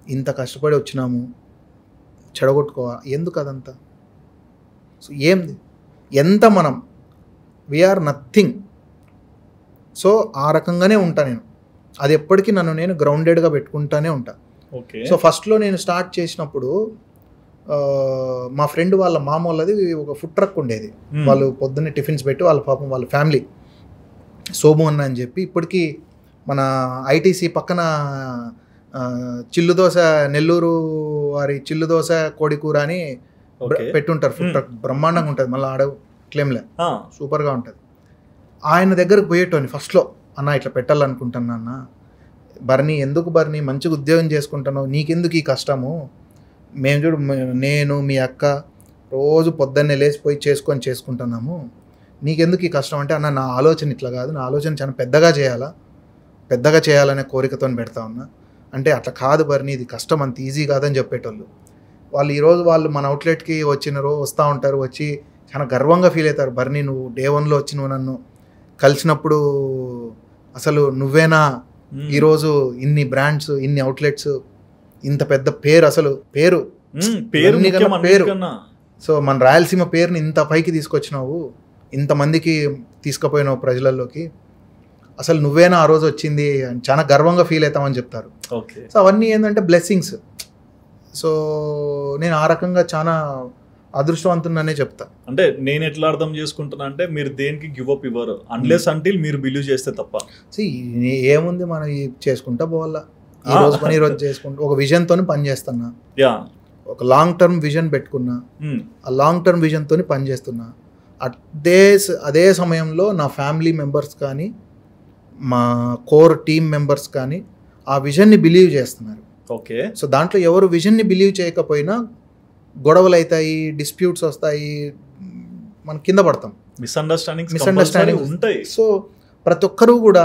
ఇంత కష్టపడి వచ్చినాము చెడగొట్టుకోవా, ఎందుకు అదంతా? సో ఏంది, ఎంత మనం వీఆర్ నథింగ్. సో ఆ రకంగానే ఉంటా నేను, అది ఎప్పటికీ నన్ను నేను గ్రౌండెడ్గా పెట్టుకుంటానే ఉంటా. సో ఫస్ట్లో నేను స్టార్ట్ చేసినప్పుడు మా ఫ్రెండ్ వాళ్ళ మామ వాళ్ళది ఒక ఫుడ్ ట్రక్ ఉండేది. వాళ్ళు పొద్దున్నే టిఫిన్స్ పెట్టి వాళ్ళ పాపం వాళ్ళ ఫ్యామిలీ సోము అన్న అని చెప్పి, ఇప్పటికీ మన ఐటీసీ పక్కన చిల్లు దోశ, నెల్లూరు వారి చిల్లు దోశ కోడికూర అని పెట్టుంటారు ఫుడ్ ట్రక్, బ్రహ్మాండంగా ఉంటుంది, మళ్ళీ ఆడ క్లెయిమ్లే సూపర్గా ఉంటుంది. ఆయన దగ్గరకు పోయేటోని ఫస్ట్లో, అన్న ఇట్లా పెట్టాలనుకుంటున్నా అన్న, బర్నీ ఎందుకు బర్నీ, మంచిగా ఉద్యోగం చేసుకుంటున్నావు, నీకెందుకు ఈ కష్టము, మేము చూడు నేను మీ అక్క రోజు పొద్దున్నే లేచిపోయి చేసుకుంటున్నాము, నీకెందుకు ఈ కష్టం అంటే, అన్న నా ఆలోచన ఇట్లా కాదు, నా ఆలోచన చాలా పెద్దగా చేయాలనే కోరికతో పెడతా ఉన్నా అంటే, అట్లా కాదు బర్నీ, ఇది కష్టం అంత ఈజీ కాదని చెప్పేటోళ్ళు. వాళ్ళు ఈరోజు వాళ్ళు మన అవుట్లెట్కి వస్తూ ఉంటారు, వచ్చి చాలా గర్వంగా ఫీల్ అవుతారు. బర్నీ నువ్వు డే 1లో వచ్చి నువ్వు నన్ను కలిసినప్పుడు అసలు నువ్వేనా ఈరోజు ఇన్ని బ్రాండ్స్, ఇన్ని అవుట్లెట్స్, ఇంత పెద్ద పేరు, అసలు పేరు. సో మన రాయలసీమ పేరుని ఇంత పైకి తీసుకొచ్చినావు, ఇంతమందికి తీసుకుపోయినావు ప్రజలలోకి, అసలు నువ్వేనా ఆ రోజు వచ్చింది అని చాలా గర్వంగా ఫీల్ అవుతామని చెప్తారు. సో అవన్నీ ఏంటంటే బ్లెస్సింగ్స్. సో నేను ఆ రకంగా చాలా అదృష్టవంతున్ననే చెప్తా. అంటే నేను ఎట్లా అర్థం చేసుకుంటున్నా అంటే, మీరు దేనికి గివ్ అప్ ఇవ్వరు అన్లెస్ అంటిల్ మీరు బిలీవ్ చేస్తే తప్ప. ఏముంది, మనం చేసుకుంటా పోవాలా, ఈ రోజు పని ఈ రోజు చేసుకుంటా, ఒక విజన్తో పని చేస్తున్నా, ఒక లాంగ్ టర్మ్ విజన్ పెట్టుకున్నా, ఆ లాంగ్ టర్మ్ విజన్తో పని చేస్తున్నా. అదే సమయంలో నా ఫ్యామిలీ మెంబర్స్ కానీ, మా కోర్ టీమ్ మెంబర్స్ కానీ ఆ విజన్ని బిలీవ్ చేస్తున్నారు. ఓకే. సో దాంట్లో ఎవరు విజన్ని బిలీవ్ చేయకపోయినా గొడవలు అవుతాయి, డిస్ప్యూట్స్ వస్తాయి, మనం కింద పడతాం, మిస్అండర్స్టాండింగ్ ఉంటాయి. సో ప్రతి ఒక్కరూ కూడా,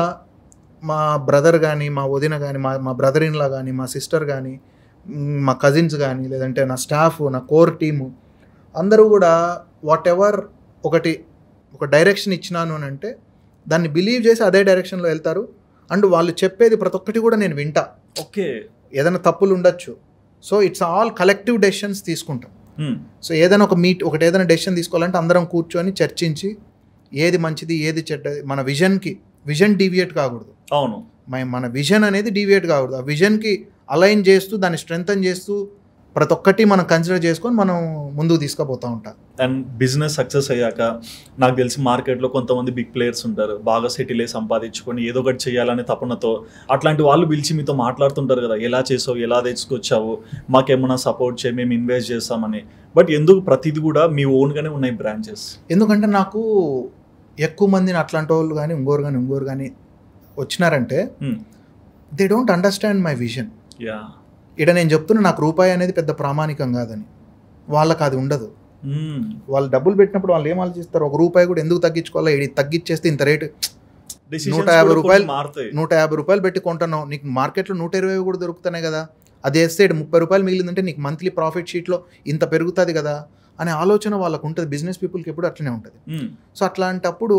మా బ్రదర్ కానీ, మా వదిన కానీ, మా బ్రదర్ ఇన్లా కానీ, మా సిస్టర్ కానీ, మా కజిన్స్ కానీ, లేదంటే నా స్టాఫ్, నా కోర్ టీము, అందరూ కూడా వాట్ ఎవర్ ఒక డైరెక్షన్ ఇచ్చినాను అని అంటే దాన్ని బిలీవ్ చేసి అదే డైరెక్షన్లో వెళ్తారు. అండ్ వాళ్ళు చెప్పేది ప్రతి ఒక్కటి కూడా నేను వింటా. ఓకే. ఏదైనా తప్పులు ఉండొచ్చు, so it's all collective decisions తీసుకుంటాం. సో ఏదైనా ఏదైనా డెసిషన్ తీసుకోవాలంటే అందరం కూర్చొని చర్చించి ఏది మంచిది, ఏది చెడ్డది, మన విజన్ డీవియేట్ కాకూడదు. అవును, మన విజన్ అనేది డీవియేట్ కాకూడదు. ఆ విజన్కి అలైన్ చేస్తూ, దాన్ని స్ట్రెంగ్తన్ చేస్తూ, ప్రతి ఒక్కటి మనం కన్సిడర్ చేసుకొని మనం ముందుకు తీసుకుపోతూ ఉంటాం. అండ్ బిజినెస్ సక్సెస్ అయ్యాక నాకు తెలిసి మార్కెట్లో కొంతమంది బిగ్ ప్లేయర్స్ ఉంటారు, బాగా సెటిల్ అయ్యి సంపాదించుకొని ఏదో ఒకటి చేయాలనే తపనతో, అట్లాంటి వాళ్ళు పిలిచి మీతో మాట్లాడుతుంటారు కదా, ఎలా చేసావు, ఎలా తెచ్చుకొచ్చావు, మాకేమన్నా సపోర్ట్ చేయి, మేము ఇన్వెస్ట్ చేస్తామని. బట్ ఎందుకు ప్రతిది కూడా మీ ఓన్గానే ఉన్నాయి బ్రాంచెస్? ఎందుకంటే నాకు ఎక్కువ మందిని అట్లాంటి వాళ్ళు కానీ ఇంకోరు కానీ వచ్చినారంటే they don't understand my vision. ఇక్కడ నేను చెప్తున్నా నాకు రూపాయి అనేది పెద్ద ప్రామాణికం కాదని, వాళ్ళకి అది ఉండదు. వాళ్ళు డబ్బులు పెట్టినప్పుడు వాళ్ళు ఏం ఆలోచిస్తారు, ఒక రూపాయి కూడా ఎందుకు తగ్గించుకోవాలా, ఇది తగ్గించేస్తే ఇంత రేటు, 150 రూపాయలు పెట్టి కొంటున్నావు, నీకు మార్కెట్లో 120 కూడా దొరుకుతున్నాయి కదా, అది వేస్తే 30 రూపాయలు మిగిలిందంటే నీకు మంత్లీ ప్రాఫిట్ షీట్లో ఇంత పెరుగుతుంది కదా అనే ఆలోచన వాళ్ళకు ఉంటుంది. బిజినెస్ పీపుల్కి ఎప్పుడు అట్లనే ఉంటుంది. సో అట్లాంటప్పుడు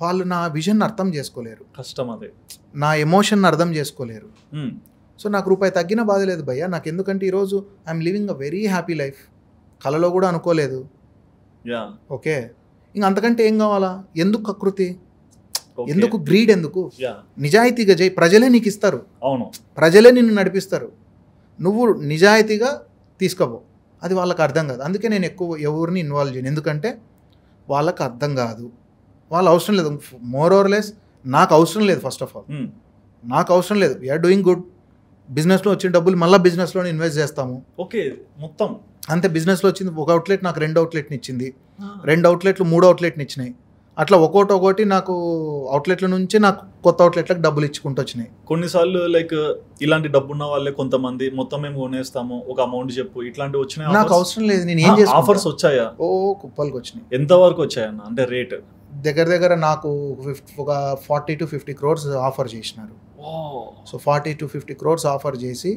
వాళ్ళు నా విజన్ అర్థం చేసుకోలేరు, కష్టం అదే, నా ఎమోషన్ అర్థం చేసుకోలేరు. సో నాకు రూపాయి తగ్గిన బాధ లేదు భయ్య, నాకు ఎందుకంటే ఈరోజు I'm living a very happy life, కలలో కూడా అనుకోలేదు. ఓకే, ఇంక అంతకంటే ఏం కావాలా, ఎందుకు కకృతి, ఎందుకు గ్రీడ్, ఎందుకు, నిజాయితీగా చేయి, ప్రజలే నీకు ఇస్తారు. అవును, ప్రజలే నిన్ను నడిపిస్తారు, నువ్వు నిజాయితీగా తీసుకోపో. అది వాళ్ళకి అర్థం కాదు. అందుకే నేను ఎక్కువ ఎవరిని ఇన్వాల్వ్ చేయను, ఎందుకంటే వాళ్ళకి అర్థం కాదు, వాళ్ళు అవసరం లేదు. మోర్ ఓవర్ లెస్ నాకు అవసరం లేదు. ఫస్ట్ ఆఫ్ ఆల్ నాకు అవసరం లేదు. We're doing good. బిజినెస్లో వచ్చిన డబ్బులు మళ్ళీ బిజినెస్లోనే ఇన్వెస్ట్ చేస్తాము. ఓకే, మొత్తం అంతే. బిజినెస్లో వచ్చింది ఒక అవుట్లెట్ నాకు 2 అవుట్లెట్ని ఇచ్చింది, 2 అవుట్లెట్లు 3 అవుట్లెట్ని ఇచ్చినాయి. అట్లా ఒక్కొక్కటి నాకు అవుట్లెట్ల నుంచి నాకు కొత్త అవుట్లెట్లకు డబ్బులు ఇచ్చుకుంటూ వచ్చినాయి. కొన్నిసార్లు లైక్ ఇలాంటి డబ్బు ఉన్న వాళ్ళే కొంతమంది మొత్తం మేము కొనేస్తాము, ఒక అమౌంట్ చెప్పు, ఇట్లాంటివి వచ్చినాయి. నాకు అవసరం లేదు, నేను ఏం చేస్తాను. ఆఫర్స్ వచ్చాయా? కుప్పలకు వచ్చినాయి. ఎంత వరకు వచ్చాయన్న? అంటే రేట్ దగ్గర నాకు ఒక 40 to 50 crores ఆఫర్ చేసినారు. సో 40 to 50 crores ఆఫర్ చేసి,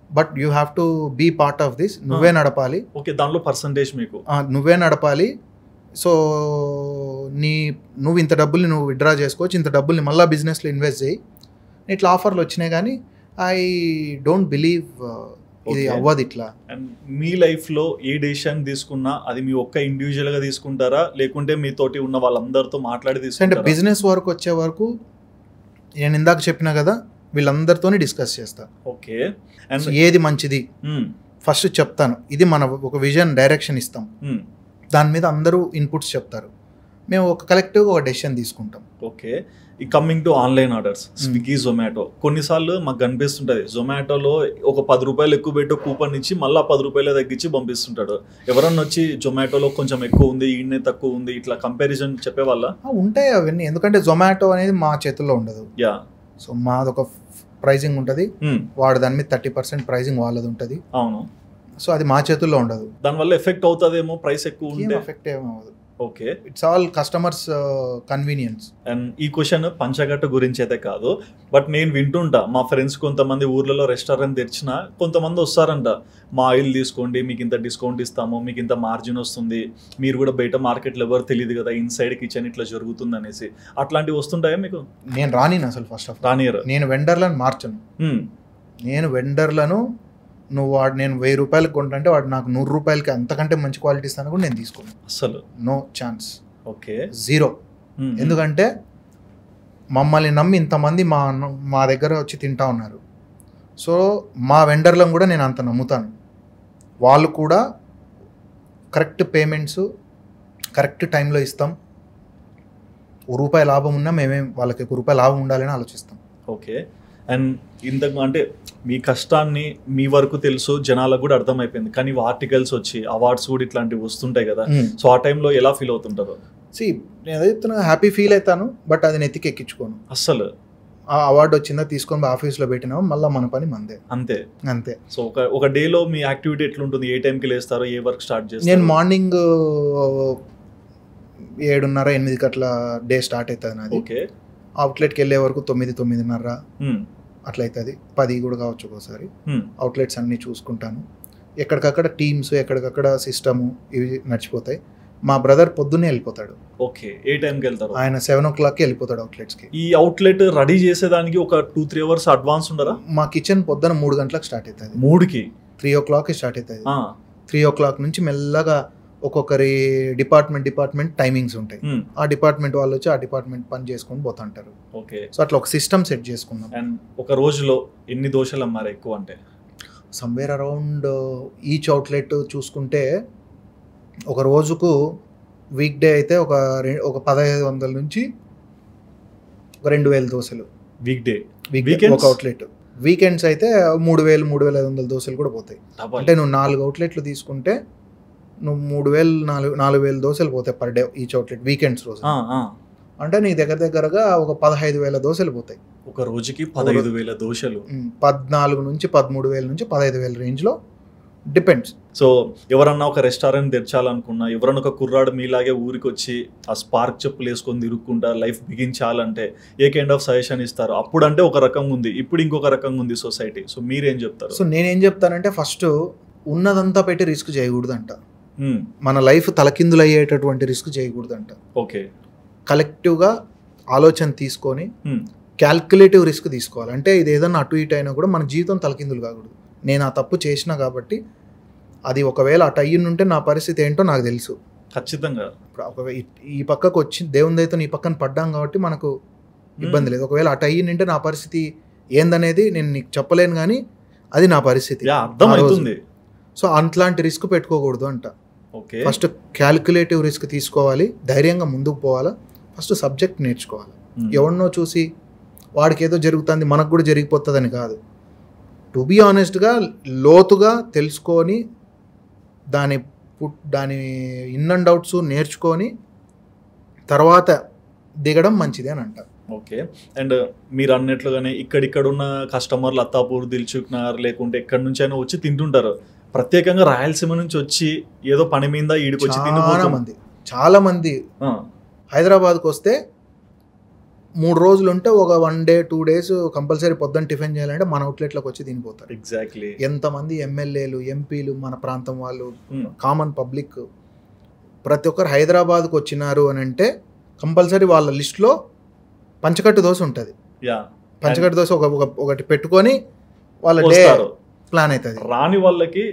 but you have to be part of this, నువ్వే నడపాలి. ఓకే, దాంట్లో పర్సంటేజ్ మీకు నువ్వే నడపాలి. సో నువ్వు ఇంత డబ్బుల్ని నువ్వు విత్డ్రా చేసుకోవచ్చు, ఇంత డబ్బుల్ని మళ్ళీ బిజినెస్లో ఇన్వెస్ట్ చేయి. ఇట్లా ఆఫర్లు వచ్చినాయి, కానీ ఐ డోంట్ బిలీవ్ ఇది అవ్వదు ఇట్లా. అండ్ మీ లైఫ్లో ఏ డెసిషన్ తీసుకున్నా అది మీ ఒక్క ఇండివిజువల్గా తీసుకుంటారా, లేకుంటే మీతోటి ఉన్న వాళ్ళందరితో మాట్లాడి తీసుకుంటారా? అంటే బిజినెస్ వరకు వచ్చే వరకు నేను ఇందాక చెప్పినా కదా, వీళ్ళందరితోనే డిస్కస్ చేస్తా. ఓకే, అండ్ ఏది మంచిది ఫస్ట్ చెప్తాను. ఇది మన ఒక విజన్, డైరెక్షన్ ఇస్తాం, దాని మీద అందరూ ఇన్పుట్స్ చెప్తారు, మేము ఒక కలెక్టివ్గా ఒక డెసిషన్ తీసుకుంటాం. ఓకే, ఈ coming to online orders, Swiggy, Zomato, కొన్నిసార్లు మాకు కనిపిస్తుంటుంది జొమాటోలో ఒక 10 రూపాయలు ఎక్కువ పెట్టి కూపన్ ఇచ్చి మళ్ళీ 10 రూపాయలు తగ్గించి పంపిస్తుంటాడు. ఎవరన్నా వచ్చి జొమాటోలో కొంచెం ఎక్కువ ఉంది, ఈయనే తక్కువ ఉంది, ఇట్లా కంపారిజన్ చెప్పేవాళ్ళ? ఉంటాయి అవన్నీ, ఎందుకంటే జొమాటో అనేది మా చేతుల్లో ఉండదు. యా, సో మాదొక ప్రైజింగ్ ఉంటుంది, వాడు దాని మీద 30% ప్రైజింగ్ వాళ్ళది ఉంటుంది. అవును. సో అది మా చేతుల్లో ఉండదు. దానివల్ల ఎఫెక్ట్ అవుతుందేమో, ప్రైస్ ఎక్కువ ఉంటే ఎఫెక్ట్ ఏమవుతుంది. Okay, it's all customers convenience. And ఈ క్వశ్చన్ పంచగట్ట గురించి అయితే కాదు, బట్ నేను వింటుంటా మా ఫ్రెండ్స్ కొంతమంది ఊర్లలో రెస్టారెంట్ తెచ్చినా కొంతమంది వస్తారంట, మా ఆయిల్ తీసుకోండి, మీకు ఇంత డిస్కౌంట్ ఇస్తాము, మీకు ఇంత మార్జిన్ వస్తుంది, మీరు కూడా బయట మార్కెట్లో ఎవరు తెలియదు కదా, ఇన్సైడ్ కిచెన్ ఇట్లా జరుగుతుంది అనేసి. అట్లాంటివి వస్తుంటాయా మీకు? నేను రానిను అసలు. ఫస్ట్ ఆఫ్ రానియరు. నేను వెండర్లను మార్చను. నేను వెండర్లను వాడు నేను 1000 రూపాయలకి కొంటే వాడు నాకు 100 రూపాయలకి అంతకంటే మంచి క్వాలిటీ ఇస్తాను కూడా నేను తీసుకోను అసలు. No chance. Okay, zero. ఎందుకంటే మమ్మల్ని నమ్మి ఇంతమంది మా దగ్గర వచ్చి తింటా ఉన్నారు. సో మా వెండర్లను కూడా నేను అంత నమ్ముతాను. వాళ్ళు కూడా కరెక్ట్ పేమెంట్స్ కరెక్ట్ టైంలో ఇస్తాం. ₹1 లాభం ఉన్నా మేమేం వాళ్ళకి ₹1 లాభం ఉండాలని ఆలోచిస్తాం. ఓకే, అండ్ ఇంతకు అంటే మీ కష్టాన్ని మీ వరకు తెలుసు, జనాలకు కూడా అర్థమైపోయింది, కానీ ఆర్టికల్స్ వచ్చి అవార్డ్స్ కూడా ఇట్లాంటివి వస్తుంటాయి కదా, సో ఆ టైంలో ఎలా ఫీల్ అవుతుంటారు? నేను అదే చెప్తున్నా, హ్యాపీ ఫీల్ అవుతాను, బట్ అది నెత్తికి ఎక్కించుకోను అస్సలు. ఆ అవార్డు వచ్చిందా తీసుకొని ఆఫీస్లో పెట్టినామా మళ్ళీ మన పని మందే, అంతే అంతే. సో ఒక డేలో మీ యాక్టివిటీ ఎట్లుంటుంది? ఏ టైంకి లేస్తారో, ఏ వర్క్ స్టార్ట్ చేస్తారు? నేను మార్నింగ్ 7:30-8కి అట్లా డే స్టార్ట్ అవుతుంది నాది. ఓకే, అవుట్లెట్కి వెళ్ళే వరకు 9-9:30 అట్లా అవుతుంది. 10 కూడా కావచ్చు ఒకసారి. అవుట్లెట్స్ అన్నీ చూసుకుంటాను. ఎక్కడికక్కడ టీమ్స్, ఎక్కడికక్కడ సిస్టము ఇవి నడిచిపోతాయి. మా బ్రదర్ పొద్దున్నే వెళ్ళిపోతాడు. ఓకే, ఏ టైంకి వెళ్తారు? ఆయన 7 o'clockకి వెళ్ళిపోతాడు అవుట్లెట్స్కి. ఈ అవుట్లెట్ రెడీ చేసేదానికి ఒక 2-3 hours అడ్వాన్స్ ఉండరా? మా కిచెన్ పొద్దున 3 గంటలకు స్టార్ట్ అవుతుంది. 3కి 3 o'clockకి స్టార్ట్ అవుతుంది. 3 o'clock నుంచి మెల్లగా ఒక్కొక్కరి డిపార్ట్మెంట్ టైమింగ్స్ ఉంటాయి. ఆ డిపార్ట్మెంట్ వాళ్ళు వచ్చి ఆ డిపార్ట్మెంట్ పని చేసుకొని పోతుంటారు. ఓకే, సో అట్లా ఒక సిస్టమ్ సెట్ చేసుకున్నాం. అండ్ ఒక రోజులో ఎన్ని దోశలు అమ్మారు ఎక్కువ? అంటే సమ్వేర్ అరౌండ్ ఈచ్ అవుట్లెట్ చూసుకుంటే ఒక రోజుకు వీక్ డే అయితే ఒక 1500 నుంచి 2000 దోశలు వీక్ డే ఒక అవుట్లెట్. వీకెండ్స్ అయితే 3000-3500 దోశలు కూడా పోతాయి. అంటే నువ్వు 4 అవుట్లెట్లు తీసుకుంటే నువ్వు 3000-4000 దోశలు పోతాయి per day each outlet weekends రోజు. అంటే నీ దగ్గరగా ఒక 15,000 దోశలు పోతాయి ఒక రోజుకి. 15,000 దోశలు 14 నుంచి 13,000 నుంచి 15,000 రేంజ్లో డిపెండ్స్. సో ఎవరన్నా ఒక రెస్టారెంట్ తెచ్చాలనుకున్నా, ఎవరన్నా ఒక కుర్రాడు మీలాగే ఊరికి వచ్చి ఆ స్పార్క్ చెప్పులు వేసుకొని తిరుక్కుంటా లైఫ్ బిగించాలంటే ఏ కైండ్ ఆఫ్ సజెషన్ ఇస్తారు? అప్పుడు అంటే ఒక రకంగా ఉంది, ఇప్పుడు ఇంకొక రకంగా ఉంది సొసైటీ. సో మీరేం చెప్తారు? సో నేనేం చెప్తానంటే, ఫస్ట్ ఉన్నదంతా పెట్టి రిస్క్ చేయకూడదంట. మన లైఫ్ తలకిందులు అయ్యేటటువంటి రిస్క్ చేయకూడదంట. ఓకే, కలెక్టివ్గా ఆలోచన తీసుకొని క్యాల్కులేటివ్ రిస్క్ తీసుకోవాలి. అంటే ఇది ఏదన్నా అటు ఇటు అయినా కూడా మన జీవితం తలకిందులు కాకూడదు. నేను ఆ తప్పు చేసినా కాబట్టి అది ఒకవేళ అటు అయ్యింటే నా పరిస్థితి ఏంటో నాకు తెలుసు ఖచ్చితంగా. ఈ పక్కకు వచ్చి దేవుని దయతో ఈ పక్కన పడ్డాం కాబట్టి మనకు ఇబ్బంది లేదు. ఒకవేళ అటు అయ్యింటే నా పరిస్థితి ఏందనేది నేను నీకు చెప్పలేను, కానీ అది నా పరిస్థితి. అర్థమవుతుంది. సో అట్లాంటి రిస్క్ పెట్టుకోకూడదు అంట. ఓకే, ఫస్ట్ క్యాలిక్యులేటివ్ రిస్క్ తీసుకోవాలి, ధైర్యంగా ముందుకు పోవాలా, ఫస్ట్ సబ్జెక్ట్ నేర్చుకోవాలి. ఎవరినో చూసి వాడికి ఏదో జరుగుతుంది మనకు కూడా జరిగిపోతుందని కాదు. టు బీ ఆనెస్ట్గా లోతుగా తెలుసుకొని దాని ఇన్ అండ్ అవుట్స్ నేర్చుకొని తర్వాత దిగడం మంచిది అని అంట. ఓకే. అండ్ మీరు అన్నట్లుగానే ఇక్కడిక్కడ ఉన్న కస్టమర్లు అత్తాపూర్, దిల్సుఖ్ నగర్ లేకుంటే ఎక్కడి నుంచి అయినా వచ్చి తింటుంటారు. ప్రత్యేకంగా రాయలసీమ నుంచి వచ్చి ఏదో పని మీద ఈడికి వచ్చి చాలా మంది హైదరాబాద్కి వస్తే 3 రోజులు ఉంటే ఒక 1 day 2 days కంపల్సరీ పొద్దున్న టిఫిన్ చేయాలంటే మన అవుట్లెట్లోకి వచ్చి తినిపోతారు. ఎగ్జాక్ట్లీ. ఎంతమంది ఎమ్మెల్యేలు, ఎంపీలు, మన ప్రాంతం వాళ్ళు, కామన్ పబ్లిక్ ప్రతి ఒక్కరు హైదరాబాద్కి వచ్చినారు అని అంటే కంపల్సరీ వాళ్ళ లిస్ట్లో పంచకట్టు దోశ ఉంటుంది. పంచకట్టు దోశ ఒకటి పెట్టుకొని వాళ్ళ డే ప్లాన్ అవుతుంది. రాని వాళ్ళకి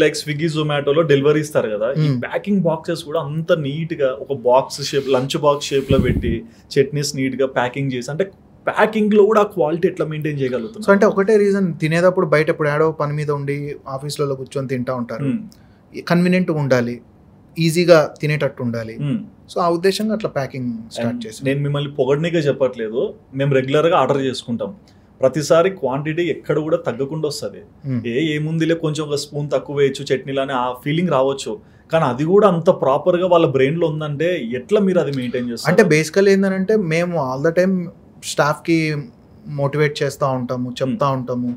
లైక్ స్విగ్గీ, జొమాటోలో డెలివరీ ఇస్తారు కదా, ఈ ప్యాకింగ్ బాక్సెస్ కూడా అంత నీట్ గా ఒక box shape, lunch box shape లో పెట్టి చట్నీస్ నీట్ గా ప్యాకింగ్ చేసి, అంటే ప్యాకింగ్ లో కూడా క్వాలిటీ ఎట్లా మెయింటైన్ చేయగలుగుతుంది. సో అంటే ఒకటే రీజన్, తినేటప్పుడు బయట ఇప్పుడు ఏడో పని మీద ఉండి ఆఫీస్లలో కూర్చొని తింటా ఉంటారు, కన్వీనియంట్గా ఉండాలి, ఈజీగా తినేటట్టు ఉండాలి. సో ఆ ఉద్దేశంగా అట్లా ప్యాకింగ్ స్టార్ట్ చేసి. నేను మిమ్మల్ని పొగడ్నిగా చెప్పట్లేదు, మేము రెగ్యులర్గా ఆర్డర్ చేసుకుంటాం. ప్రతిసారి క్వాంటిటీ ఎక్కడ కూడా తగ్గకుండా వస్తుంది. ఏముందిలే కొంచెం ఒక స్పూన్ తక్కువ వేయచ్చు చట్నీలో అని ఆ ఫీలింగ్ రావచ్చు, కానీ అది కూడా అంత ప్రాపర్గా వాళ్ళ బ్రెయిన్లో ఉందంటే ఎట్లా మీరు అది మెయింటైన్ చేస్తారు? అంటే బేసికల్ ఏంటంటే మేము ఆల్ ద టైమ్ స్టాఫ్కి మోటివేట్ చేస్తూ ఉంటాము, చెప్తా ఉంటాము.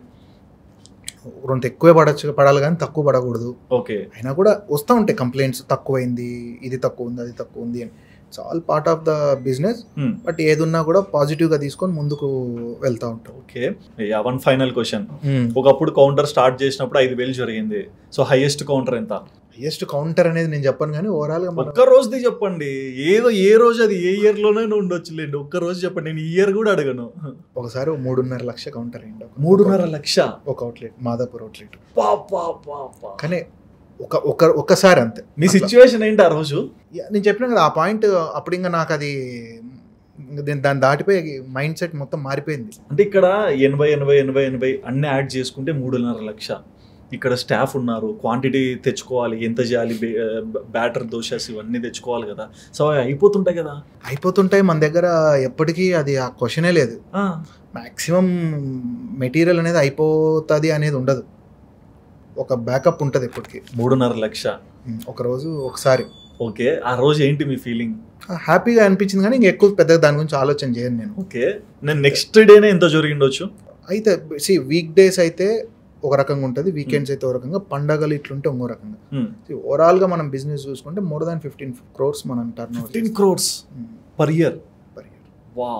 కొంత ఎక్కువే పడాలి కానీ తక్కువ పడకూడదు. ఓకే. అయినా కూడా వస్తూ ఉంటాయి కంప్లైంట్స్, తక్కువైంది, ఇది తక్కువ ఉంది, అది తక్కువ ఉంది అని. It's all part of the business. But ఏదున్నా కూడా పాజిటివ్గా తీసుకొని ముందుకు వెళ్తూ ఉంటాం. ఓకే. One final question. ఒకప్పుడు కౌంటర్ స్టార్ట్ చేసినప్పుడు 5,000 జరిగింది. సో హైయెస్ట్ కౌంటర్ ఎంత? హైయెస్ట్ కౌంటర్ అనేది నేను చెప్పను కానీ ఓవరాల్గా ఒక్క రోజుది చెప్పండి. ఏదో ఏ రోజు అది ఏ ఇయర్లోనే ఉండొచ్చులేండి, ఒక్క రోజు చెప్పండి. నేను ఇయర్ కూడా అడగను. ఒకసారి 3.5 లక్ష కౌంటర్ అయింది. 3.5 లక్ష ఒక అవుట్లెట్, మాదాపూర్ అవుట్లెట్. కానీ ఒక్కసారి అంతే. మీ సిచ్యువేషన్ ఏంటి ఆ రోజు? నేను చెప్పినా కదా ఆ పాయింట్, అప్పుడు ఇంకా నాకు అది దాన్ని దాటిపోయి మైండ్ సెట్ మొత్తం మారిపోయింది. అంటే ఇక్కడ 80 అన్ని యాడ్ చేసుకుంటే 3.5 లక్ష. ఇక్కడ స్టాఫ్ ఉన్నారు, క్వాంటిటీ తెచ్చుకోవాలి, ఎంత చేయాలి, బ్యాటర్, దోశస్ ఇవన్నీ తెచ్చుకోవాలి కదా. సో అయిపోతుంటాయి మన దగ్గర. ఎప్పటికీ అది ఆ క్వశ్చనే లేదు. మ్యాక్సిమం మెటీరియల్ అనేది అయిపోతుంది అనేది ఉండదు, ఒక బ్యాకప్ ఉంటుంది ఎప్పటికీ. 3.5 లక్ష ఒక రోజు ఒకసారి. ఓకే. ఆ రోజు ఏంటి మీ ఫీలింగ్? హ్యాపీగా అనిపించింది కానీ ఇంకా ఎక్కువ పెద్దగా దాని గురించి ఆలోచన చేయను నేను. ఓకే. నేను నెక్స్ట్ డేనే ఎంత జరిగిండొచ్చు అయితే వీక్ డేస్ అయితే ఒక రకంగా ఉంటుంది, వీకెండ్స్ అయితే ఒక రకంగా, పండగలు ఇట్లుంటే ఇంకో రకంగా. ఓవరాల్గా మనం బిజినెస్ చూసుకుంటే more than 15 crores మనం టర్నోవర్. 15 crores per year. వా.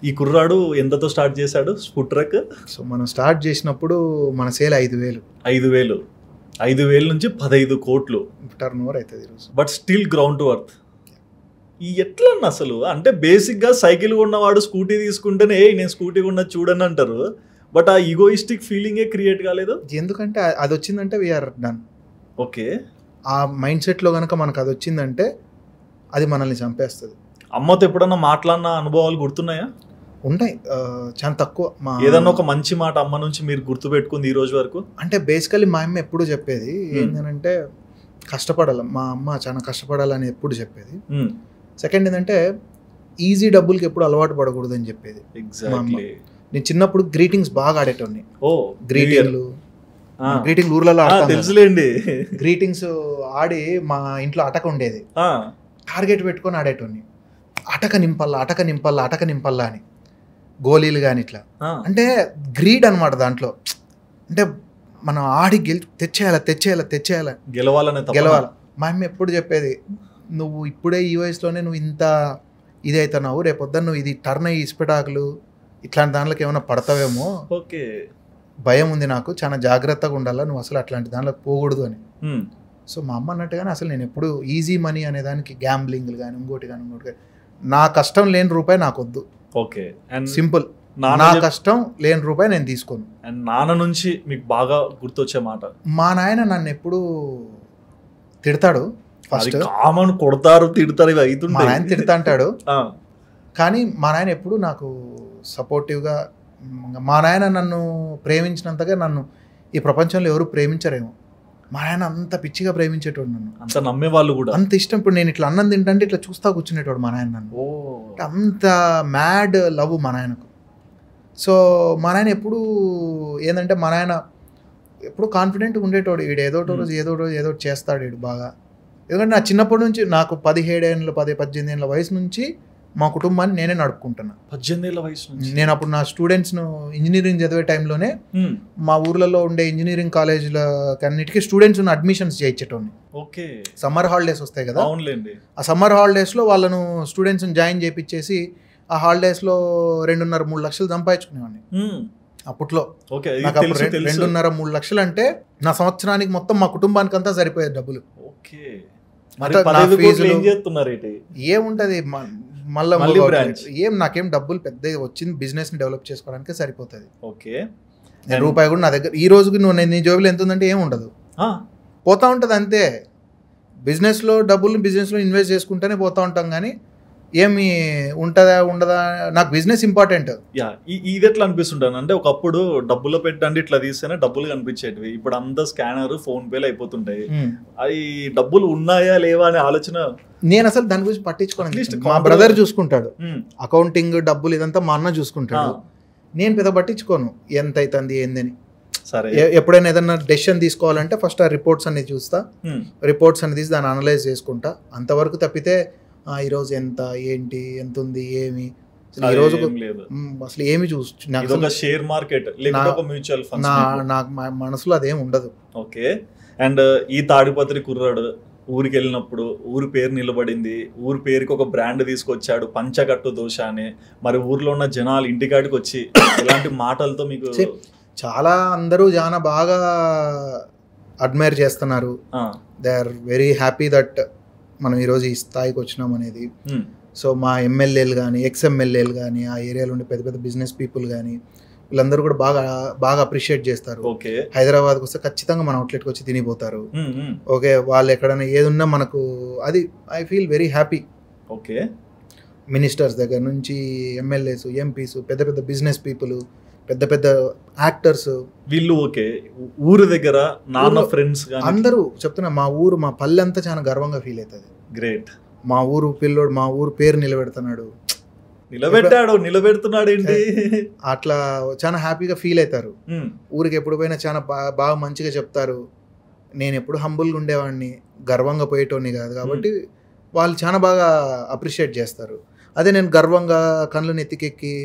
ఈ కుర్రాడు ఎంతతో స్టార్ట్ చేశాడు ఫుడ్ ట్రక్? సో మనం స్టార్ట్ చేసినప్పుడు మన సేల్ 5,000 నుంచి 15 కోట్లు టర్నోవర్ అవుతుంది ఈరోజు. But still ground to earth. ఈ ఎట్లా అసలు? అంటే బేసిక్గా సైకిల్ ఉన్నవాడు స్కూటీ తీసుకుంటేనే నేను స్కూటీ ఉన్నది చూడని అంటారు, బట్ ఆ ఈగోయిస్టిక్ ఫీలింగే క్రియేట్ కాలేదు. ఎందుకంటే అది వచ్చిందంటే వీఆర్ డన్. ఓకే. ఆ మైండ్ సెట్లో కనుక మనకు అది వచ్చిందంటే అది మనల్ని చంపేస్తుంది. అమ్మతో ఎప్పుడన్నా మాట్లాడిన అనుభవాలు గుర్తున్నాయా? ఉంటాయి, చాలా తక్కువ. ఏదన్నా ఒక మంచి మాట అమ్మ నుంచి మీరు గుర్తుపెట్టుకుంది ఈ రోజు వరకు? అంటే బేసికలీ మా అమ్మ ఎప్పుడు చెప్పేది ఏంటంటే కష్టపడాలి, మా అమ్మ చాలా కష్టపడాలని ఎప్పుడు చెప్పేది. సెకండ్ ఏంటంటే ఈజీ డబ్బులకి ఎప్పుడు అలవాటు పడకూడదు అని చెప్పేది. ఎగ్జాక్ట్లీ. నేను చిన్నప్పుడు గ్రీటింగ్స్ బాగా ఆడేటోని. గ్రీటింగ్ ఊర్లలో తెలుసులేండి. గ్రీటింగ్స్ ఆడి మా ఇంట్లో అటక ఉండేది, టార్గెట్ పెట్టుకొని ఆడేటోని. అటక నింపల్లా అని, గోళీలు కానీ ఇట్లా. అంటే గ్రీడ్ అనమాట దాంట్లో. అంటే మనం ఆడి తెచ్చేయాలి, గెలవాలి. మా అమ్మ ఎప్పుడు చెప్పేది, నువ్వు ఇప్పుడే ఈ వయసులోనే నువ్వు ఇంత ఇది అవుతున్నావు, రేపొద్దు నువ్వు ఇది టర్న్ అయ్యి ఇస్పెటాకులు ఇట్లాంటి దాంట్లోకి ఏమైనా పడతావేమో, ఓకే, భయం ఉంది నాకు, చాలా జాగ్రత్తగా ఉండాలా, నువ్వు అసలు అట్లాంటి దాంట్లోకి పోకూడదు అని. సో మా అమ్మ అన్నట్టుగానే అసలు నేను ఎప్పుడు ఈజీ మనీ అనే దానికి గ్యాంబ్లింగ్లు కానీ ఇంకోటి కానీ నా కష్టం లేని రూపాయి నాకు వద్దు. ఓకే. సింపుల్, నా కష్టం లేని రూపాయి నేను తీసుకోను. అండ్ నాన్న నుంచి మీకు బాగా గుర్తొచ్చే మాట? మా నాయన నన్ను ఎప్పుడు తిడతాడు, ఫస్ట్ కామన్, కొడతారు, తిడతారు, ఇవి అవుతుంది. మా నాయన తిడతా అంటాడు కానీ మా నాయన ఎప్పుడు నాకు సపోర్టివ్గా. మా నాయన నన్ను ప్రేమించినంతగా నన్ను ఈ ప్రపంచంలో ఎవరు ప్రేమించరేమో. మా ఆయన అంత పిచ్చిగా ప్రేమించేటోడు నన్ను, అంత నమ్మేవాళ్ళు కూడా, అంత ఇష్టం. ఇప్పుడు నేను ఇట్లా అన్నం తింటే ఇట్లా చూస్తా కూర్చునేటోడు మా నాయన నన్ను, అంత మ్యాడ్ లవ్ మా నాయనకు. సో మా నాయన ఎప్పుడు ఏంటంటే మా నాయన ఎప్పుడు కాన్ఫిడెంట్గా ఉండేటోడు, వీడు ఏదో రోజు ఏదో చేస్తాడు వీడు బాగా. ఎందుకంటే నా చిన్నప్పటి నుంచి నాకు 18 ఏళ్ళ వయసు నుంచి మా కుటుంబాన్ని నేనే నడుపుకుంటున్నా. 18 ఏళ్ళ వయసు నుంచి? నేను అప్పుడు నా స్టూడెంట్స్ను ఇంజనీరింగ్ చదివే టైంలోనే మా ఊర్లలో ఉండే ఇంజనీరింగ్ కాలేజీల అన్నిటికీ స్టూడెంట్స్ అడ్మిషన్స్ చేయించేటోని. ఓకే. సమ్మర్ హాలిడేస్ వస్తాయి కదా, అవునులేండి. ఆ సమ్మర్ హాలిడేస్లో వాళ్ళను స్టూడెంట్స్ని జాయిన్ చేయించేసి ఆ హాలిడేస్లో 2.5-3 లక్షలు సంపాదించుకునేవాడిని అప్పట్లో. నాకు అప్పుడు 2.5-3 లక్షలు అంటే నా సంవత్సరానికి మొత్తం మా కుటుంబానికి అంతా సరిపోయేది డబ్బులు. ఏముంటది మళ్ళీ ఏం నాకేం డబ్బులు పెద్ద వచ్చింది, బిజినెస్ ని డెవలప్ చేసుకోవడానికి సరిపోతుంది. ఓకే. రూపాయి కూడా నా దగ్గర ఈ రోజుకి నువ్వు నీ జోబులో ఎంత ఉందంటే ఏం ఉండదు, పోతా ఉంటుంది అంతే. బిజినెస్లో డబ్బులు బిజినెస్లో ఇన్వెస్ట్ చేసుకుంటేనే పోతా ఉంటాం, కానీ ఏమి ఉంటుందా ఉండదా, నాకు బిజినెస్ ఇంపార్టెంట్. ఇది ఎట్లా అనిపిస్తుంటాను అంటే ఒకప్పుడు డబ్బులు పెట్టండి ఇట్లా తీస్తేనే డబ్బులు కనిపించేటివి, ఇప్పుడు అంతా స్కానర్ ఫోన్ పేలు అయిపోతుంటాయి. అవి డబ్బులు ఉన్నాయా లేవా అనే ఆలోచన నేను అసలు దాని గురించి పట్టించుకోను. మా బ్రదర్ చూసుకుంటాడు అకౌంటింగ్, డబ్బులు ఇదంతా మా అన్న చూసుకుంటాడు. నేను పెద్ద పట్టించుకోను ఎంత అవుతుంది ఏందని. సరే, ఎప్పుడైనా ఏదైనా డెసిషన్ తీసుకోవాలంటే ఫస్ట్ ఆ రిపోర్ట్స్ అనేది చూస్తా, రిపోర్ట్స్ అనేది తీసి దాన్ని అనలైజ్ చేసుకుంటా. అంతవరకు తప్పితే ఈరోజు ఎంత ఏంటి ఎంత ఉంది ఏమి ఈ రోజు అసలు ఏమి షేర్ మార్కెట్ మ్యూచువల్ ఫండ్స్ నాకు మనసులో అదేం ఉండదు. ఓకే. అండ్ ఈ తాడిపత్రి కుర్రాడు ఊరికి వెళ్ళినప్పుడు ఊరి పేరు నిలబడింది, ఊరి పేరుకి ఒక బ్రాండ్ తీసుకొచ్చాడు పంచకట్టు దోశ అని. మరి ఊర్లో ఉన్న జనాలు ఇంటికాడికి వచ్చి ఇలాంటి మాటలతో మీకు చాలా అందరూ చాలా బాగా అడ్మైర్ చేస్తున్నారు. They are very happy that మనం ఈరోజు ఈ స్థాయికి వచ్చినాం అనేది. సో మా ఎమ్మెల్యేలు కానీ ఎక్స్ఎమ్మెల్యేలు కానీ ఆ ఏరియాలో ఉండే పెద్ద పెద్ద బిజినెస్ పీపుల్ కానీ వీళ్ళందరూ కూడా బాగా అప్రిషియేట్ చేస్తారు. హైదరాబాద్కి వస్తే ఖచ్చితంగా మన అవుట్లెట్కి వచ్చి తినిపోతారు. ఓకే, వాళ్ళు ఎక్కడైనా ఏదున్నా మనకు అది I feel very happy. Okay. Ministers దగ్గర నుంచి ఎంఎల్ఏస్, ఎంపీస్, పెద్ద పెద్ద బిజినెస్ పీపుల్, పెద్ద పెద్ద యాక్టర్స్ వీళ్ళు. ఓకే. ఊరు దగ్గర నాన్న ఫ్రెండ్స్ అందరూ చెప్తున్నా, మా ఊరు మా పల్లె అంతా చాలా గర్వంగా ఫీల్ అవుతుంది. గ్రేట్. మా ఊరు పిల్లోడు మా ఊరు పేరు నిలబెడుతున్నాడు, నిలబెడుతున్నాడు ఏంటి అట్లా చాలా హ్యాపీగా ఫీల్ అవుతారు. ఊరికి ఎప్పుడు పోయినా చాలా బాగా మంచిగా చెప్తారు. నేను ఎప్పుడు హంబుల్గా ఉండేవాడిని, గర్వంగా పోయేటోని కాదు, కాబట్టి వాళ్ళు చాలా బాగా అప్రిషియేట్ చేస్తారు. అదే నేను గర్వంగా కళ్ళు నెత్తికెక్కి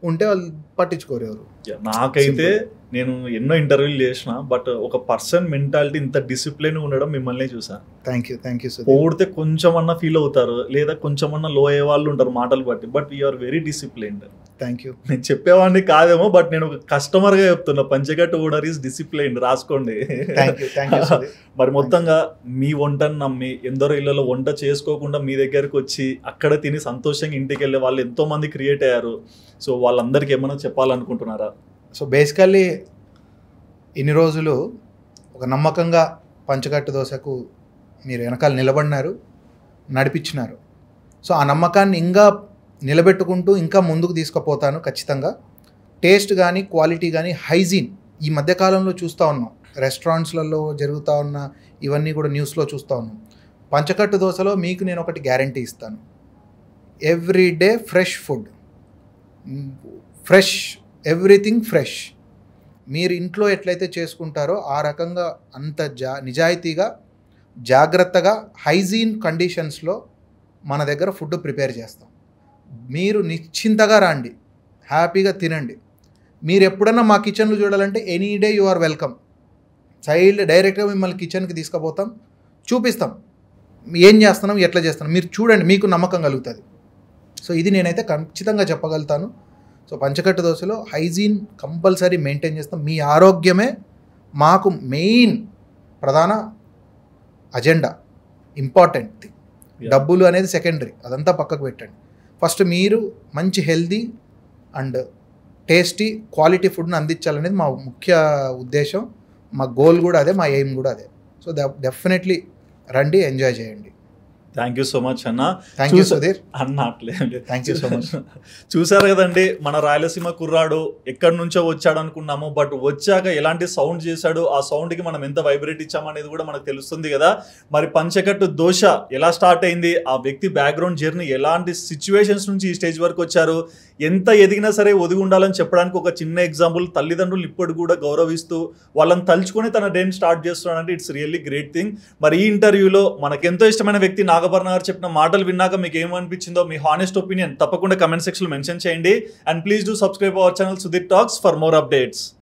ఉంటే వాళ్ళు పట్టించుకోరు ఎవరు. నాకైతే నేను ఎన్నో ఇంటర్వ్యూలు చేసిన, బట్ ఒక పర్సన్ మెంటాలిటీ ఇంత డిసిప్లిన్ ఉండడం మిమ్మల్ని చూసా. Thank you. పోడితే కొంచెం అన్నా ఫీల్ అవుతారు, లేదా కొంచెం అన్నా లో అయ్యే వాళ్ళు ఉంటారు మాటలు బట్టి, but you're very disciplined. Thank you. నేను చెప్పేవాడిని కాదేమో, బట్ నేను ఒక కస్టమర్గా చెప్తున్నా, పంచకట్టు ఓనర్ ఈస్ డిసిప్లైన్డ్, రాసుకోండి. మరి మొత్తంగా మీ వంటను నమ్మి ఎందరో ఇళ్లలో వంట చేసుకోకుండా మీ దగ్గరకు వచ్చి అక్కడ తిని సంతోషంగా ఇంటికి వెళ్ళే వాళ్ళు ఎంతో మంది క్రియేట్ అయ్యారు. సో వాళ్ళందరికీ ఏమైనా చెప్పాలనుకుంటున్నారా? సో బేసికల్లీ ఇన్ని రోజులు ఒక నమ్మకంగా పంచకట్టు దోశకు మీరు వెనకాల నిలబడినారు, నడిపించినారు. సో ఆ నమ్మకాన్ని ఇంకా నిలబెట్టుకుంటూ ఇంకా ముందుకు తీసుకుపోతాను ఖచ్చితంగా. టేస్ట్ కానీ క్వాలిటీ కానీ హైజీన్ ఈ మధ్యకాలంలో చూస్తూ ఉన్నాం, రెస్టారెంట్స్లలో జరుగుతూ ఉన్న ఇవన్నీ కూడా న్యూస్లో చూస్తూ ఉన్నాం. పంచకట్టు దోశలో మీకు నేను ఒకటి గ్యారంటీ ఇస్తాను, every day fresh food, fresh everything fresh. మీరు ఇంట్లో ఎట్లయితే చేసుకుంటారో ఆ రకంగా అంత నిజాయితీగా జాగ్రత్తగా హైజీన్ కండిషన్స్లో మన దగ్గర ఫుడ్ ప్రిపేర్ చేస్తాం. మీరు నిశ్చింతగా రండి, హ్యాపీగా తినండి. మీరు ఎప్పుడన్నా మా కిచెన్లో చూడాలంటే any day you are welcome. డైరెక్ట్గా మిమ్మల్ని కిచెన్కి తీసుకుపోతాం, చూపిస్తాం ఏం చేస్తున్నాం ఎట్లా చేస్తున్నాం, మీరు చూడండి, మీకు నమ్మకం కలుగుతుంది. సో ఇది నేనైతే ఖచ్చితంగా చెప్పగలుగుతాను. సో పంచకట్టు దోశలో హైజీన్ కంపల్సరీ మెయింటైన్ చేస్తాం. మీ ఆరోగ్యమే మాకు మెయిన్ ప్రధాన అజెండా, ఇంపార్టెంట్ థింగ్. డబ్బులు అనేది సెకండరీ, అదంతా పక్కకు పెట్టండి. ఫస్ట్ మీరు మంచి హెల్దీ అండ్ టేస్టీ క్వాలిటీ ఫుడ్ని అందించాలనేది మా ముఖ్య ఉద్దేశం, మా గోల్ కూడా అదే, మా ఎయిమ్ కూడా అదే. సో డెఫినెట్లీ రండి, ఎంజాయ్ చేయండి. థ్యాంక్ యూ సో మచ్ అన్న. Thank you Sudheer. అన్న అట్లేదు, థ్యాంక్ యూ సో మచ్. చూసారు కదండి మన రాయలసీమ కుర్రాడు ఎక్కడి నుంచో వచ్చాడు అనుకున్నాము, బట్ వచ్చాక ఎలాంటి సౌండ్ చేశాడు, ఆ సౌండ్కి మనం ఎంత వైబ్రేట్ ఇచ్చామనేది కూడా మనకు తెలుస్తుంది కదా. మరి పంచకట్టు దోశ ఎలా స్టార్ట్ అయింది, ఆ వ్యక్తి బ్యాక్గ్రౌండ్ జర్నీ, ఎలాంటి సిచ్యువేషన్స్ నుంచి ఈ స్టేజ్ వరకు వచ్చారు, ఎంత ఎదిగినా సరే ఒదిగి ఉండాలని చెప్పడానికి ఒక చిన్న ఎగ్జాంపుల్. తల్లిదండ్రులు ఇప్పటికి కూడా గౌరవిస్తూ వాళ్ళని తలుచుకొని తన డేని స్టార్ట్ చేస్తున్నాడంటే ఇట్స్ రియల్లీ గ్రేట్ థింగ్. మరి ఈ ఇంటర్వ్యూలో మనకెంతో ఇష్టమైన వ్యక్తి నాగభరణ గారు చెప్పిన మాటలు విన్నాక మీకు ఏమనిపించిందో మీ హానెస్ట్ ఒపీనియన్ తప్పకుండా కమెంట్ సెక్షన్ లో మెన్షన్ చేయండి. And please do subscribe our channel Sudheer talks for more updates.